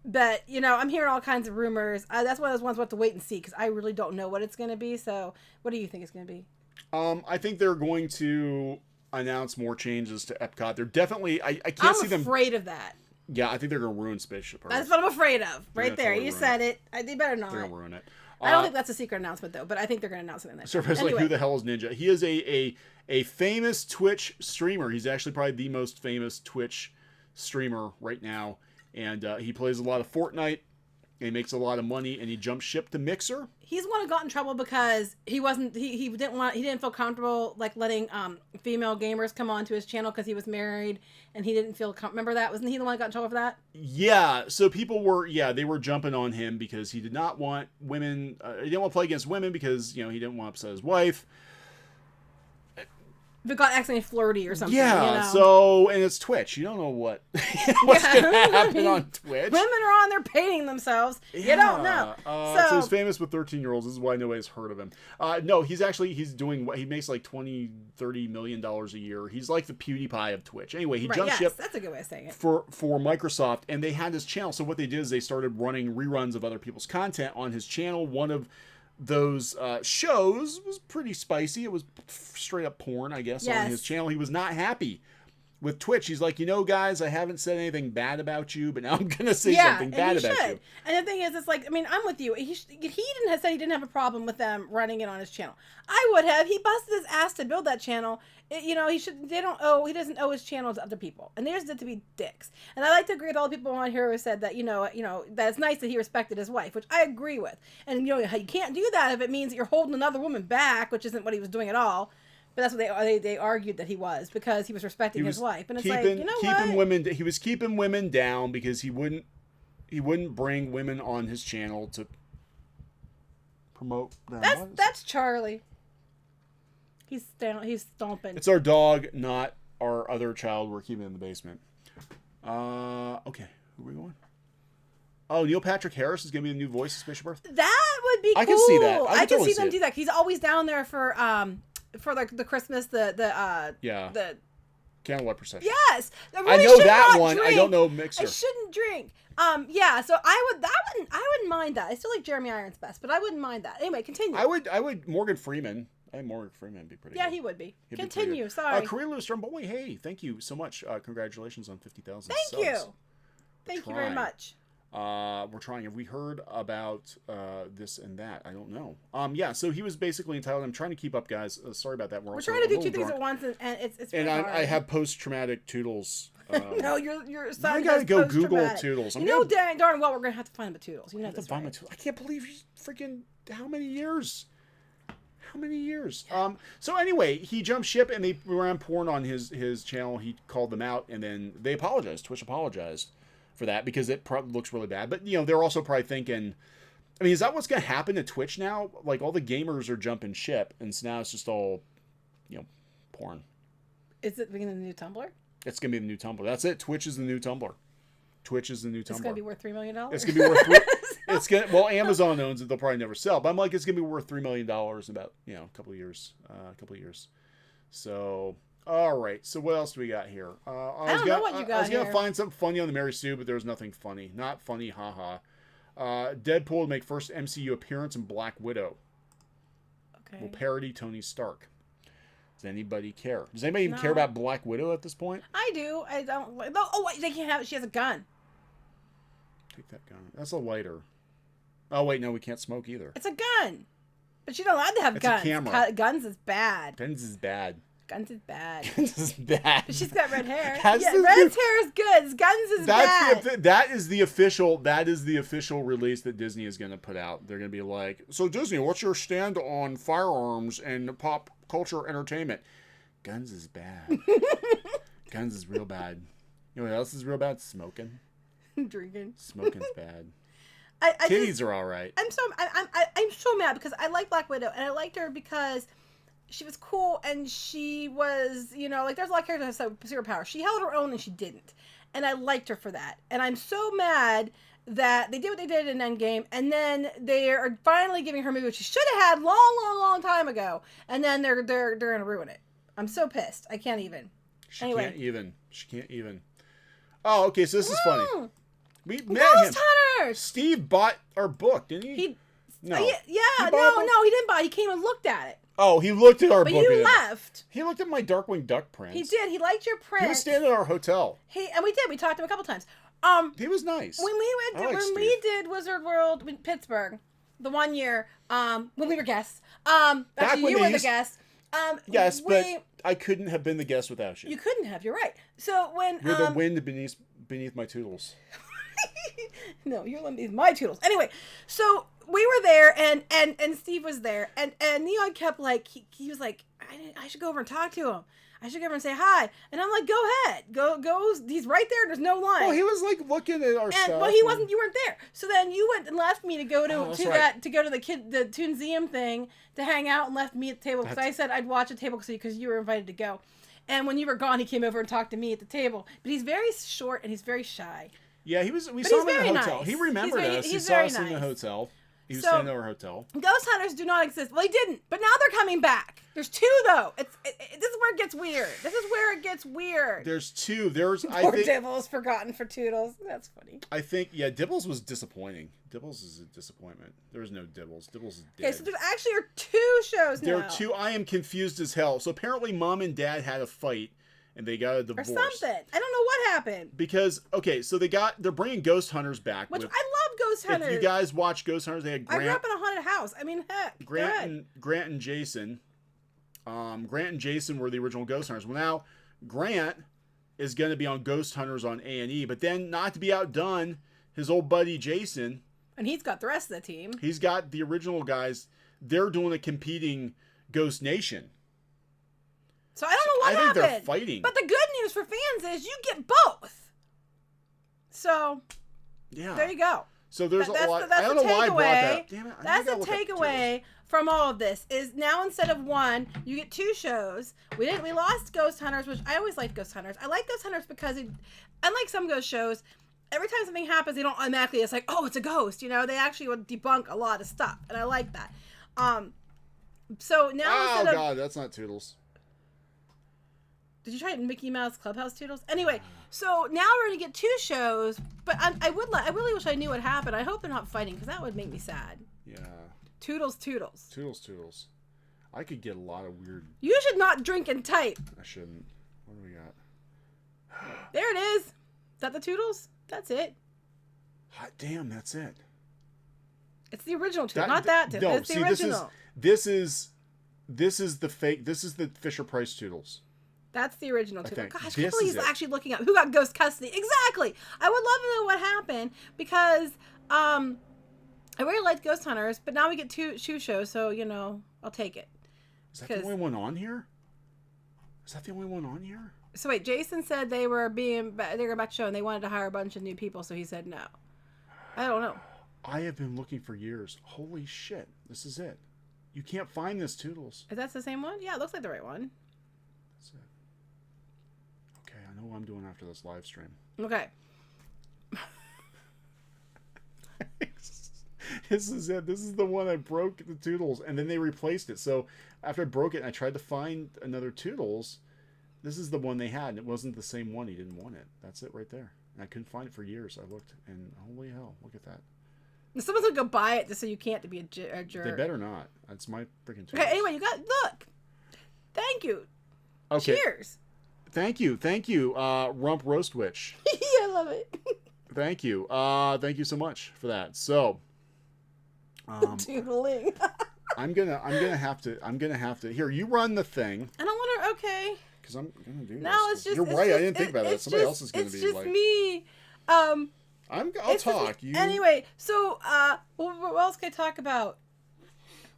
Speaker 2: But, I'm hearing all kinds of rumors. That's one of those ones we'll have to wait and see because I really don't know what it's going to be. So what do you think it's going to be? I
Speaker 1: think they're going to announce more changes to Epcot. They're definitely, I can't see them.
Speaker 2: I'm afraid of that.
Speaker 1: Yeah, I think they're going to ruin Spaceship Earth.
Speaker 2: That's what I'm afraid of. Right there. You said it. They better not.
Speaker 1: They're going to ruin it.
Speaker 2: I don't think that's a secret announcement though, but I think they're going to announce it in that.
Speaker 1: So everybody's like, who the hell is Ninja? He is a famous Twitch streamer. He's actually probably the most famous Twitch streamer right now, and he plays a lot of Fortnite. And he makes a lot of money, and he jumped ship to Mixer.
Speaker 2: He's one who got in trouble because he didn't feel comfortable like letting female gamers come onto his channel because he was married and he didn't feel remember that? Wasn't he the one who got in trouble for that?
Speaker 1: Yeah, so people were they were jumping on him because he did not want women. He didn't want to play against women because he didn't want to upset his wife.
Speaker 2: If it got accidentally flirty or something.
Speaker 1: Yeah, so, and it's Twitch. You don't know what's going to happen on Twitch.
Speaker 2: Women are on there painting themselves. Yeah. You don't know.
Speaker 1: So he's famous with 13-year-olds. This is why nobody's heard of him. No, he makes like $20-30 million a year. He's like the PewDiePie of Twitch. Anyway, he jumped ship.
Speaker 2: That's a good way of saying it.
Speaker 1: For Microsoft, and they had his channel. So what they did is they started running reruns of other people's content on his channel. One of those shows was pretty spicy. It was straight up porn, I guess, on his channel. He was not happy with Twitch. He's like, guys, I haven't said anything bad about you, but now I'm going to say something bad about you.
Speaker 2: And the thing is, it's like, I'm with you. He said he didn't have a problem with them running it on his channel. I would have. He busted his ass to build that channel. He doesn't owe his channel to other people. And there's to be dicks. And I like to agree with all the people on here who said that, that it's nice that he respected his wife, which I agree with. And, you can't do that if it means that you're holding another woman back, which isn't what he was doing at all. But that's what they argued that he was, because he was respecting his wife. And it's
Speaker 1: he was keeping women down because he wouldn't bring women on his channel to promote them.
Speaker 2: That's Charlie. He's stomping.
Speaker 1: It's our dog, not our other child we're keeping in the basement. Okay, who are we going? Oh, Neil Patrick Harris is going to be the new voice of Spaceship Earth?
Speaker 2: That would be cool.
Speaker 1: I can see that.
Speaker 2: I can see them do that. He's always down there for the Christmas, the
Speaker 1: candlelight procession.
Speaker 2: Yes,
Speaker 1: I know that one. Drink. I don't know Mixer.
Speaker 2: I shouldn't drink. So I wouldn't mind that. I still like Jeremy Irons best, but I wouldn't mind that. Anyway, continue.
Speaker 1: I would Morgan Freeman. I think Morgan Freeman would be pretty good.
Speaker 2: Yeah, he would be. Continue. Sorry.
Speaker 1: Korea Lewis Stromboli, hey, thank you so much. Congratulations on 50,000 subs.
Speaker 2: Thank you. Thank you very much.
Speaker 1: We're trying. Have we heard about this and that? I don't know. So he was basically entitled. I'm trying to keep up, guys. Sorry about that. We're
Speaker 2: trying to do two things at once, and it's
Speaker 1: and
Speaker 2: really hard.
Speaker 1: I have post-traumatic Toodles.
Speaker 2: No, your son.
Speaker 1: I gotta go Google Toodles.
Speaker 2: Darn well, we're gonna have to find the Toodles. You have to find
Speaker 1: my Toodles. I can't believe freaking how many years. So anyway, he jumped ship and they ran porn on his channel. He called them out, and then they apologized. Twitch apologized for that because it probably looks really bad. But they're also probably thinking, is that what's going to happen to Twitch now? Like, all the gamers are jumping ship, and so now it's just all, porn.
Speaker 2: Is it being the new Tumblr?
Speaker 1: It's going to be the new Tumblr. That's it. Twitch is the new Tumblr. It's going
Speaker 2: to be worth $3 million.
Speaker 1: It's going to be worth well, Amazon owns it. They'll probably never sell. But I'm like, it's going to be worth $3 million in about, a couple of years. So, all right. So what else do we got here?
Speaker 2: I don't know what you got. I was
Speaker 1: going to find something funny on the Mary Sue, but there was nothing funny. Not funny, haha. Deadpool will make first MCU appearance in Black Widow.
Speaker 2: Okay.
Speaker 1: Will parody Tony Stark. Does anybody care? Does anybody even care about Black Widow at this point?
Speaker 2: I do. I don't. No, oh, wait, they can't have it. She has a gun.
Speaker 1: Take that gun. That's a lighter. Oh, wait, no, we can't smoke either.
Speaker 2: It's a gun. But you're not allowed to have guns.
Speaker 1: It's a camera.
Speaker 2: Guns is bad.
Speaker 1: Guns is bad.
Speaker 2: Guns is bad.
Speaker 1: Guns is bad.
Speaker 2: But she's got red hair. Red's hair is good. Guns is bad.
Speaker 1: That is the official release that Disney is going to put out. They're going to be like, so Disney, what's your stand on firearms and pop culture entertainment? Guns is bad. Guns is real bad. You know what else is real bad? Smoking.
Speaker 2: Drinking.
Speaker 1: Smoking's bad.
Speaker 2: Titties
Speaker 1: are all right.
Speaker 2: I'm so mad because I like Black Widow, and I liked her because she was cool, and she was, there's a lot of characters that have superpowers. She held her own, and she didn't. And I liked her for that. And I'm so mad that they did what they did in Endgame, and then they are finally giving her a movie, which she should have had long time ago. And then they're going to ruin it. I'm so pissed. I can't even.
Speaker 1: She can't even. Oh, okay, so this is funny. We met him.
Speaker 2: Hunter!
Speaker 1: Steve bought our book, didn't he?
Speaker 2: No, he didn't buy it. He came and looked at it.
Speaker 1: Oh, he looked at our book.
Speaker 2: But you left.
Speaker 1: He looked at my Darkwing Duck print.
Speaker 2: He did. He liked your print.
Speaker 1: He was staying at our hotel.
Speaker 2: And we did. We talked to him a couple times.
Speaker 1: He was nice.
Speaker 2: When we did Wizard World in Pittsburgh, the one year when we were guests.
Speaker 1: Back
Speaker 2: Actually,
Speaker 1: when
Speaker 2: you
Speaker 1: they
Speaker 2: were the
Speaker 1: used-
Speaker 2: guest.
Speaker 1: Yes, but I couldn't have been the guest without you.
Speaker 2: You couldn't have. You're right. So when
Speaker 1: You're the wind beneath my toodles.
Speaker 2: no, you're my Toodles. Anyway, so we were there, and Steve was there, and Neon kept like he was like, I should go over and talk to him. I should go over and say hi. And I'm like, go ahead, go. He's right there. There's no line.
Speaker 1: Well, he was like looking at our stuff.
Speaker 2: Well, he wasn't. You weren't there. So then you went and left me to go to the Toonseum thing to hang out, and left me at the table because I said I'd watch a table because you were invited to go. And when you were gone, he came over and talked to me at the table. But he's very short and he's very shy.
Speaker 1: Yeah, we saw him in the hotel.
Speaker 2: Nice.
Speaker 1: He remembered us. He saw us in the hotel. He was staying at our hotel.
Speaker 2: Ghost hunters do not exist. Well, he didn't, but now they're coming back. There's two though. This is where it gets weird.
Speaker 1: There's two.
Speaker 2: I think Dibbles forgotten for Toodles. That's funny.
Speaker 1: I think Dibbles was disappointing. Dibbles is a disappointment. There is no Dibbles. Dibbles is dead.
Speaker 2: Okay, so there actually are two shows now.
Speaker 1: There are two. I am confused as hell. So apparently, Mom and Dad had a fight. And they got a divorce.
Speaker 2: Or something. I don't know what happened.
Speaker 1: Because, they're bringing Ghost Hunters back.
Speaker 2: Which I love Ghost Hunters.
Speaker 1: If you guys watch Ghost Hunters, they had Grant.
Speaker 2: I grew up in a haunted house. I mean, heck.
Speaker 1: Grant and Jason. Grant and Jason were the original Ghost Hunters. Well, now, Grant is going to be on Ghost Hunters on A&E. But then, not to be outdone, his old buddy Jason.
Speaker 2: And he's got the rest of the team.
Speaker 1: He's got the original guys. They're doing a competing Ghost Nation.
Speaker 2: So I don't know what happened.
Speaker 1: I think they're fighting.
Speaker 2: But the good news for fans is you get both. So,
Speaker 1: yeah,
Speaker 2: there you go.
Speaker 1: So there's a lot. I don't know why I brought that. Damn it!
Speaker 2: That's the takeaway from all of this. Is now instead of one, you get two shows. We lost Ghost Hunters, which I always liked Ghost Hunters. I like Ghost Hunters because unlike some ghost shows, every time something happens, they don't automatically. It's like, oh, it's a ghost. They actually would debunk a lot of stuff, and I like that. So now instead of,
Speaker 1: God, that's not Toodles.
Speaker 2: Did you try it in Mickey Mouse Clubhouse, Toodles? Anyway, so now we're going to get two shows, but I really wish I knew what happened. I hope they're not fighting, because that would make me sad.
Speaker 1: Yeah.
Speaker 2: Toodles.
Speaker 1: Toodles. I could get a lot of weird...
Speaker 2: You should not drink and type.
Speaker 1: I shouldn't. What do we got?
Speaker 2: There it is. Is that the Toodles? That's it.
Speaker 1: Hot damn, that's it.
Speaker 2: It's the original Toodles, not that Toodles.
Speaker 1: No,
Speaker 2: it's the original.
Speaker 1: This is the fake... This is the Fisher-Price Toodles.
Speaker 2: That's the original Toodles. Gosh, I can't believe he's actually looking up who got ghost custody. Exactly. I would love to know what happened because I really liked Ghost Hunters, but now we get two shows, so I'll take it.
Speaker 1: Is that the only one on here? So
Speaker 2: wait, Jason said they were about to show and they wanted to hire a bunch of new people, so he said no. I don't know.
Speaker 1: I have been looking for years. Holy shit! This is it. You can't find this Toodles.
Speaker 2: Is that the same one? Yeah, it looks like the right one.
Speaker 1: That's it. Okay, I know what I'm doing after this live stream.
Speaker 2: Okay.
Speaker 1: This is it. This is the one I broke the Toodles, and then they replaced it. So after I broke it and I tried to find another Toodles, this is the one they had, and it wasn't the same one. He didn't want it. That's it right there. And I couldn't find it for years. I looked, and holy hell, look at that.
Speaker 2: Someone's gonna go buy it just so you can't be a jerk.
Speaker 1: They better not. That's my freaking Toodles.
Speaker 2: Okay, anyway, look. Thank you.
Speaker 1: Okay.
Speaker 2: Cheers.
Speaker 1: Thank you, Rump Roast Witch.
Speaker 2: I love it.
Speaker 1: Thank you so much for that. So,
Speaker 2: doodling.
Speaker 1: I'm gonna have to. Here, you run the thing.
Speaker 2: I don't want to. Okay.
Speaker 1: Because I'm gonna do this.
Speaker 2: No, it's just.
Speaker 1: You're right. I didn't think about that. Somebody else is gonna be like.
Speaker 2: It's just me.
Speaker 1: I'll talk.
Speaker 2: Anyway, so what else can I talk about?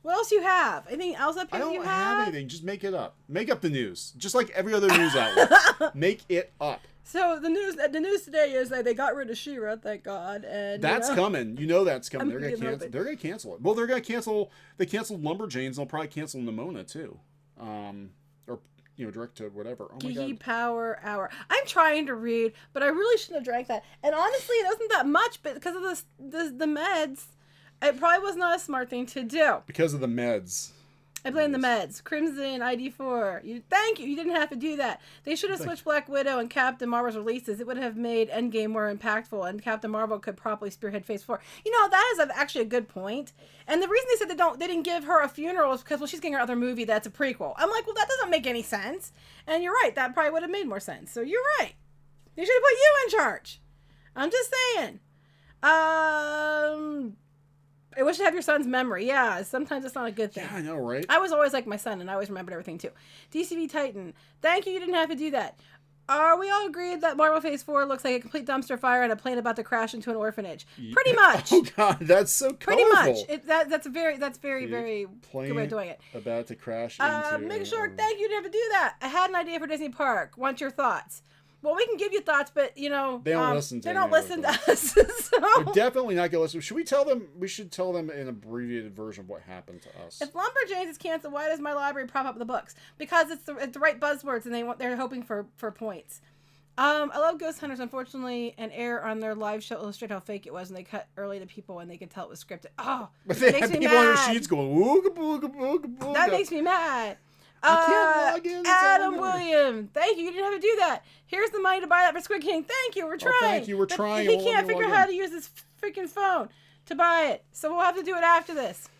Speaker 2: What else you have? Anything else up here?
Speaker 1: I don't have anything. Just make it up. Make up the news, just like every other news outlet. Make it up.
Speaker 2: So the news today is that they got rid of She-Ra, thank God, and
Speaker 1: that's coming. That's coming.
Speaker 2: They're
Speaker 1: gonna cancel it. Well, they're gonna cancel. They canceled Lumberjanes. They'll probably cancel Nimona too. Or direct to whatever. Oh my God.
Speaker 2: Power Hour. I'm trying to read, but I really shouldn't have drank that. And honestly, it wasn't that much, but because of the meds, it probably was not a smart thing to do.
Speaker 1: Because of the meds.
Speaker 2: I blame the meds. Crimson, ID4. Thank you. You didn't have to do that. They should have switched Black Widow and Captain Marvel's releases. It would have made Endgame more impactful, and Captain Marvel could properly spearhead Phase 4. That is actually a good point. And the reason they said they didn't give her a funeral is because, she's getting her other movie that's a prequel. I'm like, well, that doesn't make any sense. And you're right. That probably would have made more sense. So you're right. They should have put you in charge. I'm just saying. I wish I have your son's memory. Yeah, sometimes it's not a good thing.
Speaker 1: Yeah, I know, right?
Speaker 2: I was always like my son, and I always remembered everything too. DCV Titan, thank you. You didn't have to do that. Are we all agreed that Marvel Phase 4 looks like a complete dumpster fire and a plane about to crash into an orphanage? Pretty much.
Speaker 1: Oh God, that's so colorful.
Speaker 2: Pretty much. That's very good way of doing it.
Speaker 1: About to crash into.
Speaker 2: Make sure. Thank you. You didn't have to do that. I had an idea for Disney Park. Want your thoughts? Well, we can give you thoughts, but they don't listen to. They don't listen to us. So.
Speaker 1: They're definitely not gonna listen. Should we tell them? We should tell them an abbreviated version of what happened to us.
Speaker 2: If Lumberjanes is canceled, why does my library prop up the books? Because it's the right buzzwords, and they're hoping for points. I love Ghost Hunters. Unfortunately, an error on their live show illustrated how fake it was, and they cut early to people, and they could tell it was scripted. Oh,
Speaker 1: but they had people on their sheets going ooga booga booga booga.
Speaker 2: That makes me mad.
Speaker 1: I can't log in.
Speaker 2: Adam William, thank you. You didn't have to do that. Here's the money to buy that for Squid King. Thank you. We're trying.
Speaker 1: Thank you. We're trying.
Speaker 2: He can't figure out how to use his freaking phone to buy it, so we'll have to do it after this.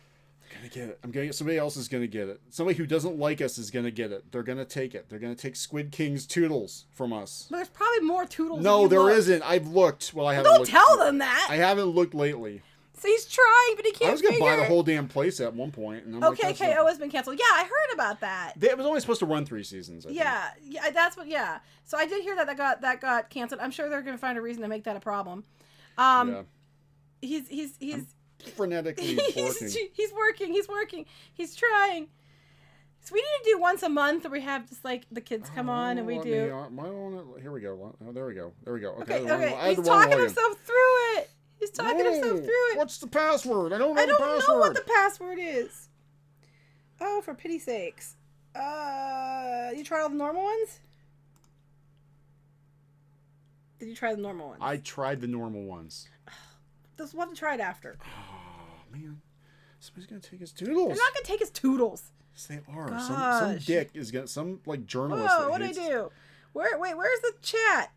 Speaker 1: I'm gonna get it. I'm gonna get somebody else is gonna get it. Somebody who doesn't like us is gonna get it. They're gonna take it. They're gonna take Squid King's Toodles from us.
Speaker 2: But there's probably more Toodles.
Speaker 1: No, there isn't. I've looked. Well, I haven't.
Speaker 2: Don't tell them that.
Speaker 1: I haven't looked lately.
Speaker 2: So he's trying, but he can't.
Speaker 1: I was gonna buy the whole damn place at one point, and I'm
Speaker 2: okay, KO has been canceled. Yeah, I heard about that.
Speaker 1: It was only supposed to run 3 seasons. I think.
Speaker 2: That's what. Yeah, so I did hear that got canceled. I'm sure they're gonna find a reason to make that a problem. He's
Speaker 1: frenetically working.
Speaker 2: He's working. He's trying. So we need to do once a month where we have just like the kids come on and we do.
Speaker 1: Here we go. Oh, there we go.
Speaker 2: Okay. He's talking himself through it. He's talking himself through it.
Speaker 1: What's the password? I don't know
Speaker 2: what the password is. Oh, for pity's sakes. You try all the normal ones? Did you try the normal ones?
Speaker 1: I tried the normal ones.
Speaker 2: We'll have to try it after.
Speaker 1: Oh, man. Somebody's going to take his Toodles.
Speaker 2: They're not going to take his Toodles.
Speaker 1: Yes, they are. Some dick is going to, some like journalist.
Speaker 2: Oh, what did I do? Where's the chat?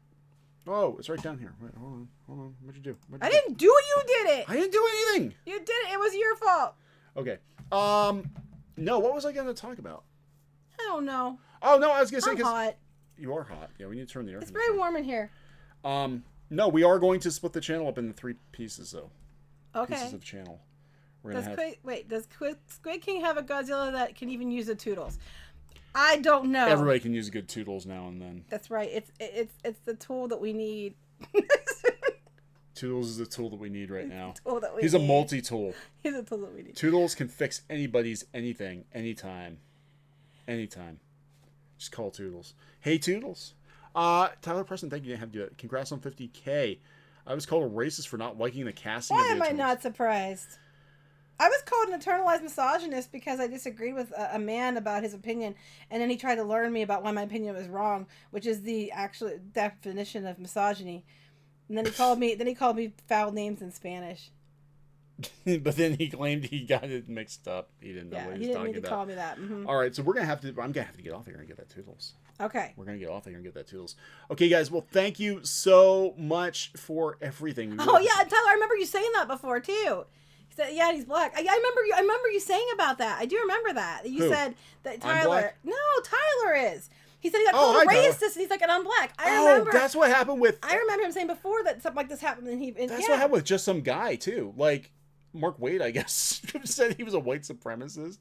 Speaker 1: Oh, it's right down here. Wait, hold on. What'd you do?
Speaker 2: I didn't do it. You did it.
Speaker 1: I didn't do anything.
Speaker 2: You did it. It was your fault.
Speaker 1: Okay. No, what was I going to talk about?
Speaker 2: I don't know.
Speaker 1: Oh, no, I was going to say.
Speaker 2: I'm hot.
Speaker 1: You are hot. Yeah, we need to turn the air.
Speaker 2: It's very warm in here.
Speaker 1: No, we are going to split the channel up into 3 pieces, though.
Speaker 2: Okay.
Speaker 1: Pieces of channel.
Speaker 2: Does Squid King have a Godzilla that can even use the Toodles? I don't know.
Speaker 1: Everybody can use good Toodles now and then.
Speaker 2: That's right. It's the tool that we need.
Speaker 1: Toodles is the tool that we need right now.
Speaker 2: He's
Speaker 1: a multi-tool.
Speaker 2: He's a tool that we need.
Speaker 1: Toodles can fix anybody's anything, anytime. Just call Toodles. Hey, Toodles. Tyler Preston, thank you. Didn't have to do it. Congrats on 50K. I was called a racist for not liking the casting.
Speaker 2: Why am I not surprised? I was called an internalized misogynist because I disagreed with a man about his opinion, and then he tried to learn me about why my opinion was wrong, which is the actual definition of misogyny. And then he called me foul names in Spanish.
Speaker 1: But then he claimed he got it mixed up. He didn't know what he was talking about.
Speaker 2: He didn't mean to call me that. Mm-hmm.
Speaker 1: All right, so I'm gonna have to get off here and get that Toodles.
Speaker 2: Okay.
Speaker 1: We're gonna get off here and get that Toodles. Okay, guys. Well, thank you so much for everything.
Speaker 2: Oh yeah, Tyler, I remember you saying that before too. He said, "Yeah, he's black." I remember you saying about that. I do remember that. You said that Tyler. No, Tyler is. He said he got called a racist, and he's like, "And I'm black." I remember.
Speaker 1: That's what happened with.
Speaker 2: I remember him saying before that something like this happened, and
Speaker 1: that's what happened with just some guy too, like. Mark Waid, I guess, said he was a white supremacist,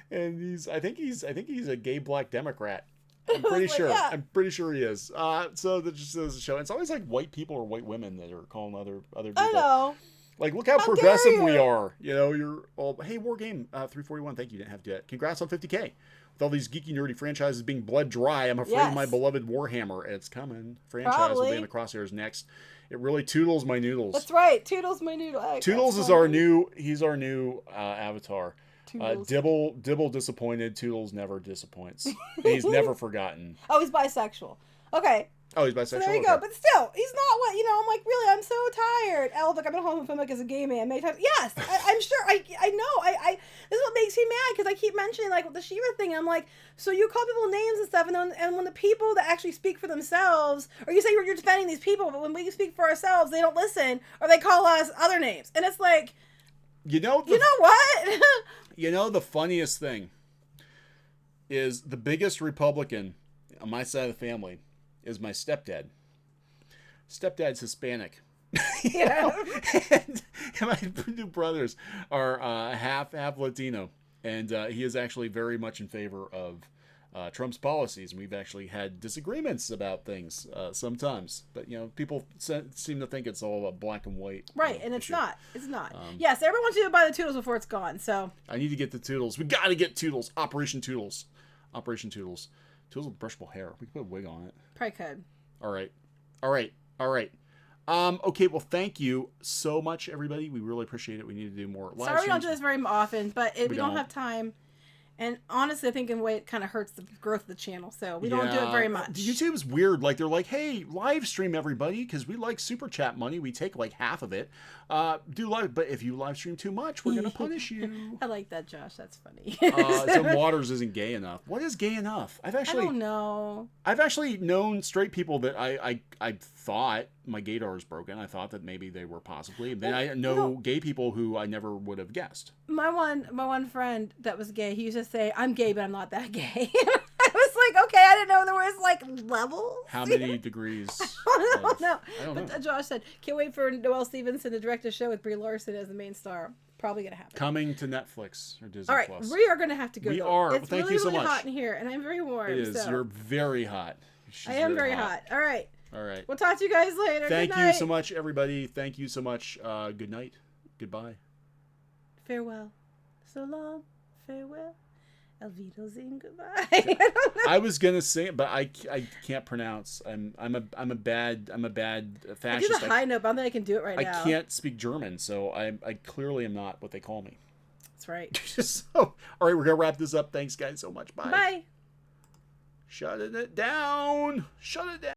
Speaker 1: and I think he's a gay black Democrat. I'm pretty sure. Yeah. I'm pretty sure he is. So that just goes to show. It's always like white people or white women that are calling other people.
Speaker 2: I know.
Speaker 1: Like, look how progressive we are. You know, you're all. Hey, War Game 341. Thank you. Didn't have to do that. Congrats on 50K. With all these geeky nerdy franchises being bled dry, I'm afraid of my beloved Warhammer. It's coming. Franchise will be in the crosshairs next. It really Toodles my noodles.
Speaker 2: That's right. Toodles my noodle.
Speaker 1: Toodles is our new. He's our new avatar. Dibble disappointed. Toodles never disappoints. He's never forgotten.
Speaker 2: Oh, he's bisexual. Okay.
Speaker 1: Oh, he's bisexual.
Speaker 2: So there you go. But still, he's not what I'm like. Really, I'm so tired. Look, I've been homophobic as a gay man many times. Yes, I'm sure. I know. This is what makes me mad because I keep mentioning like with the She-Ra thing. I'm like, so you call people names and stuff, and when the people that actually speak for themselves, or you say you're defending these people, but when we speak for ourselves, they don't listen, or they call us other names, and it's like, you know what?
Speaker 1: You know the funniest thing is the biggest Republican on my side of the family is my stepdad. Stepdad's Hispanic.
Speaker 2: Yeah.
Speaker 1: and my two brothers are half Latino, and he is actually very much in favor of Trump's policies. And we've actually had disagreements about things sometimes, but people seem to think it's all black and white.
Speaker 2: Right, and it's not. It's not. Yes, everyone wants you to buy the Toodles before it's gone. So
Speaker 1: I need to get the Toodles. We got to get Toodles. Operation Toodles. Operation Toodles. Toodles with brushable hair. We can put a wig on it.
Speaker 2: probably could.
Speaker 1: All right. Okay, well, thank you so much, everybody. We really appreciate it. We need to do more live
Speaker 2: Sorry we don't
Speaker 1: streams.
Speaker 2: do this very often, but we don't
Speaker 1: don't.
Speaker 2: have time. And honestly, I think in a way it kind of hurts the growth of the channel, so we don't do it very much.
Speaker 1: YouTube's weird. Like, they're like, hey, live stream, everybody, because we like super chat money. We take like half of it. Do live, but if you live stream too much, we're going to punish you.
Speaker 2: I like that, Josh. That's funny.
Speaker 1: So Waters isn't gay enough. What is gay enough?
Speaker 2: I don't know.
Speaker 1: I've actually known straight people that I thought my gaydar was broken. I thought that maybe they were possibly. Then I know gay people who I never would have guessed.
Speaker 2: My one friend that was gay, he used to say, "I'm gay, but I'm not that gay." I was like, okay, I didn't know there was like levels.
Speaker 1: How many degrees?
Speaker 2: I don't know.
Speaker 1: But
Speaker 2: Josh said, "Can't wait for Noelle Stevenson to direct a show with Brie Larson as the main star." Probably gonna happen.
Speaker 1: Coming to Netflix or Disney
Speaker 2: All right,
Speaker 1: Plus.
Speaker 2: we are gonna have to go.
Speaker 1: We
Speaker 2: though.
Speaker 1: are.
Speaker 2: It's
Speaker 1: Thank
Speaker 2: really,
Speaker 1: you so
Speaker 2: really
Speaker 1: much.
Speaker 2: hot in here, and I'm very warm.
Speaker 1: It is.
Speaker 2: So.
Speaker 1: You're very hot.
Speaker 2: I am very hot. All right.
Speaker 1: All right.
Speaker 2: We'll talk to you guys later.
Speaker 1: Thank
Speaker 2: Good
Speaker 1: you
Speaker 2: night.
Speaker 1: so much, everybody. Thank you so much. Good night. Goodbye.
Speaker 2: Farewell. So long. Farewell. Elvito's goodbye. I don't know.
Speaker 1: I was gonna sing it, but I can't pronounce. I'm a bad
Speaker 2: I
Speaker 1: fascist.
Speaker 2: do the high note, but I don't think I can do it right
Speaker 1: I
Speaker 2: now.
Speaker 1: can't speak German, so I clearly am not what they call me.
Speaker 2: That's right.
Speaker 1: So, all right, we're gonna wrap this up. Thanks, guys, so much. Bye.
Speaker 2: Bye.
Speaker 1: Shut it down. Shut it down.